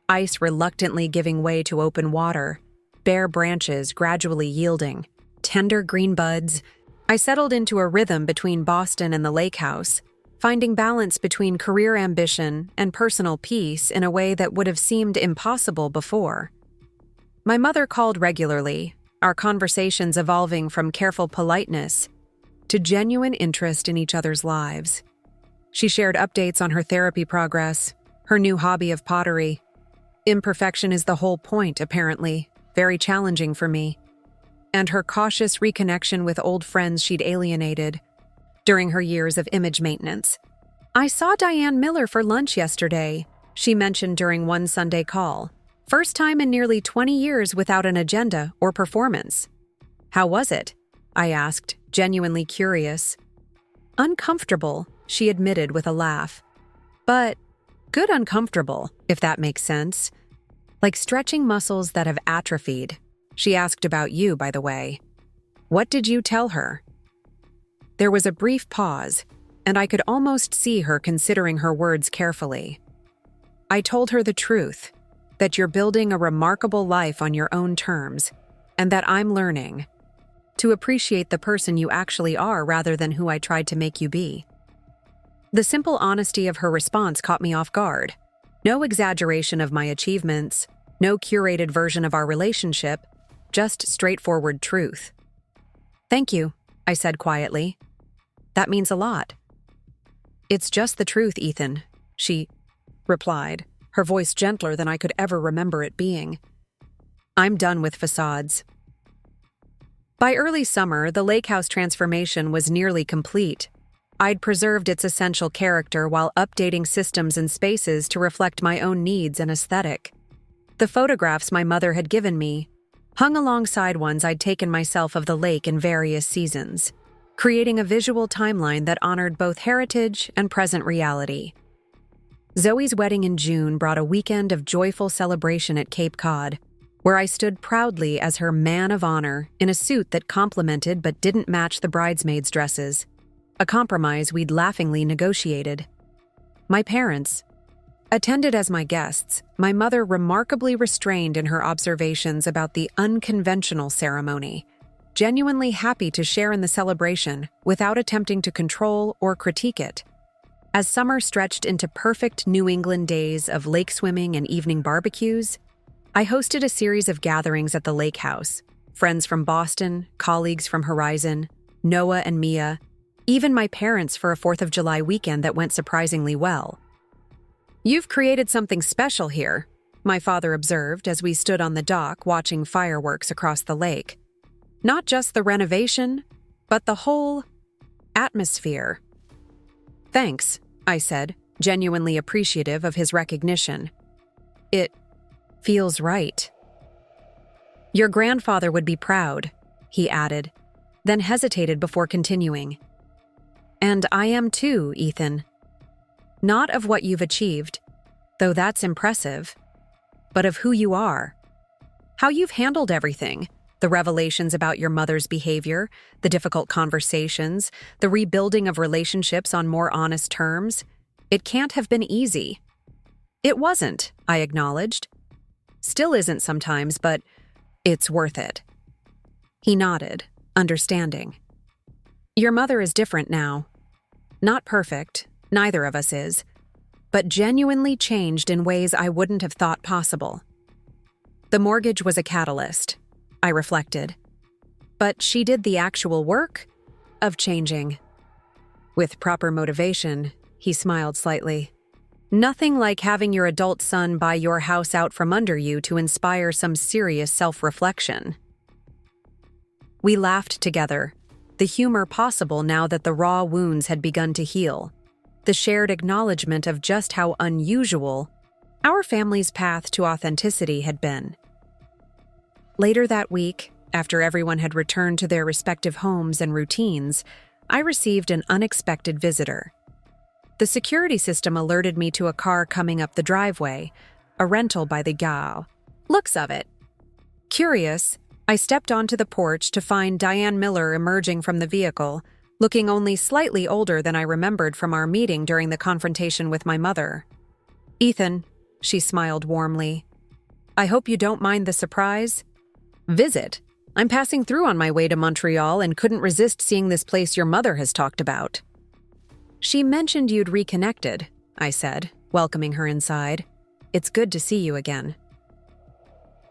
ice reluctantly giving way to open water, bare branches gradually yielding, tender green buds. I settled into a rhythm between Boston and the lake house, finding balance between career ambition and personal peace in a way that would have seemed impossible before. My mother called regularly, our conversations evolving from careful politeness to genuine interest in each other's lives. She shared updates on her therapy progress, her new hobby of pottery. Imperfection is the whole point, apparently, very challenging for me. And her cautious reconnection with old friends she'd alienated during her years of image maintenance. I saw Diane Miller for lunch yesterday, she mentioned during one Sunday call. First time in nearly 20 years without an agenda or performance. How was it? I asked, genuinely curious. Uncomfortable, she admitted with a laugh. But good uncomfortable, if that makes sense. Like stretching muscles that have atrophied. She asked about you, by the way. What did you tell her? There was a brief pause, and I could almost see her considering her words carefully. I told her the truth, that you're building a remarkable life on your own terms, and that I'm learning to appreciate the person you actually are rather than who I tried to make you be. The simple honesty of her response caught me off guard. No exaggeration of my achievements, no curated version of our relationship, just straightforward truth. Thank you, I said quietly. That means a lot. It's just the truth, Ethan, she replied, her voice gentler than I could ever remember it being. I'm done with facades. By early summer, the lake house transformation was nearly complete. I'd preserved its essential character while updating systems and spaces to reflect my own needs and aesthetic. The photographs my mother had given me hung alongside ones I'd taken myself of the lake in various seasons, creating a visual timeline that honored both heritage and present reality. Zoe's wedding in June brought a weekend of joyful celebration at Cape Cod, where I stood proudly as her man of honor in a suit that complemented but didn't match the bridesmaids' dresses, a compromise we'd laughingly negotiated. My parents, Attended as my guests, my mother remarkably restrained in her observations about the unconventional ceremony, genuinely happy to share in the celebration without attempting to control or critique it. As summer stretched into perfect New England days of lake swimming and evening barbecues, I hosted a series of gatherings at the lake house. Friends from Boston, colleagues from Horizon, Noah and Mia, even my parents for a 4th of July weekend that went surprisingly well. "You've created something special here," my father observed as we stood on the dock watching fireworks across the lake. "Not just the renovation, but the whole atmosphere." "Thanks," I said, genuinely appreciative of his recognition. "It feels right." "Your grandfather would be proud," he added, then hesitated before continuing. "And I am too, Ethan. Not of what you've achieved, though that's impressive, but of who you are. How you've handled everything, the revelations about your mother's behavior, the difficult conversations, the rebuilding of relationships on more honest terms. It can't have been easy." "It wasn't," I acknowledged. "Still isn't sometimes, but it's worth it." He nodded, understanding. "Your mother is different now. Not perfect, neither of us is, but genuinely changed in ways I wouldn't have thought possible. The mortgage was a catalyst," I reflected. "But she did the actual work of changing." With proper motivation, he smiled slightly. "Nothing like having your adult son buy your house out from under you to inspire some serious self-reflection." We laughed together, the humor possible now that the raw wounds had begun to heal, the shared acknowledgement of just how unusual our family's path to authenticity had been. Later that week, after everyone had returned to their respective homes and routines, I received an unexpected visitor. The security system alerted me to a car coming up the driveway, a rental by the gare. Looks of it. Curious, I stepped onto the porch to find Diane Miller emerging from the vehicle, looking only slightly older than I remembered from our meeting during the confrontation with my mother. "Ethan," she smiled warmly, "I hope you don't mind the surprise." "Visit? I'm passing through on my way to Montreal and couldn't resist seeing this place your mother has talked about." "She mentioned you'd reconnected," I said, welcoming her inside. "It's good to see you again."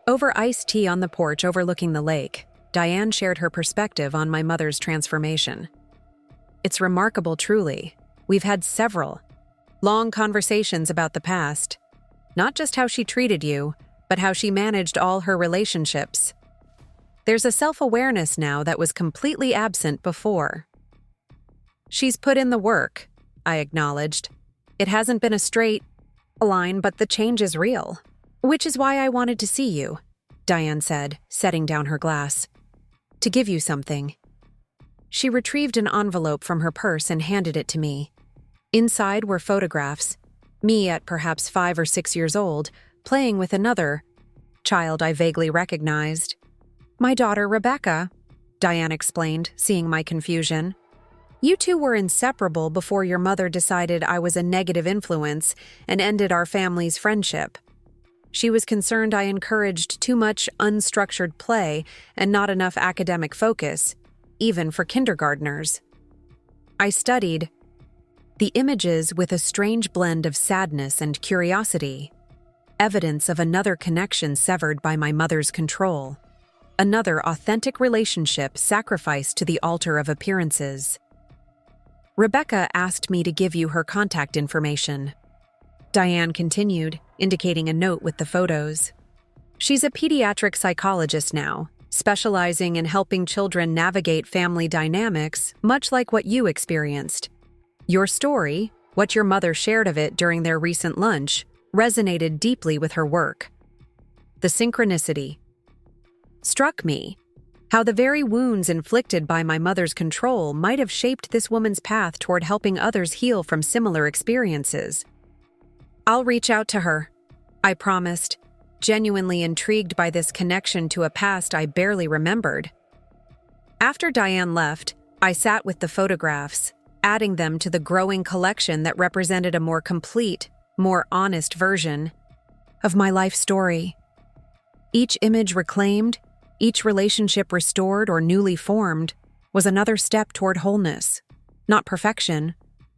Over iced tea on the porch overlooking the lake, Diane shared her perspective on my mother's transformation. "It's remarkable, truly. We've had several long conversations about the past. Not just how she treated you, but how she managed all her relationships. There's a self-awareness now that was completely absent before." "She's put in the work," I acknowledged. "It hasn't been a straight line, but the change is real. Which is why I wanted to see you," Diane said, setting down her glass. "To give you something." She retrieved an envelope from her purse and handed it to me. Inside were photographs, me at perhaps 5 or 6 years old, playing with another child I vaguely recognized. "My daughter, Rebecca," Diane explained, seeing my confusion. "You two were inseparable before your mother decided I was a negative influence and ended our family's friendship. She was concerned I encouraged too much unstructured play and not enough academic focus, even for kindergartners." I studied the images with a strange blend of sadness and curiosity, evidence of another connection severed by my mother's control, another authentic relationship sacrificed to the altar of appearances. "Rebecca asked me to give you her contact information," Diane continued, indicating a note with the photos. "She's a pediatric psychologist now, specializing in helping children navigate family dynamics, much like what you experienced. Your story, what your mother shared of it during their recent lunch, resonated deeply with her work. The synchronicity struck me, how the very wounds inflicted by my mother's control might have shaped this woman's path toward helping others heal from similar experiences. I'll reach out to her," I promised, genuinely intrigued by this connection to a past I barely remembered. After Diane left, I sat with the photographs, adding them to the growing collection that represented a more complete, more honest version of my life story. Each image reclaimed, each relationship restored or newly formed, was another step toward wholeness. Not perfection,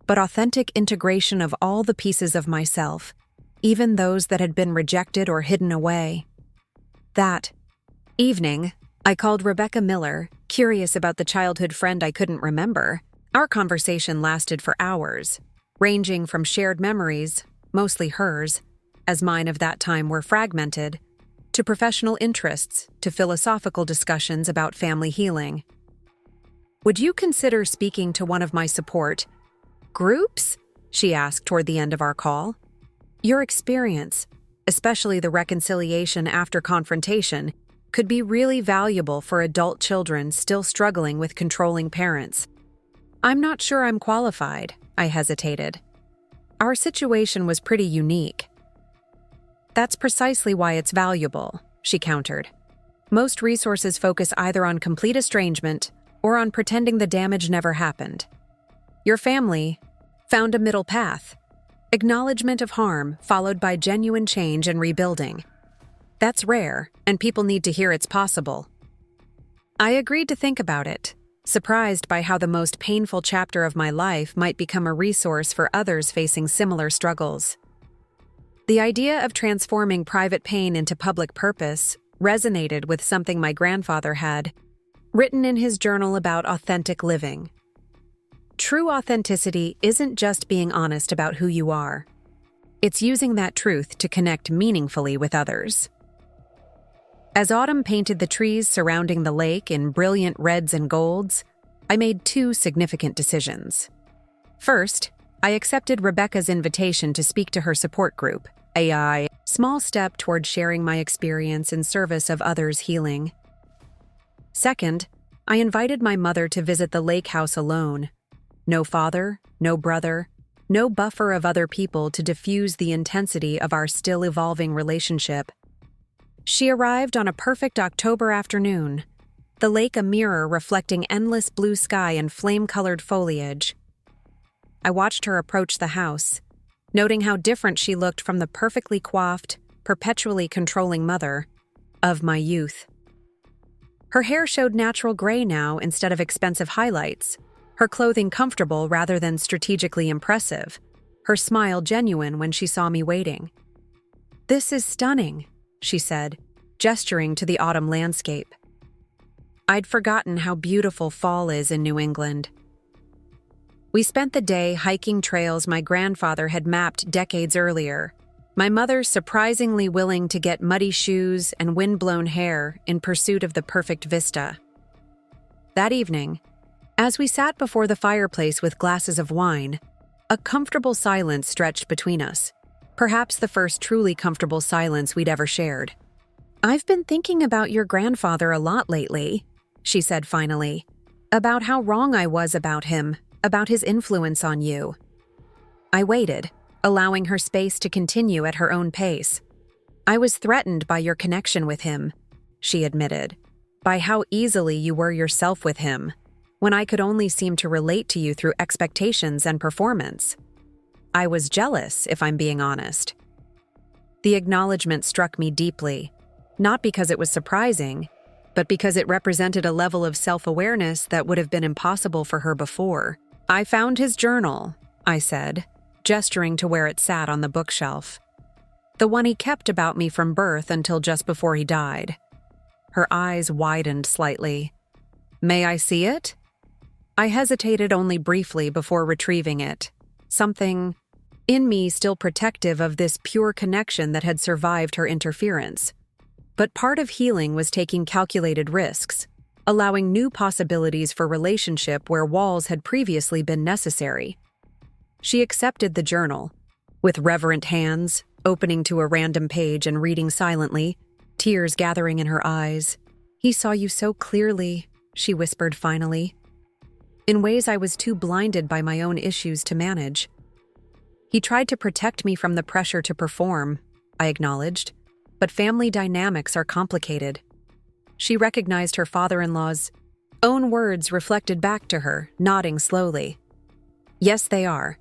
but authentic integration of all the pieces of myself, even those that had been rejected or hidden away. That evening, I called Rebecca Miller, curious about the childhood friend I couldn't remember. Our conversation lasted for hours, ranging from shared memories, mostly hers, as mine of that time were fragmented, to professional interests, to philosophical discussions about family healing. "Would you consider speaking to one of my support groups?" she asked toward the end of our call. "Your experience, especially the reconciliation after confrontation, could be really valuable for adult children still struggling with controlling parents." "I'm not sure I'm qualified," I hesitated. "Our situation was pretty unique." "That's precisely why it's valuable," she countered. "Most resources focus either on complete estrangement or on pretending the damage never happened. Your family found a middle path, acknowledgement of harm followed by genuine change and rebuilding. That's rare, and people need to hear it's possible." I agreed to think about it, surprised by how the most painful chapter of my life might become a resource for others facing similar struggles. The idea of transforming private pain into public purpose resonated with something my grandfather had written in his journal about authentic living. True authenticity isn't just being honest about who you are. It's using that truth to connect meaningfully with others. As autumn painted the trees surrounding the lake in brilliant reds and golds, I made two significant decisions. First, I accepted Rebecca's invitation to speak to her support group, a small step toward sharing my experience in service of others' healing. Second, I invited my mother to visit the lake house alone. No father, no brother, no buffer of other people to diffuse the intensity of our still evolving relationship. She arrived on a perfect October afternoon, the lake a mirror reflecting endless blue sky and flame-colored foliage. I watched her approach the house, noting how different she looked from the perfectly coiffed, perpetually controlling mother of my youth. Her hair showed natural gray now instead of expensive highlights, her clothing comfortable rather than strategically impressive, her smile genuine when she saw me waiting. "This is stunning," she said, gesturing to the autumn landscape. I'd forgotten how beautiful fall is in New England. We spent the day hiking trails my grandfather had mapped decades earlier, my mother surprisingly willing to get muddy shoes and wind-blown hair in pursuit of the perfect vista. That evening, as we sat before the fireplace with glasses of wine, a comfortable silence stretched between us, perhaps the first truly comfortable silence we'd ever shared. "I've been thinking about your grandfather a lot lately," she said finally, "about how wrong I was about him, about his influence on you." I waited, allowing her space to continue at her own pace. "I was threatened by your connection with him," she admitted, "by how easily you were yourself with him, when I could only seem to relate to you through expectations and performance. I was jealous, if I'm being honest." The acknowledgement struck me deeply, not because it was surprising, but because it represented a level of self-awareness that would have been impossible for her before. "I found his journal," I said, gesturing to where it sat on the bookshelf. "The one he kept about me from birth until just before he died." Her eyes widened slightly. "May I see it?" I hesitated only briefly before retrieving it, something in me still protective of this pure connection that had survived her interference. But part of healing was taking calculated risks, allowing new possibilities for relationship where walls had previously been necessary. She accepted the journal, with reverent hands, opening to a random page and reading silently, tears gathering in her eyes. "He saw you so clearly," she whispered finally, "in ways I was too blinded by my own issues to manage. He tried to protect me from the pressure to perform," I acknowledged, "but family dynamics are complicated." She recognized her father-in-law's own words reflected back to her, nodding slowly. "Yes, they are.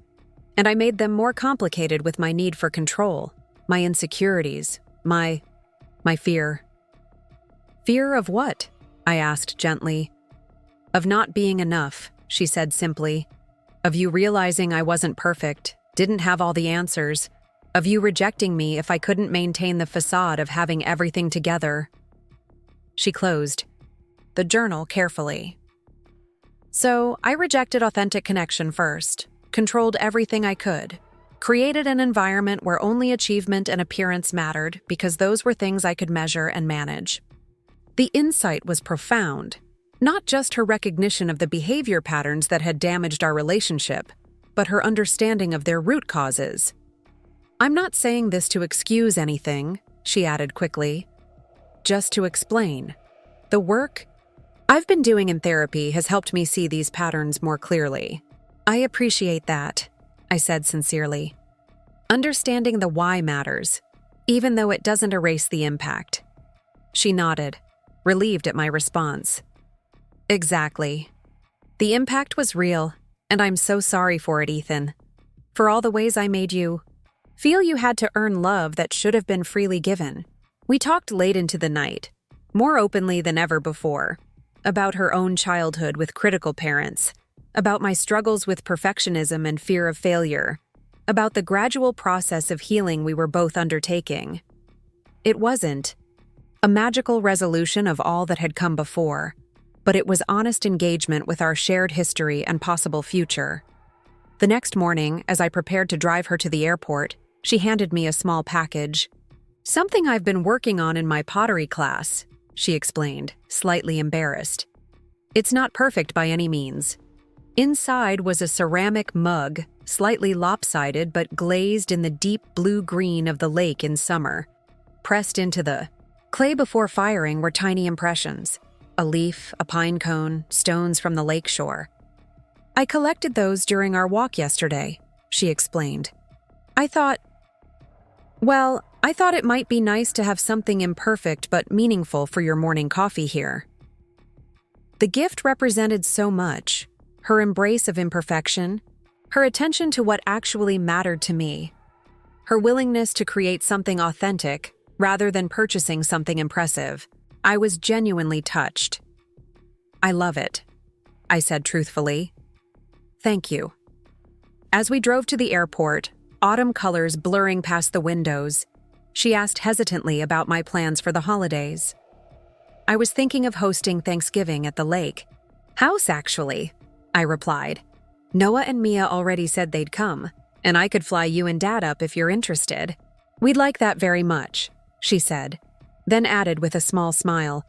and I made them more complicated with my need for control, my insecurities, my fear. Fear of what? I asked gently. Of not being enough, she said simply. Of you realizing I wasn't perfect, didn't have all the answers. Of you rejecting me if I couldn't maintain the facade of having everything together. She closed the journal carefully. So I rejected authentic connection first, controlled everything I could, created an environment where only achievement and appearance mattered because those were things I could measure and manage. The insight was profound, not just her recognition of the behavior patterns that had damaged our relationship, but her understanding of their root causes. I'm not saying this to excuse anything, she added quickly, just to explain. The work I've been doing in therapy has helped me see these patterns more clearly. I appreciate that, I said sincerely. Understanding the why matters, even though it doesn't erase the impact. She nodded, relieved at my response. Exactly. The impact was real, and I'm so sorry for it, Ethan. For all the ways I made you feel you had to earn love that should have been freely given. We talked late into the night, more openly than ever before, about her own childhood with critical parents, about my struggles with perfectionism and fear of failure, about the gradual process of healing we were both undertaking. It wasn't a magical resolution of all that had come before, but it was honest engagement with our shared history and possible future. The next morning, as I prepared to drive her to the airport, she handed me a small package. Something I've been working on in my pottery class, she explained, slightly embarrassed. It's not perfect by any means. Inside was a ceramic mug, slightly lopsided but glazed in the deep blue-green of the lake in summer. Pressed into the clay before firing were tiny impressions. A leaf, a pine cone, stones from the lake shore. I collected those during our walk yesterday, she explained. I thought it might be nice to have something imperfect but meaningful for your morning coffee here. The gift represented so much, her embrace of imperfection, her attention to what actually mattered to me, her willingness to create something authentic rather than purchasing something impressive. I was genuinely touched. I love it, I said truthfully. Thank you. As we drove to the airport, autumn colors blurring past the windows, she asked hesitantly about my plans for the holidays. I was thinking of hosting Thanksgiving at the lake. House, actually, I replied. Noah and Mia already said they'd come, and I could fly you and Dad up if you're interested. We'd like that very much, she said, then added with a small smile,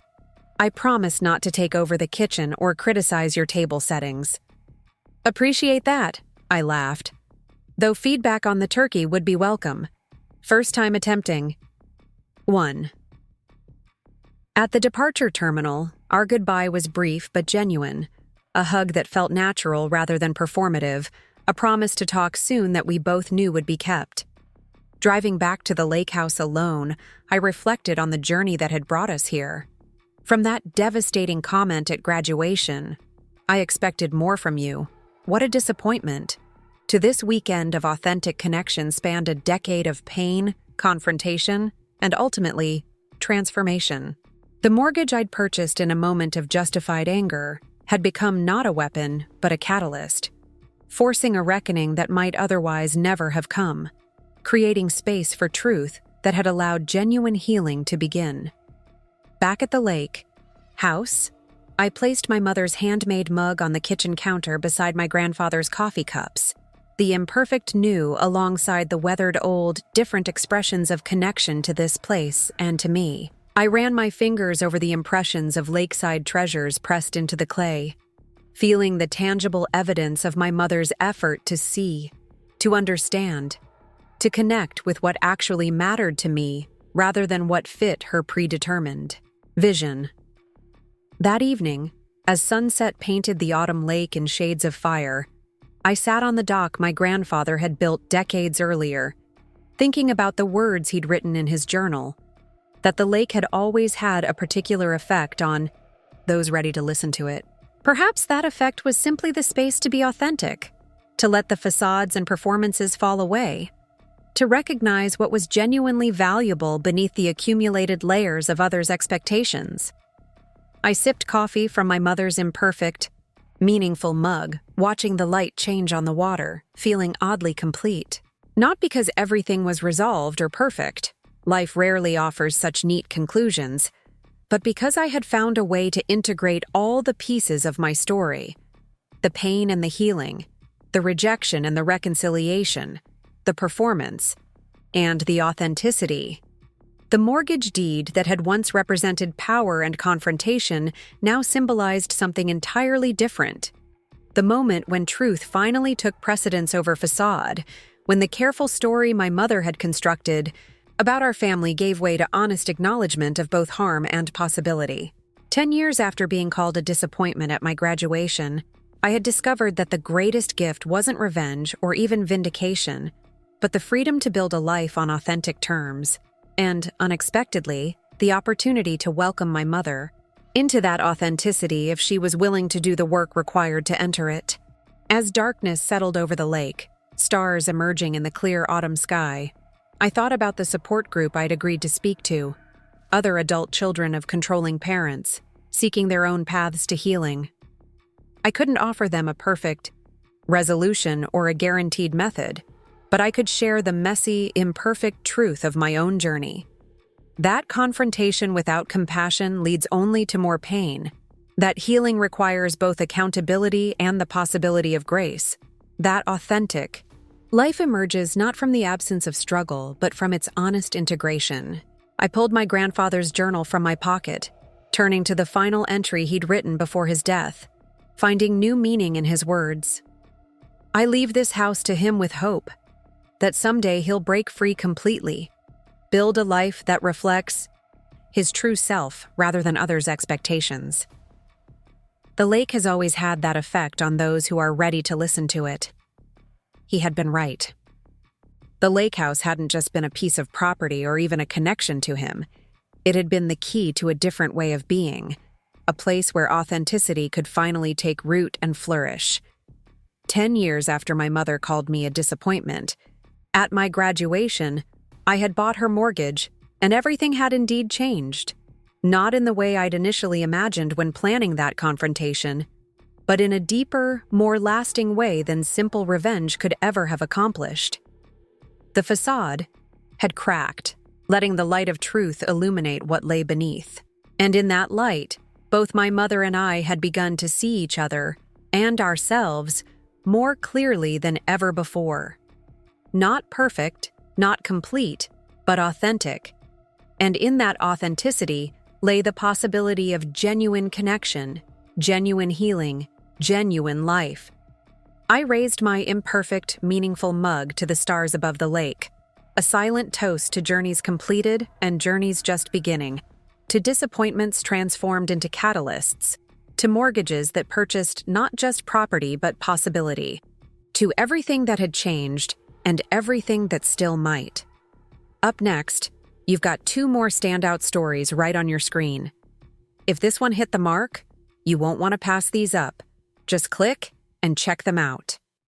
I promise not to take over the kitchen or criticize your table settings. Appreciate that, I laughed. Though feedback on the turkey would be welcome. First time attempting. 1. At the departure terminal, our goodbye was brief but genuine. A hug that felt natural rather than performative, a promise to talk soon that we both knew would be kept. Driving back to the lake house alone, I reflected on the journey that had brought us here. From that devastating comment at graduation, I expected more from you. What a disappointment. To this weekend of authentic connection spanned a decade of pain, confrontation, and ultimately, transformation. The mortgage I'd purchased in a moment of justified anger had become not a weapon, but a catalyst, forcing a reckoning that might otherwise never have come, creating space for truth that had allowed genuine healing to begin. Back at the lake house, I placed my mother's handmade mug on the kitchen counter beside my grandfather's coffee cups, the imperfect new alongside the weathered old, different expressions of connection to this place and to me. I ran my fingers over the impressions of lakeside treasures pressed into the clay, feeling the tangible evidence of my mother's effort to see, to understand, to connect with what actually mattered to me rather than what fit her predetermined vision. That evening, as sunset painted the autumn lake in shades of fire, I sat on the dock my grandfather had built decades earlier, thinking about the words he'd written in his journal, that the lake had always had a particular effect on those ready to listen to it. Perhaps that effect was simply the space to be authentic, to let the facades and performances fall away, to recognize what was genuinely valuable beneath the accumulated layers of others' expectations. I sipped coffee from my mother's imperfect, meaningful mug, watching the light change on the water, feeling oddly complete. Not because everything was resolved or perfect, life rarely offers such neat conclusions, but because I had found a way to integrate all the pieces of my story: the pain and the healing, the rejection and the reconciliation, the performance, and the authenticity. The mortgage deed that had once represented power and confrontation now symbolized something entirely different. The moment when truth finally took precedence over facade, when the careful story my mother had constructed about our family gave way to honest acknowledgement of both harm and possibility. 10 years after being called a disappointment at my graduation, I had discovered that the greatest gift wasn't revenge or even vindication, but the freedom to build a life on authentic terms, and, unexpectedly, the opportunity to welcome my mother into that authenticity if she was willing to do the work required to enter it. As darkness settled over the lake, stars emerging in the clear autumn sky, I thought about the support group I'd agreed to speak to, other adult children of controlling parents, seeking their own paths to healing. I couldn't offer them a perfect resolution or a guaranteed method, but I could share the messy, imperfect truth of my own journey. That confrontation without compassion leads only to more pain. That healing requires both accountability and the possibility of grace. That authentic life emerges not from the absence of struggle, but from its honest integration. I pulled my grandfather's journal from my pocket, turning to the final entry he'd written before his death, finding new meaning in his words. I leave this house to him with hope that someday he'll break free completely, build a life that reflects his true self rather than others' expectations. The lake has always had that effect on those who are ready to listen to it. He had been right. The lake house hadn't just been a piece of property or even a connection to him. It had been the key to a different way of being, a place where authenticity could finally take root and flourish. 10 years after my mother called me a disappointment, at my graduation, I had bought her mortgage, and everything had indeed changed. Not in the way I'd initially imagined when planning that confrontation, but in a deeper, more lasting way than simple revenge could ever have accomplished. The facade had cracked, letting the light of truth illuminate what lay beneath. And in that light, both my mother and I had begun to see each other and ourselves more clearly than ever before. Not perfect, not complete, but authentic. And in that authenticity lay the possibility of genuine connection, genuine healing, genuine life. I raised my imperfect, meaningful mug to the stars above the lake, a silent toast to journeys completed and journeys just beginning, to disappointments transformed into catalysts, to mortgages that purchased not just property but possibility, to everything that had changed and everything that still might. Up next, you've got 2 more standout stories right on your screen. If this one hit the mark, you won't want to pass these up. Just click and check them out.